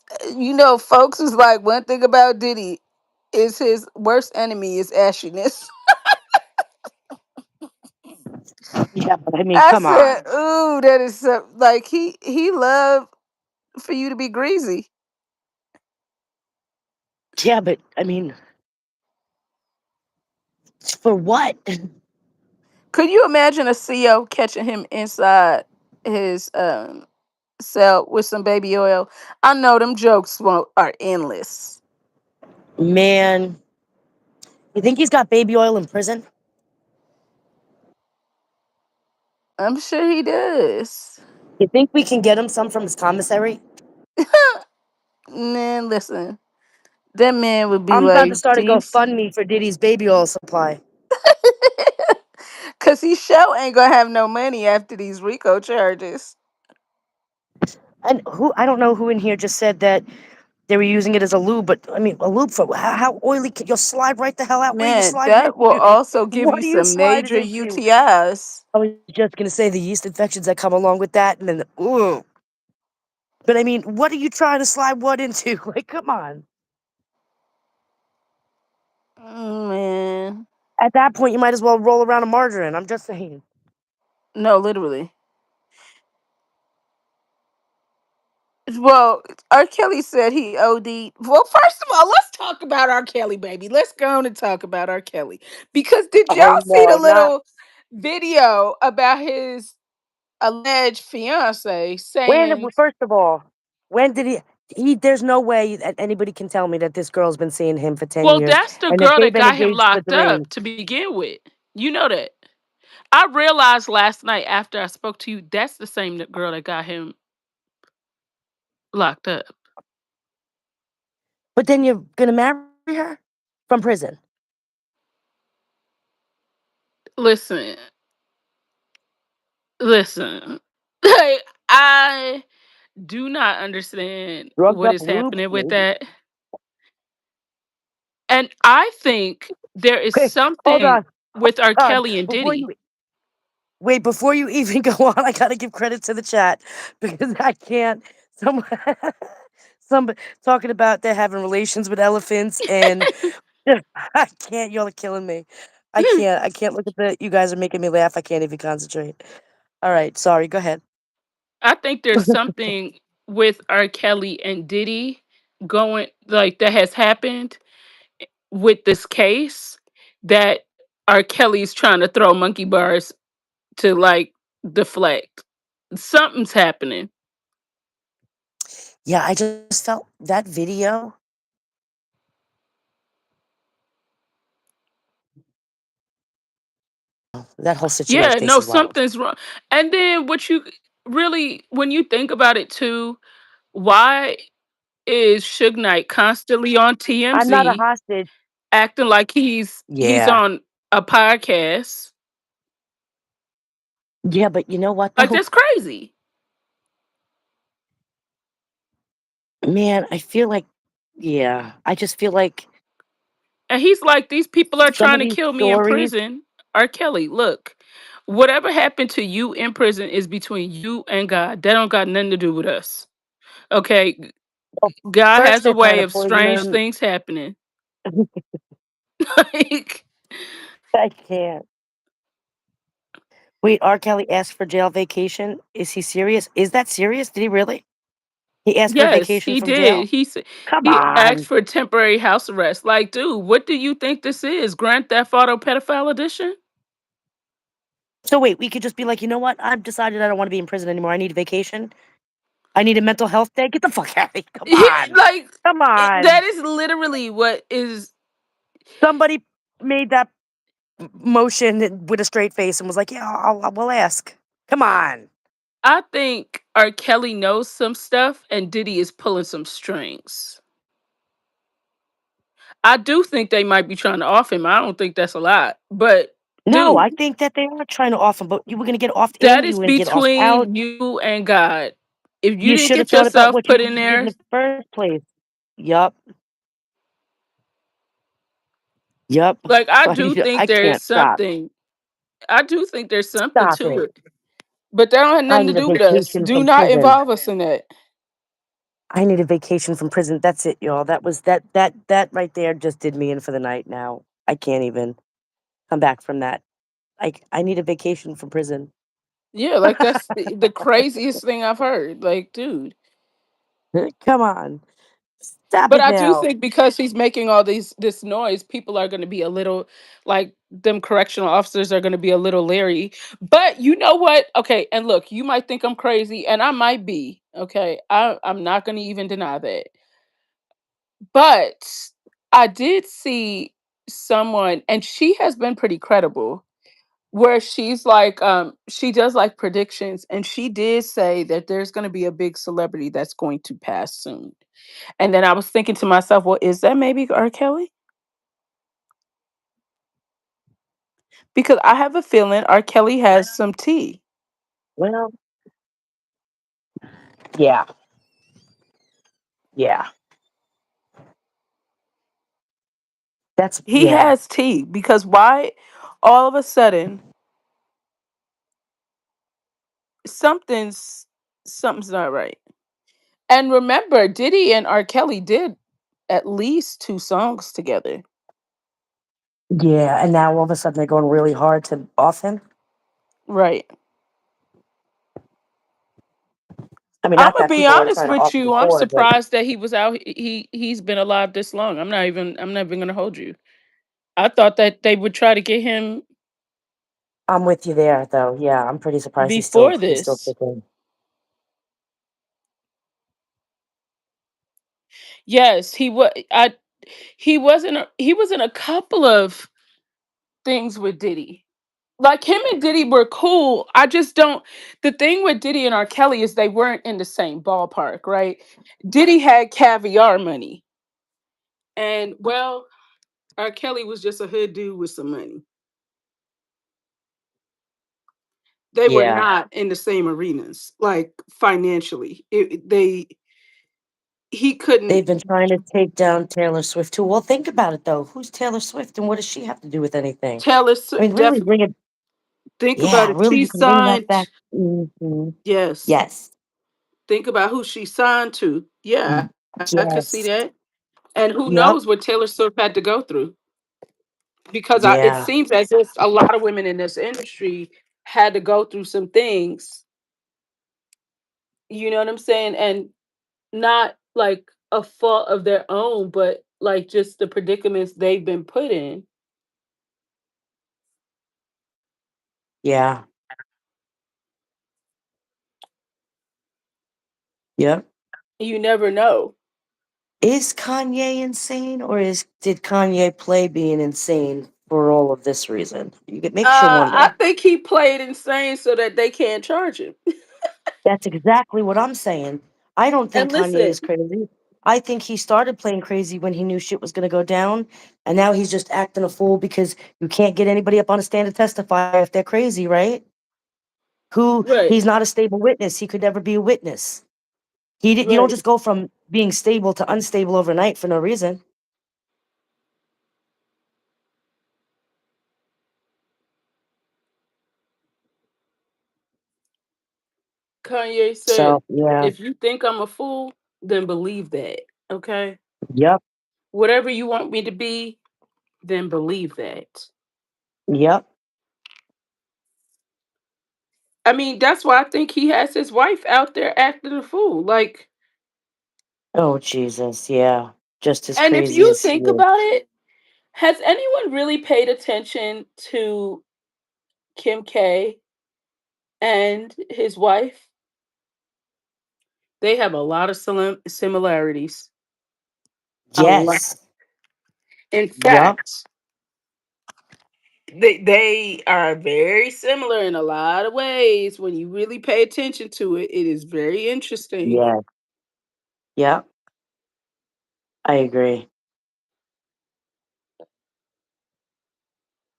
folks is like one thing about Diddy is his worst enemy is ashiness. Yeah, but I mean, I come said, on. ooh, that is so like he loved. for you to be greasy. Yeah, but I mean, for what? Could you imagine a CO catching him inside his cell with some baby oil? I know them jokes are endless. Man, you think he's got baby oil in prison? I'm sure he does. You think we can get him some from his commissary? Man, listen, that man would be I'm about to like, start do a you? GoFundMe for Diddy's baby oil supply. Cause he sure ain't gonna have no money after these RICO charges. And who, I don't know who in here just said that they were using it as a lube, but I mean, a lube for how oily can you'll slide right the hell out? What are you Man, sliding that will into? also give What you are you some sliding major into? UTIs. I was just gonna say the yeast infections that come along with that, and then ooh. But I mean, what are you trying to slide what into? Like, come on. Man, At that point, you might as well roll around a margarine. I'm just saying. no, literally. Well, R. Kelly said he OD'd. Well, first of all, let's talk about R. Kelly, baby. Let's go on and talk about R. Kelly. Because did y'all Oh see the no, not little video about his alleged fiance when. saying, First of all, when did he? He. There's no way that anybody can tell me that this girl's been seeing him for 10 well, years, that's the and that girl they've that been got him engaged for locked up 3. to begin with. You know that. I realized last night after I spoke to you, that's the same girl that got him locked up. But then you're gonna marry her from prison. Listen, listen. Like, I do not understand Drugged what up is lube, happening with maybe. that. And I think there is Wait, hold something on, with R. hold on. Kelly and Before Diddy. you wait, before you even go on, I gotta give credit to the chat because I can't. Some somebody talking about they're having relations with elephants, and I can't. Y'all are killing me. I can't. I can't look at the. You guys are making me laugh. I can't even concentrate. All right, sorry. Go ahead. I think there's something with R. Kelly and Diddy going like that has happened with this case that R. Kelly's trying to throw monkey bars to like deflect. Something's happening. Yeah, I just felt that video. That whole Yeah, situation no, is wild. something's wrong. And then what you really, when you think about it too, why is Suge Knight constantly on I'm not a TMZ hostage. acting like he's Yeah. on a podcast? Yeah, but you know what Like though? that's crazy. Man, I feel like yeah, I just feel like And he's like, these people are some trying of to these kill me in stories. prison. R. Kelly, look, whatever happened to you in prison is between you and God. That don't got nothing to do with us. Okay. Well, God first has a they're trying way to of poison strange him. things happening. Like, I can't. Wait, R. Kelly asked for jail vacation. Is he serious? Is that serious? Did he really? He asked for a yes, vacation he from did. jail? Come He asked on. for temporary house arrest. Like, dude, what do you think this is? Grand Theft Auto Pedophile Edition? So wait, we could just be like, you know what? I've decided I don't want to be in prison anymore. I need a vacation. I need a mental health day. Get the fuck out of here. Come Yeah, on. like Come that on. is literally what is. Somebody made that motion with a straight face and was like, yeah, we'll ask. Come on. I think R. Kelly knows some stuff, and Diddy is pulling some strings. I do think they might be trying to off him. I don't think that's a lot, but No, I dude, think that they are trying to off him, but you were going to get offed that in, you is were going to get offed out. between you and God. If you You didn't should have get thought about yourself what you put in just did in there, the first place. Yup. Yup. like I I do think I there is can't stop. something. I do think there's something Stop to it. it, but that don't have I nothing to need a do with us. vacation Do from not prison. involve us in that. I need a vacation from prison. That's it, y'all. That was that right there just did me in for the night now. I can't even come back from that. I need a vacation from prison. Yeah, like that's the craziest thing I've heard. Like, dude. Come on. Stop But it I do now. think because he's making all this noise, people are going to be a little like them correctional officers are going to be a little leery. But you know what? Okay, and look, you might think I'm crazy, and I might be. Okay, I'm not going to even deny that. But I did see someone, and she has been pretty credible, where she's like, she does like predictions, and she did say that there's going to be a big celebrity that's going to pass soon. And then I was thinking to myself, well, is that maybe R. Kelly? Because I have a feeling R. Kelly has some tea. Well, yeah, yeah. That's He yeah. has tea because why all of a sudden something's something's not right. And remember, Diddy and R. Kelly did at least two songs together. Yeah, and now all of a sudden they're going really hard to off him. Right. I mean, I'm not gonna that be people weren't honest trying to with off him you. I'm before, but surprised that he was out. He's been alive this long. I'm not even gonna hold you. I thought that they would try to get him I'm with you there, though. Yeah, I'm pretty surprised before he's still this. kicking. Yes, he was. He was in a couple of things with Diddy. Like him and Diddy were cool. I just don't. The thing with Diddy and R. Kelly is they weren't in the same ballpark, right? Diddy had caviar money, and well, R. Kelly was just a hood dude with some money. They were Yeah, not in the same arenas, like financially. They he couldn't. they've been trying to take down Taylor Swift too. Well, think about it though. Who's Taylor Swift, and what does she have to do with anything? Taylor I mean, really definitely bring it. think about Yeah, it. really, She you can bring that signed. back. Yes, Yes. think about who she signed to. Yeah, I could see Yes. that. And who Yep. knows what Taylor Swift had to go through? Because it Yeah. seems as if a lot of women in this industry had to go through some things. You know what I'm saying? And not like a fault of their own, but like just the predicaments they've been put in. Yeah. Yep. You never know. Is Kanye insane, or is did Kanye play being insane for all of this reason? It makes you I wonder. think he played insane so that they can't charge him. That's exactly what I'm saying. I don't And think Kanye listen, is crazy. I think he started playing crazy when he knew shit was gonna go down, and now he's just acting a fool because you can't get anybody up on a stand to testify if they're crazy, right? Who right, he's not a stable witness. He could never be a witness. He did. You don't right. just go from being stable to unstable overnight for no reason. Kanye said, So yeah. if you think I'm a fool, then believe that. Okay. Yep. Whatever you want me to be, then believe that. Yep. I mean, that's why I think he has his wife out there acting a fool. Like, Oh Jesus. Yeah. Just as and if crazy you as he think is. about it, has anyone really paid attention to Kim K and his wife? They have a lot of similarities. A lot. Yes. In Yep. fact, they are very similar in a lot of ways. When you really pay attention to it, it is very interesting. Yeah. Yep. I agree.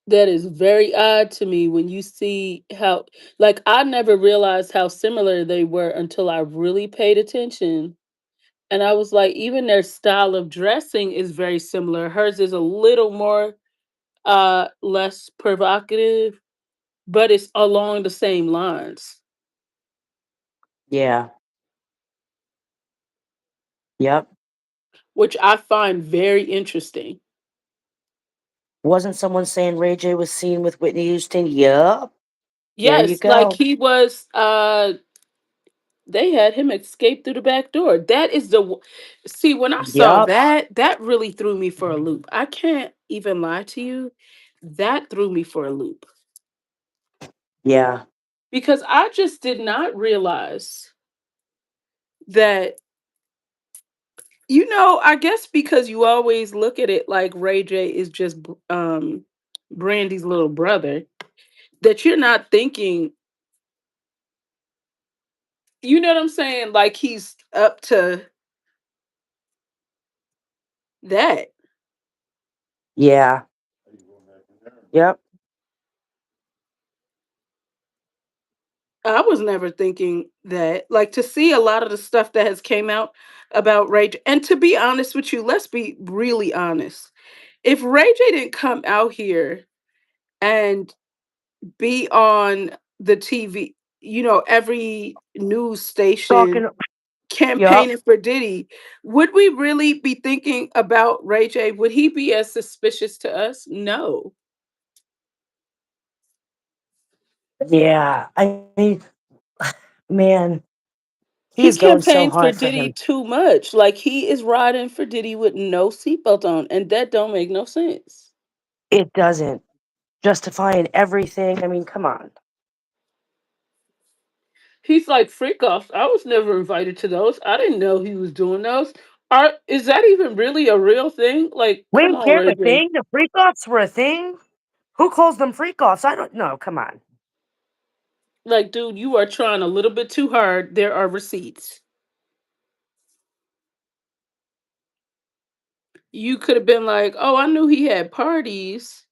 That is very odd to me when you see how, like, I never realized how similar they were until I really paid attention. And I was like, even their style of dressing is very similar. Hers is a little more less provocative, but it's along the same lines, Yeah. Yep. which I find very interesting. Wasn't someone saying Ray J was seen with Whitney Houston? Yep. There you Yes, like go. he was They had him escape through the back door. That is see, when I saw Yup. that, that really threw me for a loop. I can't even lie to you. That threw me for a loop Yeah. because I just did not realize that, I guess because you always look at it like Ray J is just Brandy's little brother, that you're not thinking, you know what I'm saying? Like he's up to that. Yeah. Yep. I was never thinking that. Like to see a lot of the stuff that has came out about Ray J, and to be honest with you, let's be really honest. If Ray J didn't come out here and be on the TV, every news station Talking. Yup. campaigning for Diddy, would we really be thinking about Ray J? Would he be as suspicious to us? No. Yeah. I mean, man, he He is going so campaigned for hard for Diddy him. too much. Like he is riding for Diddy with no seatbelt on, and that don't make no sense. It doesn't. Justifying everything. I mean, come on. He's like freak offs. I was never invited to those. I didn't know he was doing those. Is that even really a real thing? Like, come Wait, on, they're Ray the J. thing? The freak offs were a thing? Who calls them freak offs? I don't know. Come on. Like, dude, you are trying a little bit too hard. There are receipts. You could have been like, oh, I knew he had parties,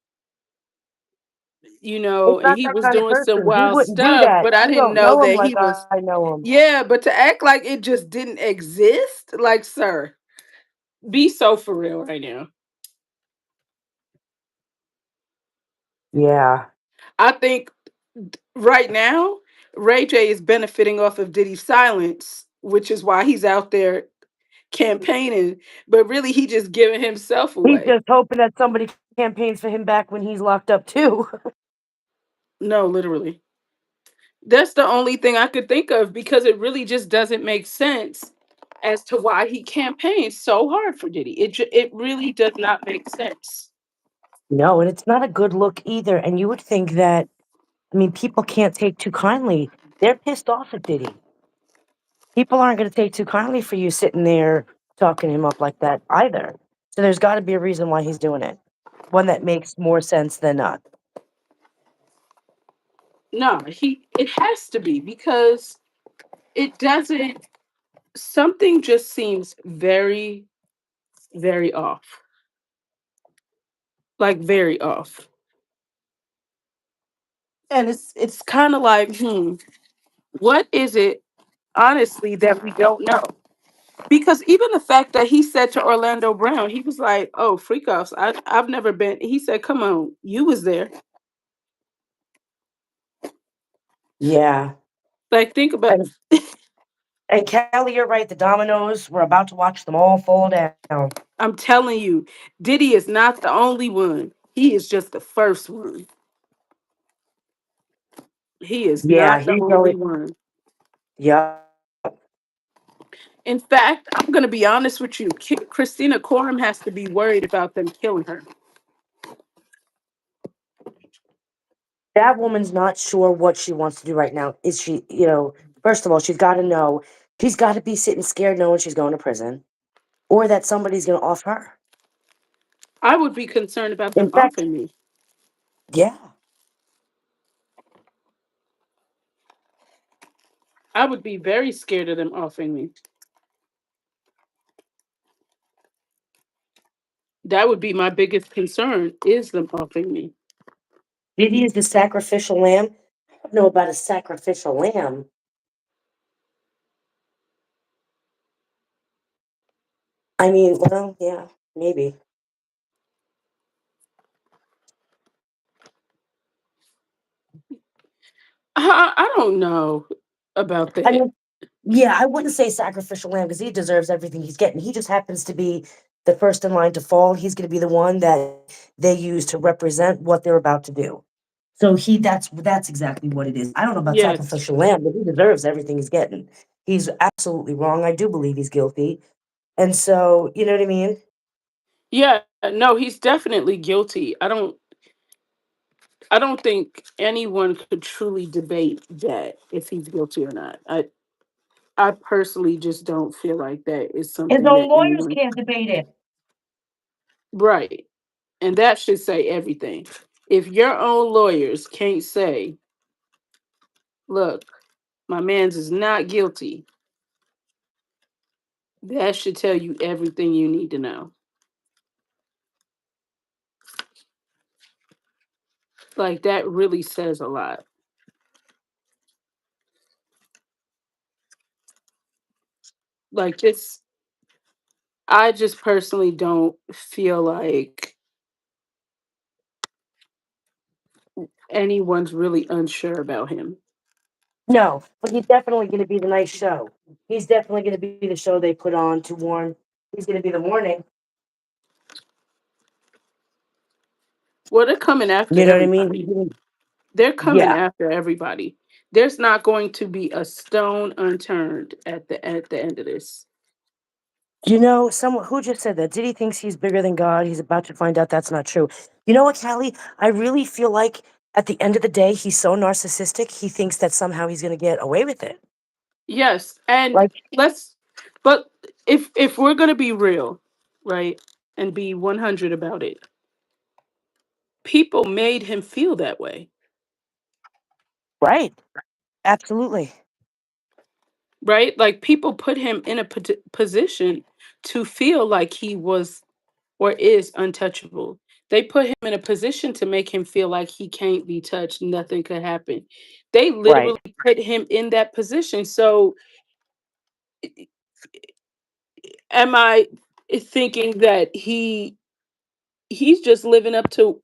He's and not he that was kind of doing some person. He wild wouldn't do stuff, that. but I You didn't don't know know him that like he was. I know him. Yeah, but to act like it just didn't exist, like, sir, be so for real right now. Yeah. I think right now, Ray J is benefiting off of Diddy's silence, which is why he's out there campaigning, but really he just giving himself He's away. just hoping that somebody campaigns for him back when he's locked up too. No, literally. That's the only thing I could think of because it really just doesn't make sense as to why he campaigned so hard for Diddy. It really does not make sense. No, and it's not a good look either. And you would think that, I mean, people can't take too kindly. They're pissed off at Diddy. People aren't going to take too kindly for you sitting there talking him up like that either. So there's got to be a reason why he's doing it. One that makes more sense than not. No, it has to be because it doesn't something just seems very, very off. Like very off. And it's kind of like, what is it honestly that we don't know? Because even the fact that he said to Orlando Brown, he was like, "Oh, freak offs. I've never been." He said, "Come on, you was there." Yeah. Like, think about. And and Kelly, you're right. The dominoes, we're about to watch them all fall down. I'm telling you, Diddy is not the only one. He is just the first one. He is Yeah, not the he's only going. one. Yeah. In fact, I'm going to be honest with you. Christina Coram has to be worried about them killing her. That woman's not sure what she wants to do right now. Is she, first of all, she's got to know, she's got to be sitting scared knowing she's going to prison or that somebody's going to off her. I would be concerned about them In fact, offing me. yeah. I would be very scared of them offing me. That would be my biggest concern is them offing me. Diddy is the sacrificial lamb. I don't know about a sacrificial lamb. I mean, well, yeah, maybe. I don't know about I that. mean, yeah, I wouldn't say sacrificial lamb because he deserves everything he's getting. He just happens to be the first in line to fall. He's going to be the one that they use to represent what they're about to do. So that's exactly what it is. I don't know about Yes. sacrificial lamb, but he deserves everything he's getting. He's absolutely wrong. I do believe he's guilty. And so, you know what I mean? Yeah, no, he's definitely guilty. I don't think anyone could truly debate that if he's guilty or not. I personally just don't feel like that is His something own that lawyers anyone. can't debate it. Right. And that should say everything. If your own lawyers can't say, look, my man's is not guilty, that should tell you everything you need to know. Like that really says a lot. Like this, I just personally don't feel like anyone's really unsure about him. No, but he's definitely going to be the nice show. He's definitely going to be the show they put on to warn. He's going to be the warning. Well, they're coming after You know what I mean? everybody. They're coming Yeah. after everybody. There's not going to be a stone unturned at the end of this. You know, someone who just said that. Diddy thinks he's bigger than God. He's about to find out that's not true. You know what, Callie? I really feel like at the end of the day, he's so narcissistic. He thinks that somehow he's going to get away with it. Yes, and Like, let's but if we're going to be real, right? And be 100 about it. People made him feel that way, right? Absolutely. right? Like people put him in a position to feel like he was or is untouchable. They put him in a position to make him feel like he can't be touched, nothing could happen. They Right. literally put him in that position. So am I thinking that he's just living up to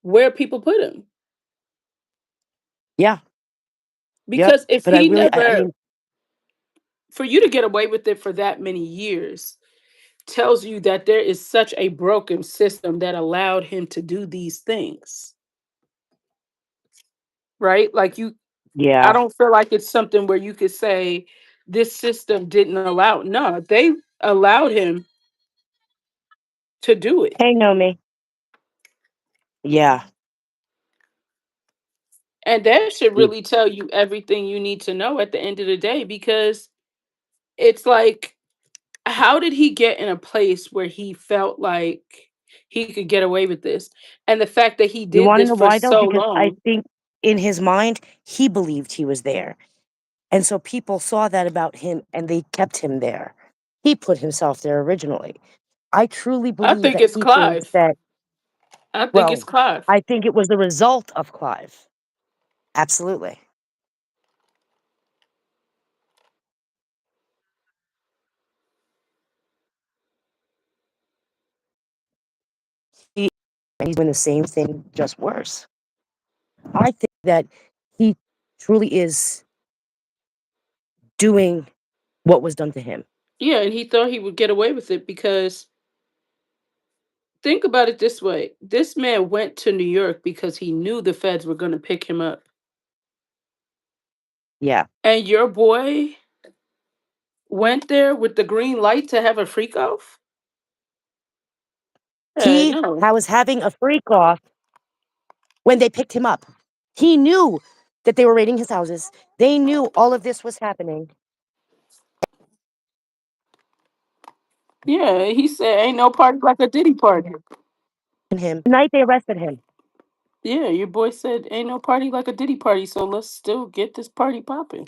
where people put him? Yeah. Yep. Because if But I he really, I never, mean, for you to get away with it for that many years, tells you that there is such a broken system that allowed him to do these things, right? Like you, I yeah. don't feel like it's something where you could say this system didn't allow. No, they allowed him to do it. Hey, know me. Yeah. And that should He- really tell you everything you need to know at the end of the day, because it's like, how did he get in a place where he felt like he could get away with this? And the fact that he You did want to this know for why, though? so Because I long. think in his mind, he believed he was there. And so people saw that about him and they kept him there. He put himself there originally. I truly I believe think that it's he thinks Clive. that, I think it's well, Clive. I think it was the result of Clive. Absolutely. He, he's doing the same thing, just worse. I think that he truly is doing what was done to him. Yeah, and he thought he would get away with it because think about it this way. This man went to New York because he knew the feds were going to pick him up. Yeah. And your boy went there with the green light to have a freak off? He No. was having a freak off when they picked him up. He knew that they were raiding his houses. They knew all of this was happening. Yeah, he said ain't no party like a Diddy party. And him. The night they arrested him. Yeah, your boy said ain't no party like a Diddy party, so let's still get this party popping.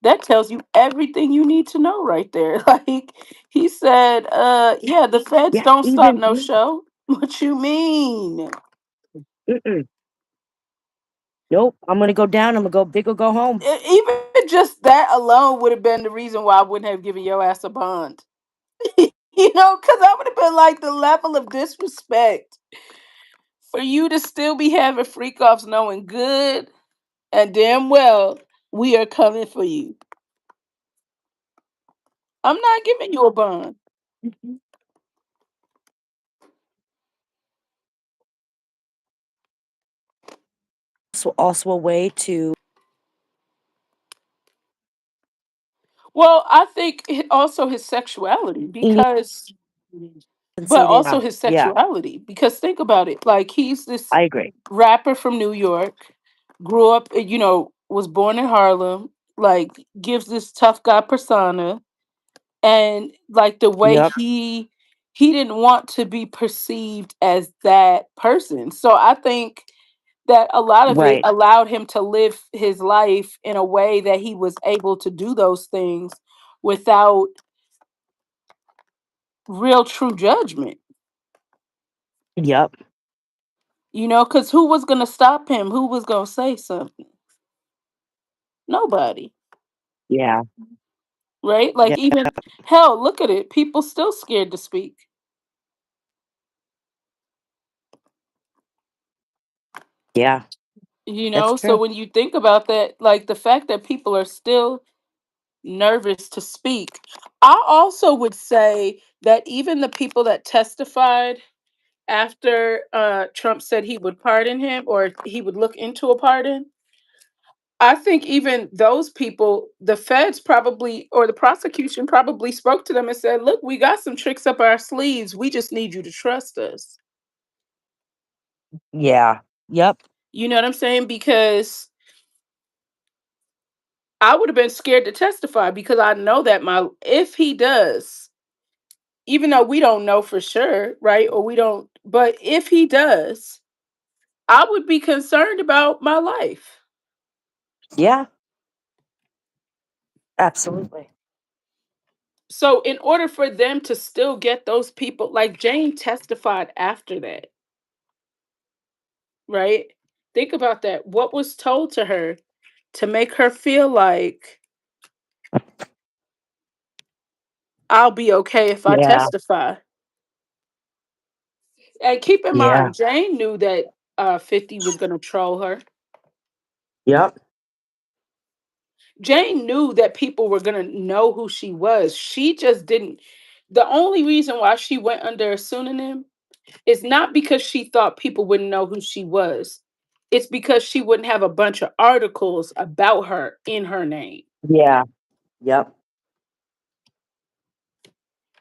That tells you everything you need to know right there. Like he said, yeah, the feds Yeah, don't stop even no show. What you mean? mm-mm. Nope. I'm gonna go down. I'm gonna go big or go home. Even just that alone would have been the reason why I wouldn't have given your ass a bond. Because I would have been like the level of disrespect for you to still be having freak offs knowing good and damn well we are coming for you. I'm not giving you a bond. So also a way to Well, I think also his sexuality Yeah, because, and but say that. also his Yeah, sexuality because think about it. Like he's this I agree. rapper from New York, grew up, was born in Harlem, like gives this tough guy persona, and like the way Yep. he didn't want to be perceived as that person. So I think that a lot of it Right. allowed him to live his life in a way that he was able to do those things without real true judgment. Yep. Because who was going to stop him? Who was going to say something? Nobody. Yeah. Right? Yeah. Like even hell, look at it. People still scared to speak. Yeah. That's So true. when you think about that, like the fact that people are still nervous to speak, I also would say that even the people that testified after Trump said he would pardon him or he would look into a pardon, I think even those people, the feds probably or the prosecution probably spoke to them and said, "Look, we got some tricks up our sleeves. We just need you to trust us." Yeah. Yep. You know what I'm saying? Because I would have been scared to testify because I know that my if he does, even though we don't know for sure, right? Or we don't, but if he does, I would be concerned about my life. Yeah. Absolutely. So, in order for them to still get those people, like Jane testified after that, right? Think about that. What was told to her to make her feel like I'll be okay if I Yeah. testify? And keep in Yeah. mind, Jane knew that 50 was going to troll her. Yep. Jane knew that people were going to know who she was. She just didn't. The only reason why she went under a pseudonym is not because she thought people wouldn't know who she was. It's because she wouldn't have a bunch of articles about her in her name. Yeah. Yep.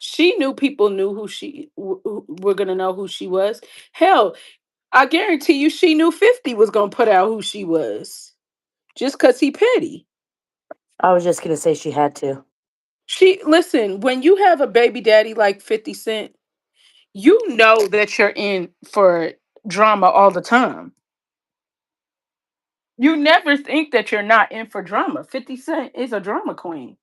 She knew people knew who were going to know who she was. Hell, I guarantee you she knew 50 was going to put out who she was just cuz he petty. I was just gonna say she had to. She listen, when you have a baby daddy like 50 Cent, you know that you're in for drama all the time. You never think that you're not in for drama. 50 Cent is a drama queen.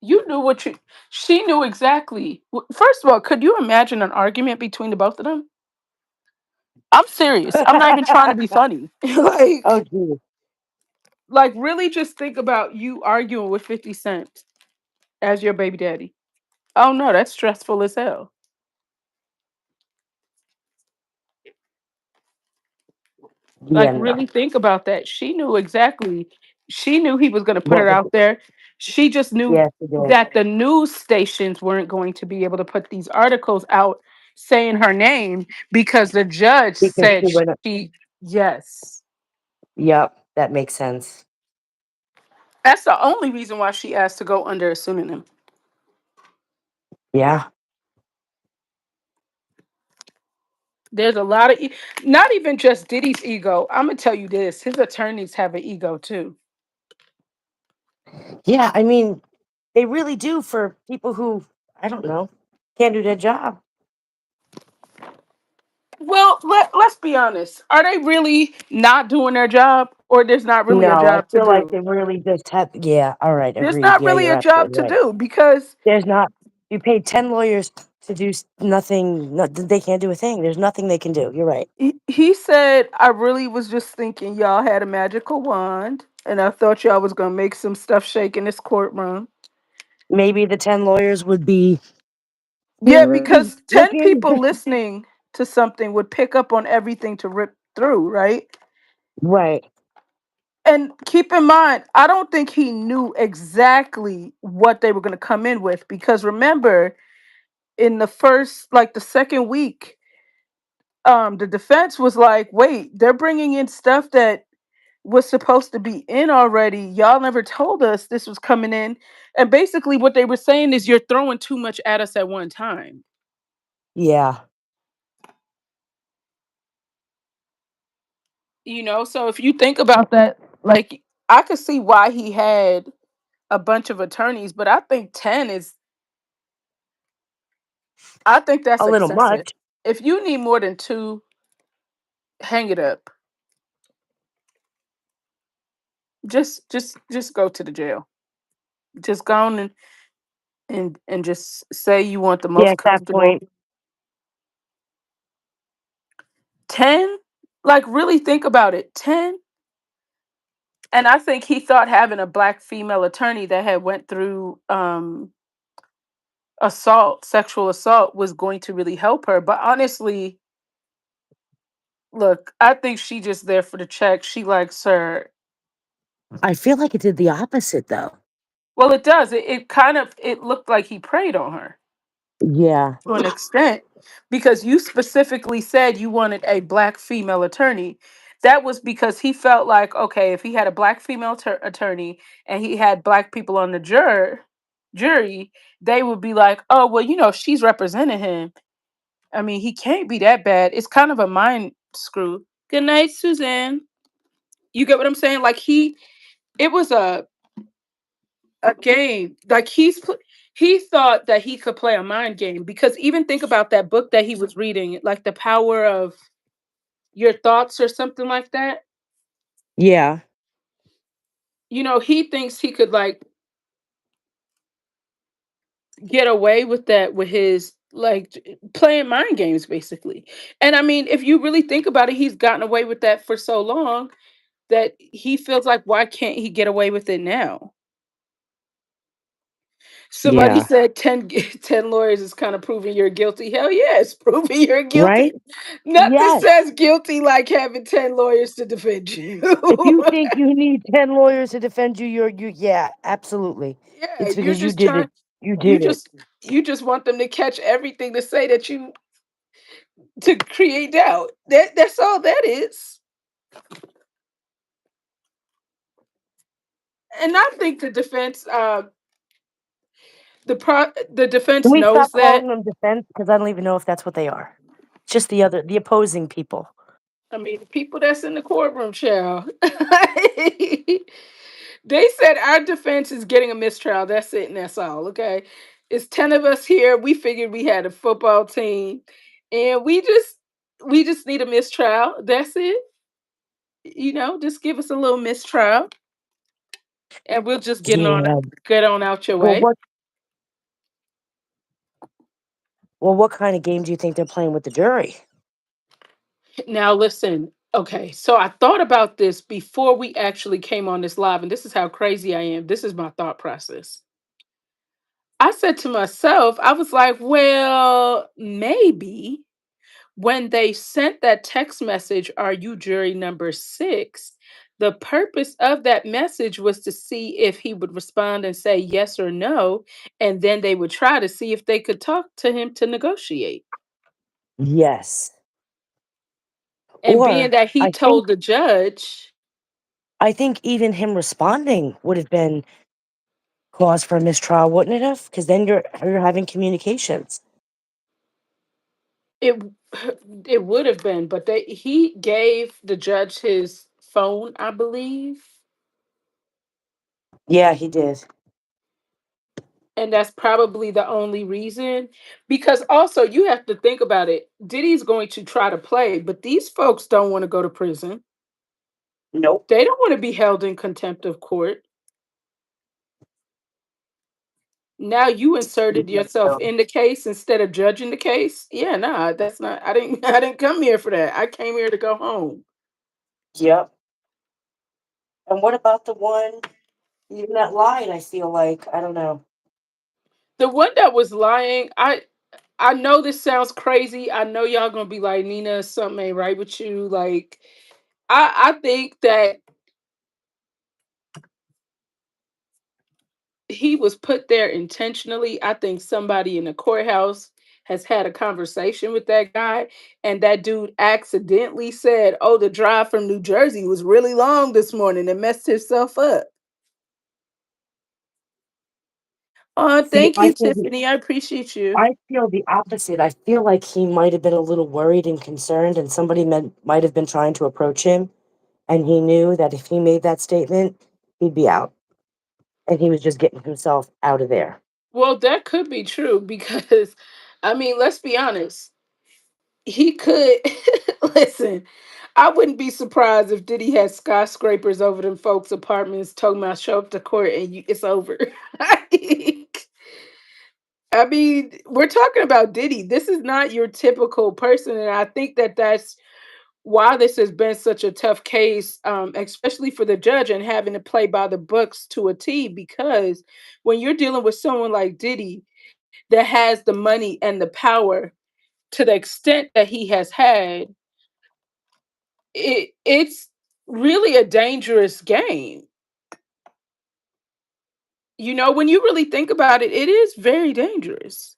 You knew what you She knew exactly. First of all, could you imagine an argument between the both of them? I'm serious. I'm not even trying to be funny. Oh, like geez. like really just think about you arguing with 50 Cent as your baby daddy. Oh no, that's stressful as hell. Like Yeah. really No. think about that. She knew exactly. She knew he was going to put What it was out it? there. She just knew Yes, it did. that the news stations weren't going to be able to put these articles out saying her name because the judge Because said she went. she yes. Yep. That makes sense. That's the only reason why she asked to go under a pseudonym. Yeah. There's a lot of not even just Diddy's ego. I'm gonna tell you this: his attorneys have an ego too. Yeah. I mean, they really do for people who I don't know can't do their job. Well, let's be honest. Are they really not doing their job, or there's not really a No, I job to feel like do? they really just have. Yeah. All right. There's Agreed. not Yeah, really you're a job absolutely to right. do because There's not. You paid 10 lawyers to do nothing. No, they can't do a thing. There's nothing they can do. You're right. he said, I really was just thinking y'all had a magical wand and I thought y'all was going to make some stuff shake in this courtroom. Maybe the 10 lawyers would be Yeah, because 10 looking. people listening to something would pick up on everything to rip through, right? Right. And keep in mind, I don't think he knew exactly what they were going to come in with because remember, in the first, like the second week, the defense was like, wait, they're bringing in stuff that was supposed to be in already. Y'all never told us this was coming in. And basically, what they were saying is you're throwing too much at us at one time. Yeah. So if you think about that, like, I could see why he had a bunch of attorneys, but I think 10 is, I think that's A little excessive. much. If you need more than two, hang it up. Just go to the jail. Just go on and just say you want the Yeah, most at that comfortable. point, 10, like, really think about it. 10. And I think he thought having a black female attorney that had went through assault, sexual assault, was going to really help her. But honestly, look, I think she just there for the check. She likes her. I feel like it did the opposite though. Well, it does. It kind of, it looked like he preyed on her Yeah. to an extent, because you specifically said you wanted a black female attorney. That was because he felt like, okay, if he had a black female attorney and he had black people on the jury, they would be like, oh, well, she's representing him. I mean, he can't be that bad. It's kind of a mind screw. Good night, Suzanne. You get what I'm saying? Like, it was a game. Like, he thought that he could play a mind game, because even think about that book that he was reading, like The Power of Your Thoughts or something like that. Yeah. He thinks he could, like, get away with that with his, like, playing mind games basically. And I mean, if you really think about it, he's gotten away with that for so long that he feels like, why can't he get away with it now? Somebody Yeah. said 10, 10 lawyers is kind of proving you're guilty. Hell yeah, it's proving you're Right? guilty. Nothing Yes. says guilty like having 10 lawyers to defend you. If you think you need 10 lawyers to defend you, yeah, absolutely. Yeah, It's you're because you just did trying, it. You you did it. just you just want them to catch everything to say that you, to create doubt. That's all that is. And I think the Can defense we knows stop that. calling them defense? Because I don't even know if that's what they are. It's just the opposing people. I mean, the people that's in the courtroom, child. They said our defense is getting a mistrial. That's it, and that's all. Okay, it's 10 of us here. We figured we had a football team, and we just need a mistrial. That's it. Just give us a little mistrial, and we'll just Yeah. get on out your Well, way. what kind of game do you think they're playing with the jury? Now, listen. Okay, so I thought about this before we actually came on this live, and this is how crazy I am. This is my thought process. I said to myself, I was like, well, maybe when they sent that text message, "Are you jury number six?" The purpose of that message was to see if he would respond and say yes or no. And then they would try to see if they could talk to him to negotiate. Yes. And being Or that he I think told the judge, I think even him responding would have been cause for a mistrial, wouldn't it have? Because then you're having communications. it it would have been, but he gave the judge his phone, I believe. Yeah, he did. And that's probably the only reason. Because also, you have to think about it. Diddy's going to try to play, but these folks don't want to go to prison. Nope. They don't want to be held in contempt of court. Now you inserted yourself in the case instead of judging the case. Yeah, nah, that's not. I didn't. I didn't come here for that. I came here to go home. Yep. And what about the one even that lied? I feel like I don't know. The one that was lying, I know this sounds crazy. I know y'all gonna be like, Nina, something ain't right with you. Like, I think that he was put there intentionally. I think somebody in the courthouse has had a conversation with that guy, and that dude accidentally said, "Oh, the drive from New Jersey was really long this morning," and messed himself up. Oh, See, thank you, Tiffany. I appreciate you. I feel the opposite. I feel like he might have been a little worried and concerned, and somebody might have been trying to approach him, and he knew that if he made that statement, he'd be out, and he was just getting himself out of there. Well, that could be true because, I mean, let's be honest. He could listen. I wouldn't be surprised if Diddy had skyscrapers over them folks' apartments, talking about show up to court and it's over. Like, I mean, we're talking about Diddy. This is not your typical person, and I think that that's why this has been such a tough case, especially for the judge and having to play by the books to a T. Because when you're dealing with someone like Diddy that has the money and the power to the extent that he has had, it's really a dangerous game. You know, when you really think about it, it is very dangerous.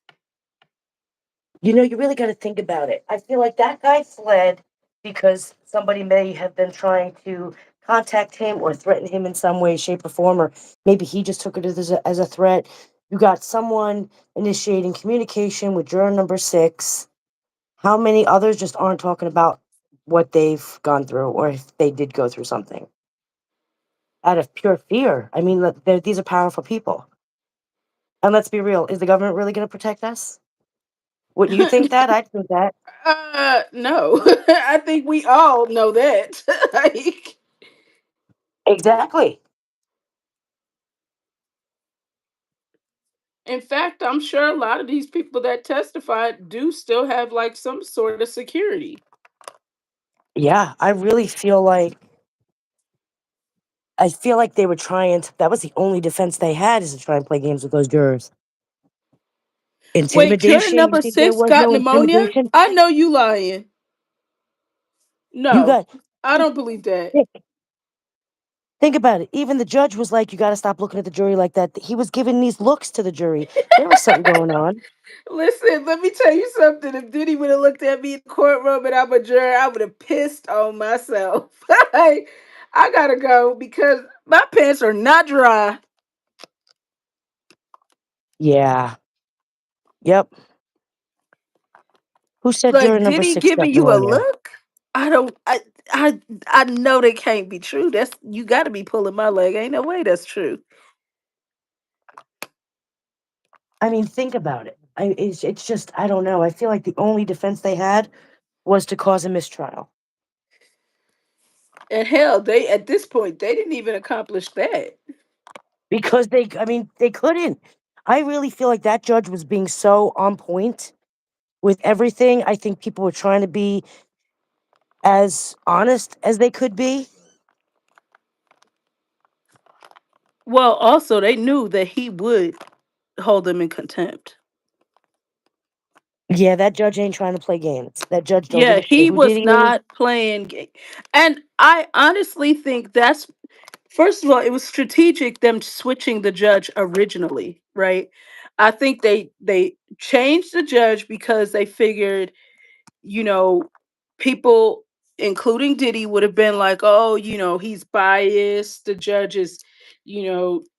You know, you really got to think about it. I feel like that guy fled because somebody may have been trying to contact him or threaten him in some way, shape, or form, or maybe he just took it as a threat. You got someone initiating communication with juror number 6. How many others just aren't talking about what they've gone through or if they did go through something out of pure fear? I mean, these are powerful people. And let's be real, is the government really going to protect us? Wouldn't you think that? I'd think that. No. I think we all know that. Like, Exactly. in fact, I'm sure a lot of these people that testified do still have like some sort of security. Yeah, I feel like they were trying to, that was the only defense they had, is to try and play games with those jurors. Wait, juror Intimidation? You number think there six was got no pneumonia? intimidation? I know you lying. You No, got I don't believe that. think, think about it. Even the judge was like, "You got to stop looking at the jury like that." He was giving these looks to the jury. There was something going on. Listen, let me tell you something. If Diddy would have looked at me in the courtroom and I'm a juror, I would have pissed on myself. Like, I gotta go because my pants are not dry. Yeah. Yep. Who said juror Like number Diddy 6 got giving you a pneumonia? look. I don't. I know that can't be true. That's you got to be pulling my leg. Ain't no way that's true. I mean, think about it. It's just, I don't know. I feel like the only defense they had was to cause a mistrial. And hell, they at this point they didn't even accomplish that. Because I mean, they couldn't. I really feel like that judge was being so on point with everything. I think people were trying to be as honest as they could be. Well, also they knew that he would hold them in contempt. Yeah, that judge ain't trying to play games. That judge don't give Yeah, a shit he who was Diddy is. not playing and I honestly think that's first of all, it was strategic them switching the judge originally, right? I think they changed the judge because they figured, you know, people, including Diddy, would have been like, oh, he's biased. The judge is,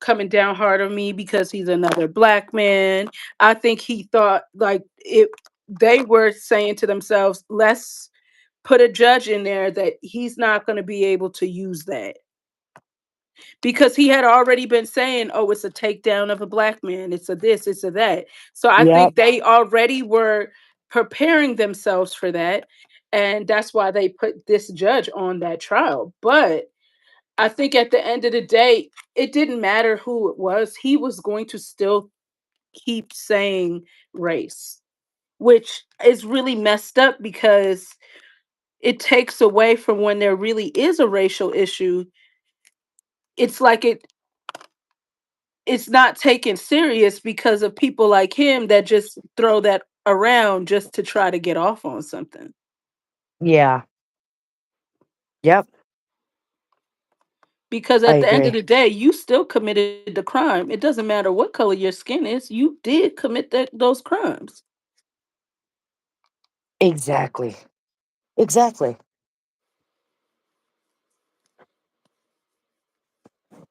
coming down hard on me because he's another black man. I think he thought like it, they were saying to themselves, let's put a judge in there that he's not going to be able to use that because he had already been saying, "Oh, it's a takedown of a black man. It's a this, it's a that." So I Yep. think they already were preparing themselves for that, and that's why they put this judge on that trial. But I think at the end of the day, it didn't matter who it was. He was going to still keep saying race, which is really messed up because it takes away from when there really is a racial issue. It's like it's not taken serious because of people like him that just throw that around just to try to get off on something. Yeah. Yep. Because I at the end of agree. the day, you still committed the crime. It doesn't matter what color your skin is. You did commit those crimes. Exactly. Exactly.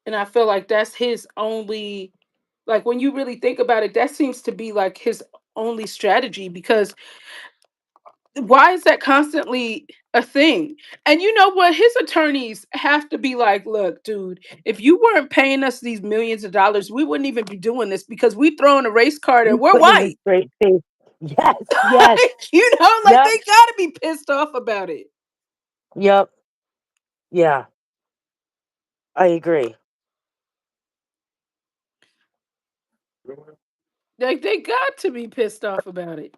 And I feel like that's his only, like when you really think about it, that seems to be like his only strategy, because why is that constantly a thing? And you know what? His attorneys have to be like, look, dude, if you weren't paying us these millions of dollars, we wouldn't even be doing this, because we throwing a race card and You we're put in a white. straight face. Yes, yes. Like Yep, they gotta be pissed off about it. yep. Yeah, I agree. Like they got to be pissed off about it.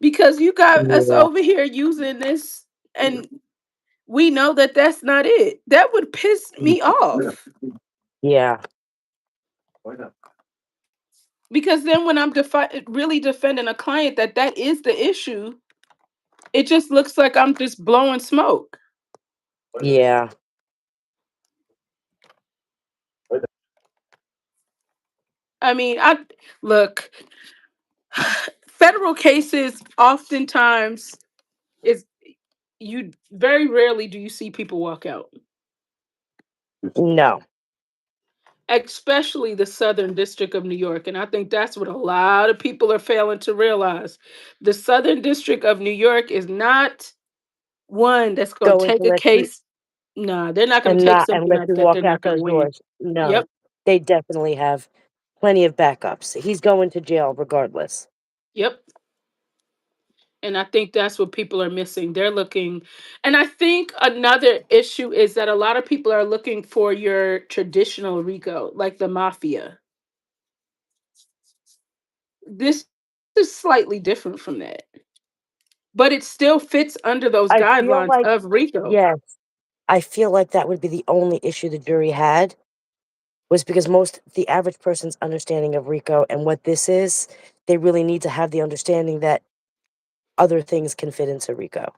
Because you got us Yeah, over here using this, and we know that that's not it. That would piss me off. yeah, Because then when I'm really defending a client that that is the issue, it just looks like I'm just blowing smoke. yeah. I mean, I look, federal cases oftentimes is, you very rarely do you see people walk out, No, especially the Southern District of New York. And I think that's what a lot of people are failing to realize. The Southern District of New York is not one that's going to going to take a let you case. Nah, they're not going to and take not and something let out you that walk they're not out going to those win. doors. No, Yep. they definitely have plenty of backups. He's going to jail regardless. Yep. And I think that's what people are missing. They're looking, and I think another issue is that a lot of people are looking for your traditional RICO, like the mafia. This is slightly different from that, but it still fits under those I feel guidelines like of RICO. yes, I feel like that would be the only issue the jury had was because most the average person's understanding of RICO and what this is, they really need to have the understanding that other things can fit into RICO.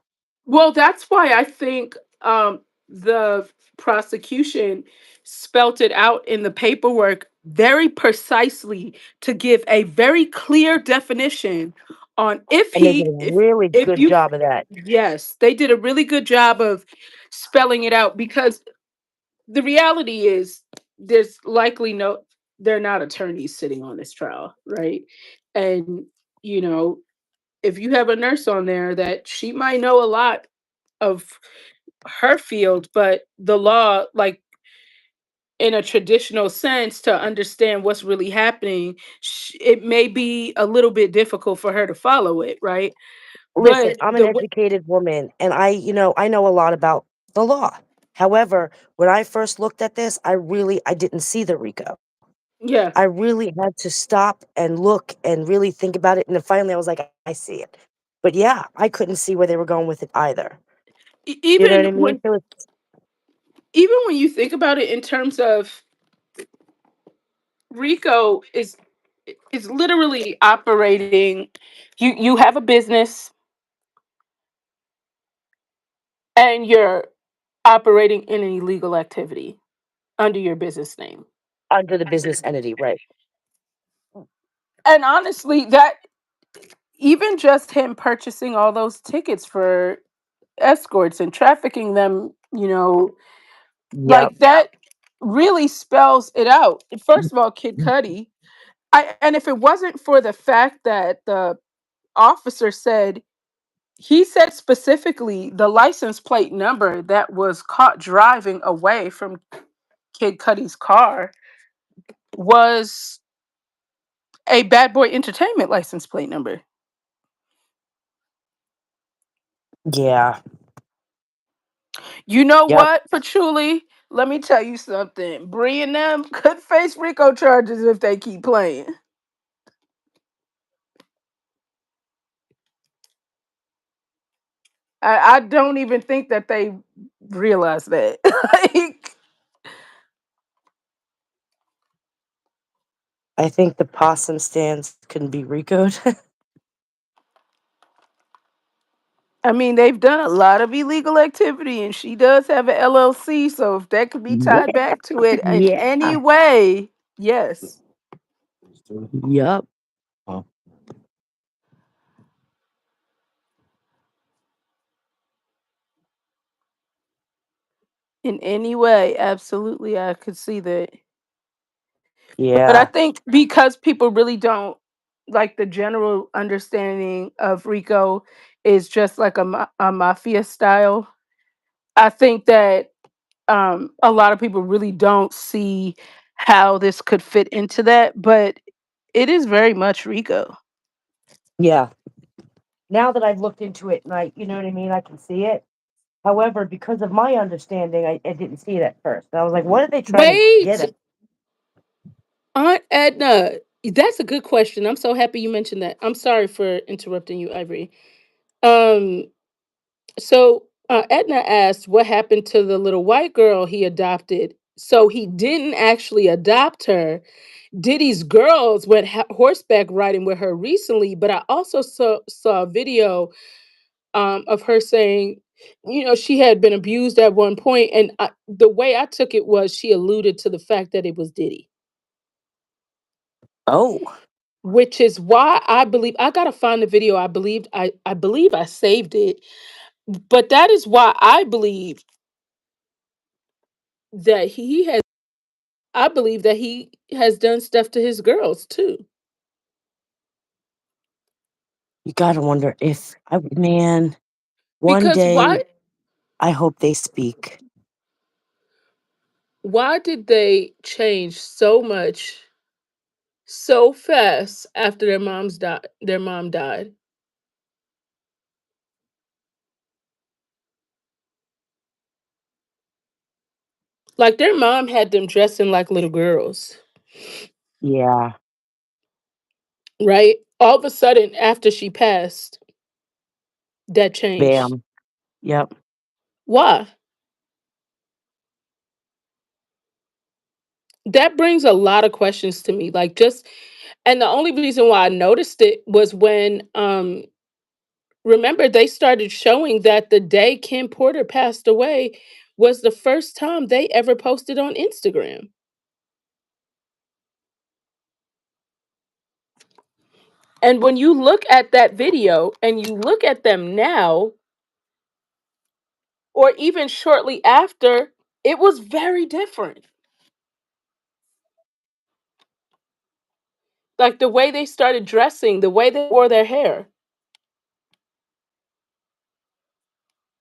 Well, that's why I think the prosecution spelt it out in the paperwork very precisely to give a very clear definition on if And they did he, a really if good you, job of that. yes, they did a really good job of spelling it out, because the reality is there's likely no, they're not attorneys sitting on this trial, right? And you know, if you have a nurse on there that she might know a lot of her field, but the law, like in a traditional sense, to understand what's really happening, it may be a little bit difficult for her to follow it, right? Listen, But I'm an the educated woman and I know a lot about the law. However, when I first looked at this, I didn't see the RICO. yeah, I really had to stop and look and really think about it, and then finally I was like, I see it. But yeah, I couldn't see where they were going with it either. You know even what I mean? when, So it's even when you think about it in terms of RICO is literally operating, you have a business and you're operating in an illegal activity under your business name. under the business entity, right? And honestly, that, even just him purchasing all those tickets for escorts and trafficking them, Yep. like that really spells it out. First of all, Kid Cudi, and if it wasn't for the fact that the officer said, he said specifically the license plate number that was caught driving away from Kid Cudi's car was a Bad Boy Entertainment license plate number. Yeah. You know Yep. what, Patchouli? Let me tell you something. Bree and them could face RICO charges if they keep playing. I don't even think that they realize that. Like, I think the possum stands can be RICO'd. I mean, they've done a lot of illegal activity, and she does have an LLC. So if that could be tied Yeah. back to it in Yeah. any way, yes. Yep. in any way. Absolutely, I could see that. But I Yeah. think because people really don't like the general understanding of Rico is just like a mafia style. I think that a lot of people really don't see how this could fit into that, but it is very much Rico. Yeah. Now that I've looked into it and you know what I mean, I can see it. However, because of my understanding, I didn't see it at first. And I was like, what are they trying to get Wait, at? Aunt Edna, that's a good question. I'm so happy you mentioned that. I'm sorry for interrupting you, Ivory. Um, so Edna asked what happened to the little white girl he adopted. So he didn't actually adopt her. Diddy's girls went horseback riding with her recently, but I also saw a video of her saying, she had been abused at one point, and the way I took it was she alluded to the fact that it was Diddy, Oh, which is why I believe I gotta find the video. I believe I saved it, but that is why I believe that he has. I believe that he has done stuff to his girls too. you gotta wonder if man, one Because day I hope they speak. why did they change so much so fast after their mom died? Like their mom had them dressing like little girls, Yeah. right? All of a sudden, after she passed, that changed. Bam. Yep. Why? That brings a lot of questions to me. Like just and the only reason why I noticed it was when remember they started showing that the day Kim Porter passed away was the first time they ever posted on Instagram. And when you look at that video and you look at them now, or even shortly after, it was very different. Like the way they started dressing, the way they wore their hair.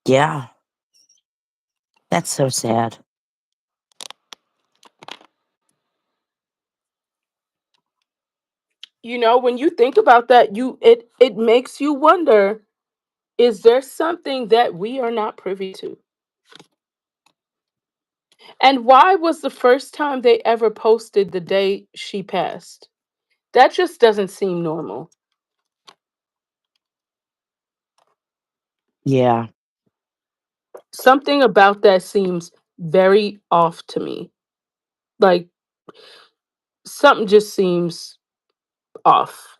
Yeah. That's so sad. When you think about that, it makes you wonder, is there something that we are not privy to? And why was the first time they ever posted the day she passed? That just doesn't seem normal. Yeah. Something about that seems very off to me. Like something just seems off.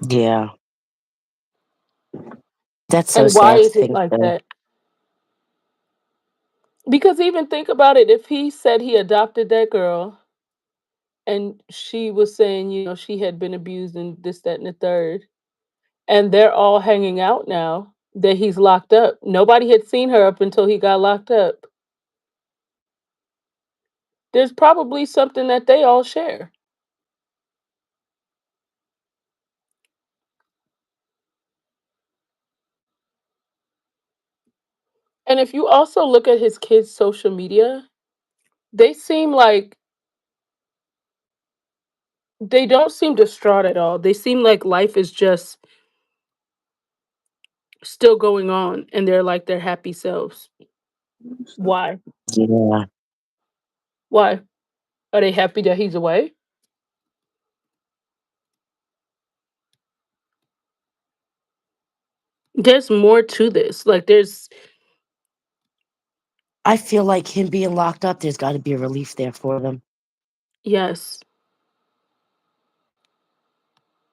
Yeah. That's so And why sad to is it think like though. that? Because even think about it, if he said he adopted that girl and she was saying, she had been abused and this, that, and the third, and they're all hanging out now that he's locked up. Nobody had seen her up until he got locked up. There's probably something that they all share. And if you also look at his kids' social media, they seem like they don't seem distraught at all. They seem like life is just still going on and they're like their happy selves. Why? Yeah. Why? Are they happy that he's away? There's more to this. Like there's I feel like him being locked up, there's gotta be a relief there for them. yes.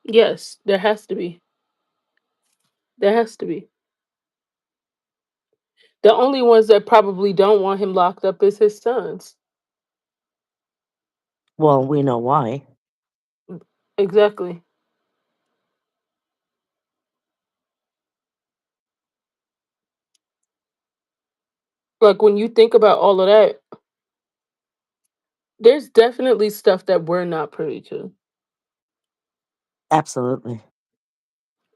Yes, there has to be. There has to be. The only ones that probably don't want him locked up is his sons. Well, we know why. Exactly. Like when you think about all of that, there's definitely stuff that we're not privy to. Absolutely.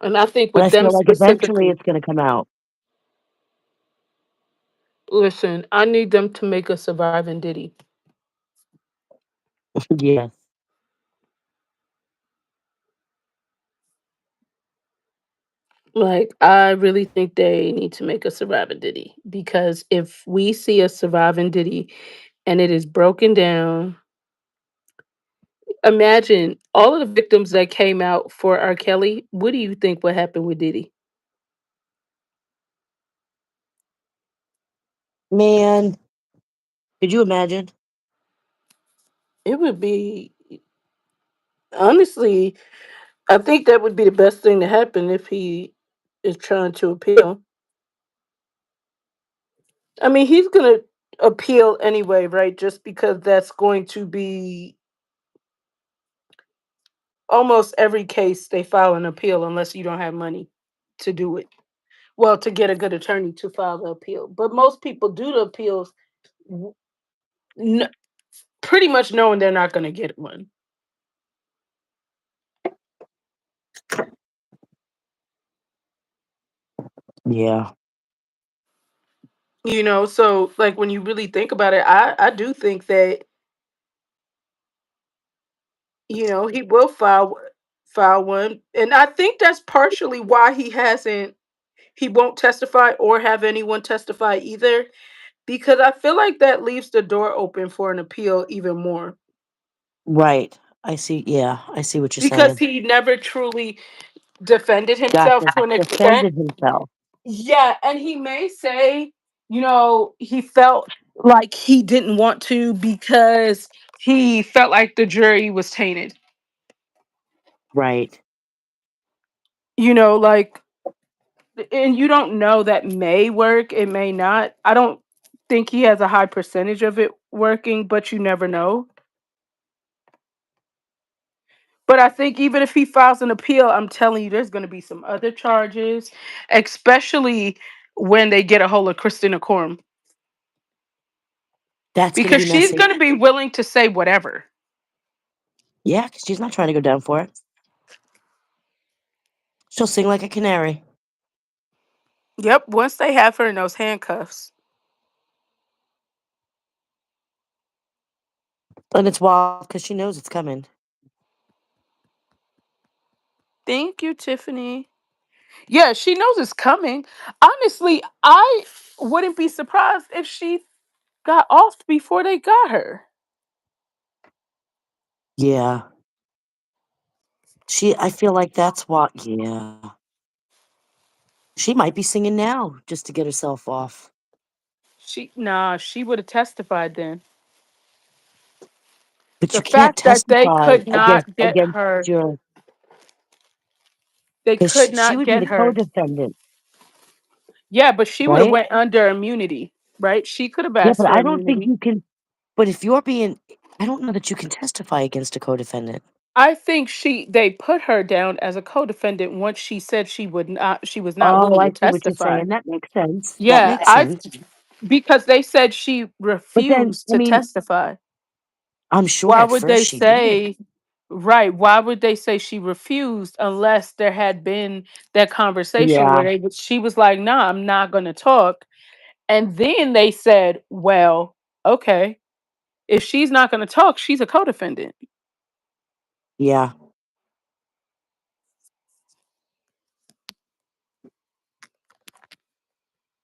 And I think But I with them feel like eventually specifically, it's gonna come out. listen, I need them to make a surviving Diddy. Yeah. Like, I really think they need to make a surviving Diddy because if we see a surviving Diddy and it is broken down, imagine all of the victims that came out for R. Kelly. What do you think would happen with Diddy? Man, could you imagine? It would be, honestly, I think that would be the best thing to happen if he is trying to appeal. I mean, he's going to appeal anyway, right? Just because that's going to be almost every case they file an appeal unless you don't have money to do it. Well, to get a good attorney to file the appeal. But most people do the appeals w- n- pretty much knowing they're not going to get one. Yeah. So like when you really think about it, I do think that he will file one, and I think that's partially why he won't testify or have anyone testify either, because I feel like that leaves the door open for an appeal even more, Right. I see. Yeah, I see what you're because saying. he never truly defended himself Gotcha. to an extent. Defended himself. Yeah, and he may say, he felt like he didn't want to because he felt like the jury was tainted. Right. Like, and you don't know, that may work, it may not. I don't think he has a high percentage of it working, but you never know. But I think even if he files an appeal, I'm telling you, there's going to be some other charges, especially when they get a hold of Christina Corum, That's gonna because be she's messy. going to be willing to say whatever. Yeah, 'cause she's not trying to go down for it. She'll sing like a canary. Yep, once they have her in those handcuffs. And it's wild because she knows it's coming. Thank you, Tiffany. Yeah, she knows it's coming. Honestly, I wouldn't be surprised if she got off before they got her. Yeah. I feel like that's what, yeah. She might be singing now just to get herself off. She would have testified then. But The you can't fact that they testify could not get against her, your, they because could she not would be get the her. co-defendant, Yeah, but she would have right? went under immunity, right? She could have Yeah, asked but for I don't think immunity. you can. But if you're being, I don't know that you can testify against a co-defendant. I think they put her down as a co-defendant once she said she was not Oh, willing I to see what you're testify. saying. That makes sense. That Yeah, makes I sense. because they said she But then, refused I to mean, testify. I'm sure Why at would first they she did. say Right, why would they say she refused unless there had been that conversation Yeah, where she was like, "Nah, I'm not going to talk." And then they said, "Well, okay, if she's not going to talk, she's a co-defendant." yeah.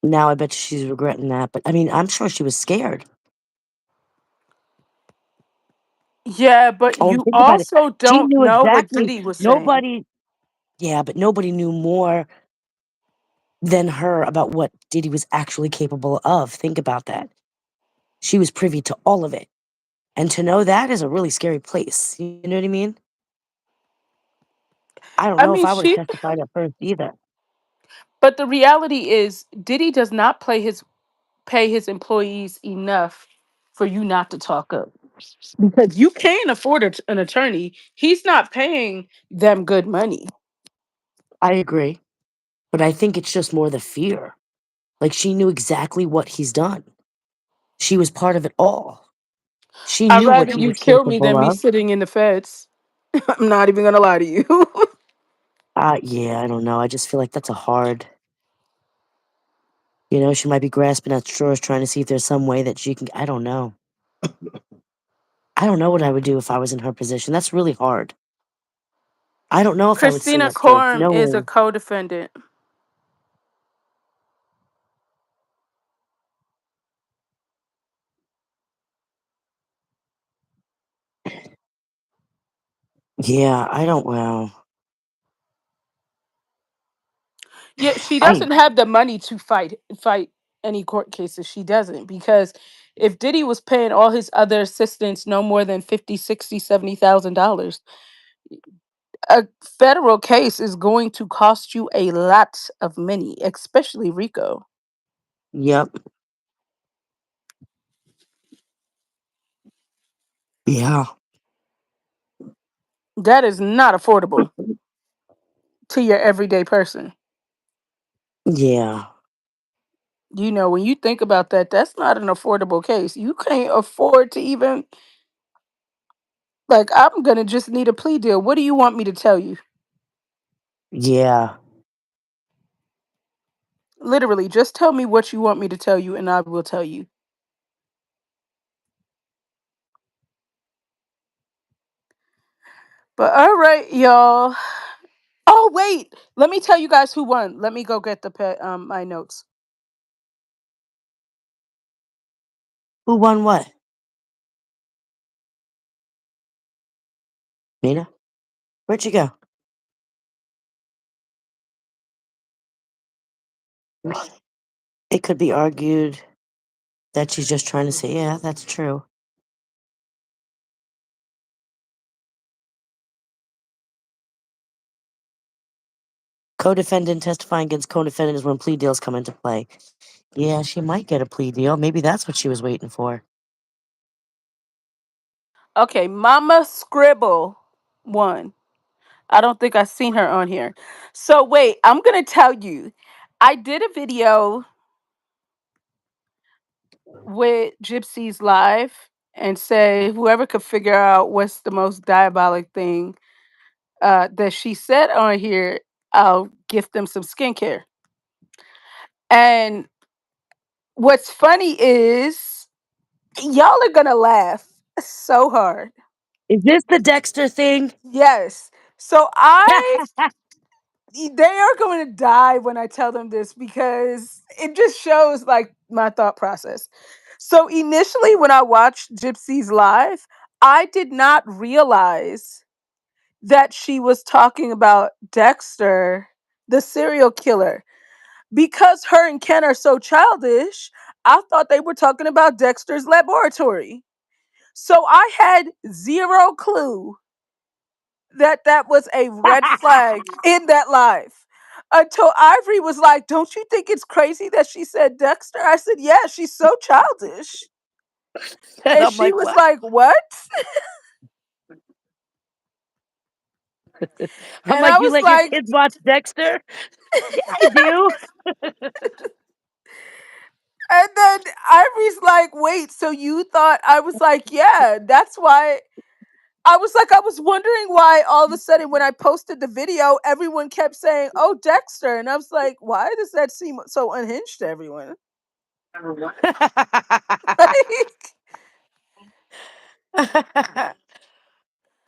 Now I bet she's regretting that. But I mean, I'm sure she was scared. Yeah, but Oh, you think about it. also She don't knew know what exactly. Diddy was saying. Nobody, yeah, but nobody knew more than her about what Diddy was actually capable of. Think about that. She was privy to all of it. And to know that is a really scary place. You know what I mean? I don't I know if mean, I would have testified at first either. but the reality is Diddy does not pay his employees enough for you not to talk up. Because you can afford an attorney. He's not paying them good money. I agree. But I think it's just more the fear. Like, she knew exactly what he's done. She was part of it all. She I'd knew what rather he you was kill me capable than me of. sitting in the feds. I'm not even gonna lie to you. Yeah, I don't know. I just feel like that's a hard. She might be grasping at straws trying to see if there's some way that she can. I don't know. I don't know what I would do if I was in her position. That's really hard. I don't know if I would sit Christina up there Coram is a knowing. co-defendant. Yeah, I don't. Well, Yeah, she I. doesn't have the money to fight any court cases. She doesn't, because if Diddy was paying all his other assistants no more than 50, 60, $70,000, a federal case is going to cost you a lot of money, especially Rico. Yep. Yeah. That is not affordable to your everyday person. Yeah. When you think about that, that's not an affordable case. You can't afford to even, like, I'm going to just need a plea deal. What do you want me to tell you? Yeah. Literally, just tell me what you want me to tell you and I will tell you. But all right, y'all. Oh, wait. Let me tell you guys who won. Let me go get my notes. Who won what? Nina? Where'd you go? It could be argued that she's just trying to say, yeah, that's true. Co-defendant testifying against co-defendant is when plea deals come into play. Yeah, she might get a plea deal. Maybe that's what she was waiting for. Okay, Mama Scribble won. I don't think I've seen her on here. So wait, I'm gonna tell you. I did a video with Gypsy's live and say whoever could figure out what's the most diabolic thing that she said on here, I'll gift them some skincare. And what's funny is y'all are gonna laugh so hard. Is this the Dexter thing? Yes. So they are going to die when I tell them this, because it just shows like my thought process. So initially when I watched Gypsy's live, I did not realize that she was talking about Dexter, the serial killer. Because her and Ken are so childish, I thought they were talking about Dexter's laboratory. So I had zero clue that that was a red flag in that live. Until Ivory was like, "Don't you think it's crazy that she said Dexter?" I said, "Yeah, she's so childish." And And I'm she like, was what? like, "What?" I'm And like, I you was let your like, kids watch Dexter? Yeah, I do. and then Ivory's like, "Wait, so you thought?" I was like, "Yeah, that's why." I was like, I was wondering why all of a sudden when I posted the video, everyone kept saying, "Oh, Dexter." And I was like, why does that seem so unhinged to everyone? Like,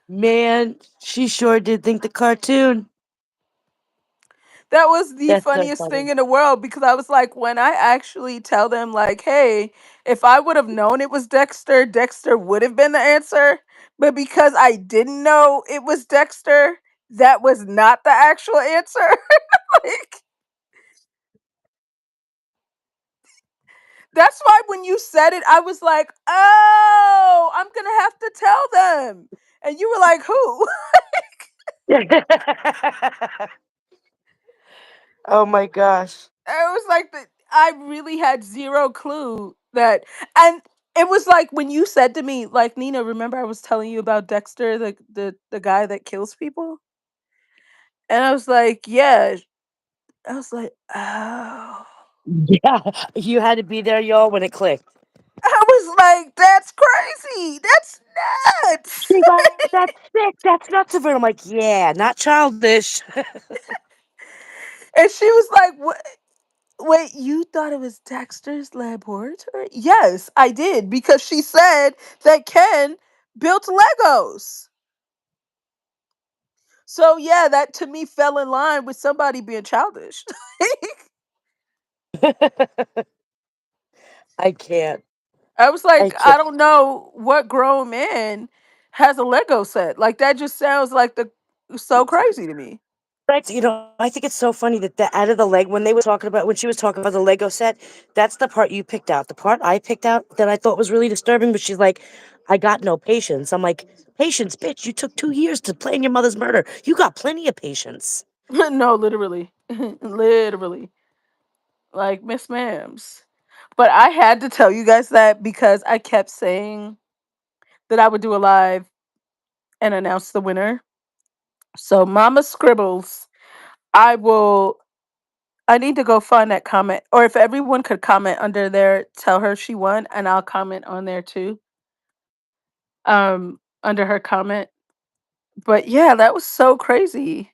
Man, she sure did think the cartoon. that was the That's so funniest thing funny. in the world, because I was like, when I actually tell them, like, hey, if I would have known it was Dexter, Dexter would have been the answer. But because I didn't know it was Dexter, that was not the actual answer. Like, that's why when you said it, I was like, oh, I'm going to have to tell them. And you were like, who? Oh my gosh. I was like, I really had zero clue that. And it was like when you said to me, like, Nina, remember I was telling you about Dexter, the guy that kills people? And I was like, yeah. I was like, oh. Yeah, you had to be there, y'all, when it clicked. I was like, that's crazy. That's nuts. She's like, "That's sick. That's nuts of her." I'm like, "Yeah, not childish." And she was like, what? Wait, you thought it was Dexter's laboratory? Yes, I did because she said that Ken built Legos. So yeah, that to me fell in line with somebody being childish. I can't. I was I like, I can't. don't know what grown man has a Lego set. Like that just sounds like the so crazy to me. Right, I think it's so funny that the out of the leg when she was talking about the Lego set, that's the part you picked out. The part I picked out that I thought was really disturbing, but she's like, "I got no patience." I'm like, "Patience, bitch! You took 2 years to plan your mother's murder. You got plenty of patience." No, literally. Literally. Like Miss Mams. But I had to tell you guys that because I kept saying that I would do a live and announce the winner. So Mama Scribbles, I will I need to go find that comment. Or if everyone could comment under there, tell her she won, and I'll comment on there too. Under her comment. But yeah, that was so crazy.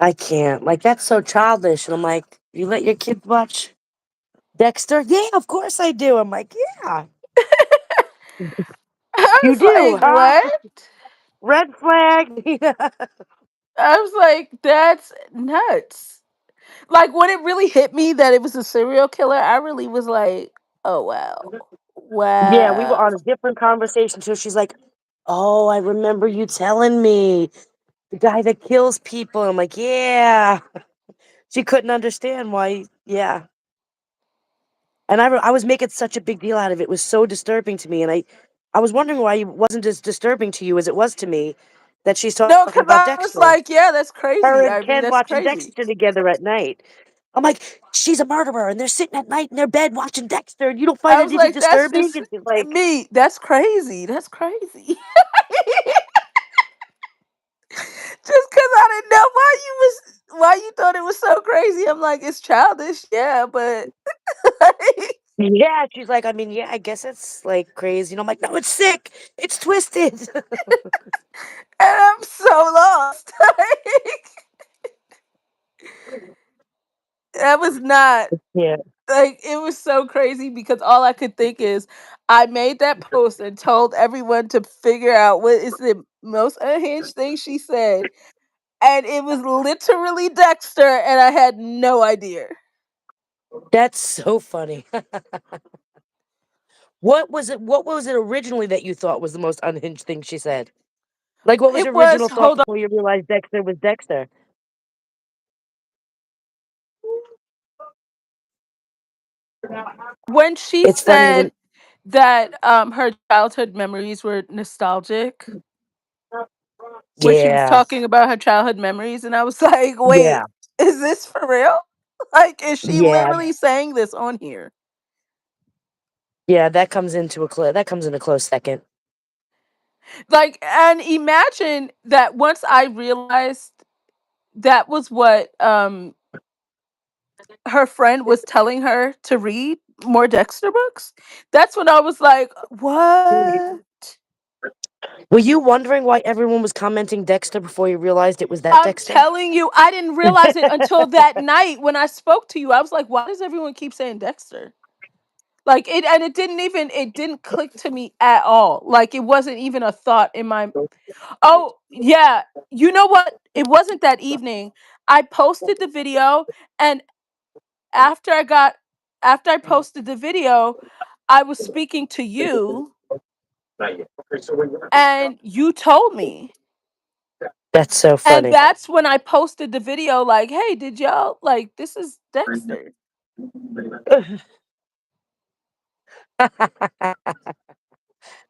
I can't. Like, that's so childish. And I'm like, "You let your kids watch Dexter?" "Yeah, of course I do." I'm like, "Yeah, I you was do, like, huh? what? Red flag." I was like, that's nuts. Like when it really hit me that it was a serial killer, I really was like, oh wow. Yeah, we were Wow. on a different conversation. So she's like, "Oh, I remember you telling me the guy that kills people." I'm like, "Yeah." She couldn't understand why. Yeah, and I was making such a big deal out of it. It was so disturbing to me, and I was wondering why it wasn't as disturbing to you as it was to me that she's No, talking because about I was Dexter. like, yeah, that's Her crazy. and I mean, Ken that's watching crazy. Dexter together at night. I'm like, "She's a murderer, and they're sitting at night in their bed watching Dexter, and you don't find I it was any like, that's disturbing?" just And she's like, me. That's crazy. That's crazy. Just because I didn't know why you thought it was so crazy. I'm like, it's childish, yeah, but and "Yeah." She's like, "I mean, yeah, I guess it's like crazy." And I'm like, "No, it's sick. It's twisted." I'm so lost. That was not Yeah. like it was so crazy because all I could think is I made that post and told everyone to figure out what is the most unhinged thing she said. And it was literally Dexter, and I had no idea. That's so funny. What was it originally that you thought was the most unhinged thing she said? Like, what was It your was original thought hold on. before you realized Dexter was Dexter? When she It's funny when said that her childhood memories were nostalgic, when she was Yeah, talking about her childhood memories, and I was like, wait, yeah, is this for real? Like, is she yeah, literally saying this on here? yeah, that comes in a close second. Like, and imagine that once I realized that was what her friend was telling her to read more Dexter books, that's when I was like, what? Were you wondering why everyone was commenting Dexter before you realized it was that I'm Dexter? telling you, I didn't realize it until that night when I spoke to you. I was like, why does everyone keep saying Dexter? Like it, and it didn't click to me at all. Like it wasn't even a thought in my, oh yeah, you know what? It wasn't that evening. I posted the video, and after I got after I posted the video, I was speaking to you, and you told me. That's so And funny. that's when I posted the video like, "Hey, did y'all like this is Dexter."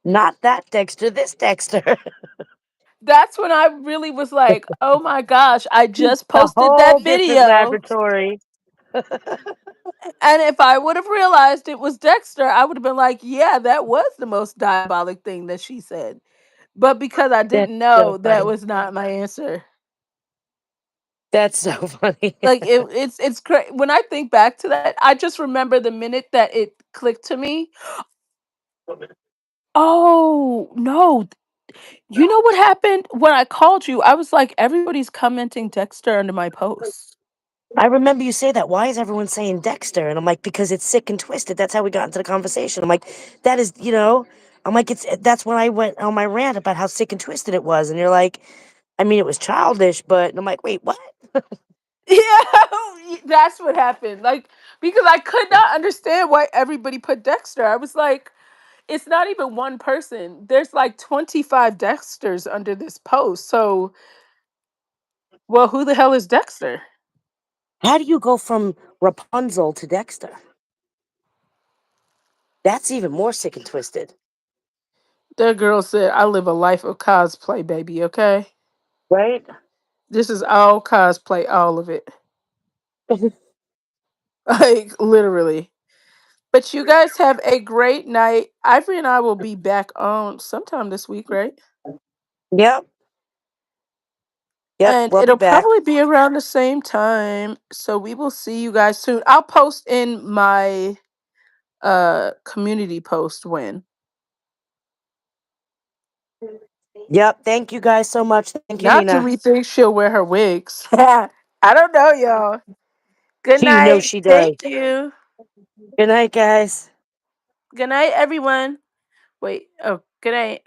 Not that Dexter, this Dexter. That's when I really was like, "Oh my gosh, I just A posted whole that different video." laboratory. And if I would have realized it was Dexter, I would have been like, "Yeah, that was the most diabolic thing that she said." But because I That's didn't so know, that funny. was not my answer. That's so funny. Like it's great. When I think back to that, I just remember the minute that it clicked to me. Oh no. You know what happened when I called you? I was like, everybody's commenting Dexter under my posts. I remember you say that. Why is everyone saying Dexter? And I'm like, because it's sick and twisted. That's how we got into the conversation. I'm like, that is, I'm like, that's when I went on my rant about how sick and twisted it was. And you're like, I mean, it was childish, but and I'm like, wait, what? Yeah, that's what happened. Like, because I could not understand why everybody put Dexter. I was like, it's not even one person. There's like 25 Dexters under this post. So, well, who the hell is Dexter? How do you go from Rapunzel to Dexter? That's even more sick and twisted, That girl said, I live a life of cosplay, baby, okay? right? This is all cosplay, all of it. Like, literally. But you guys have a great night. Ivory and I will be back on sometime this week, right? Yep, yep, And we'll be it'll back. probably be around the same time. So we will see you guys soon. I'll post in my community post when. Yep, thank you guys so much. Thank you, Not do Nina. we think she'll wear her wigs. I don't know, y'all. Good You know night. she does. Thank you. Good night, guys. Good night, everyone. Wait. Oh, good night.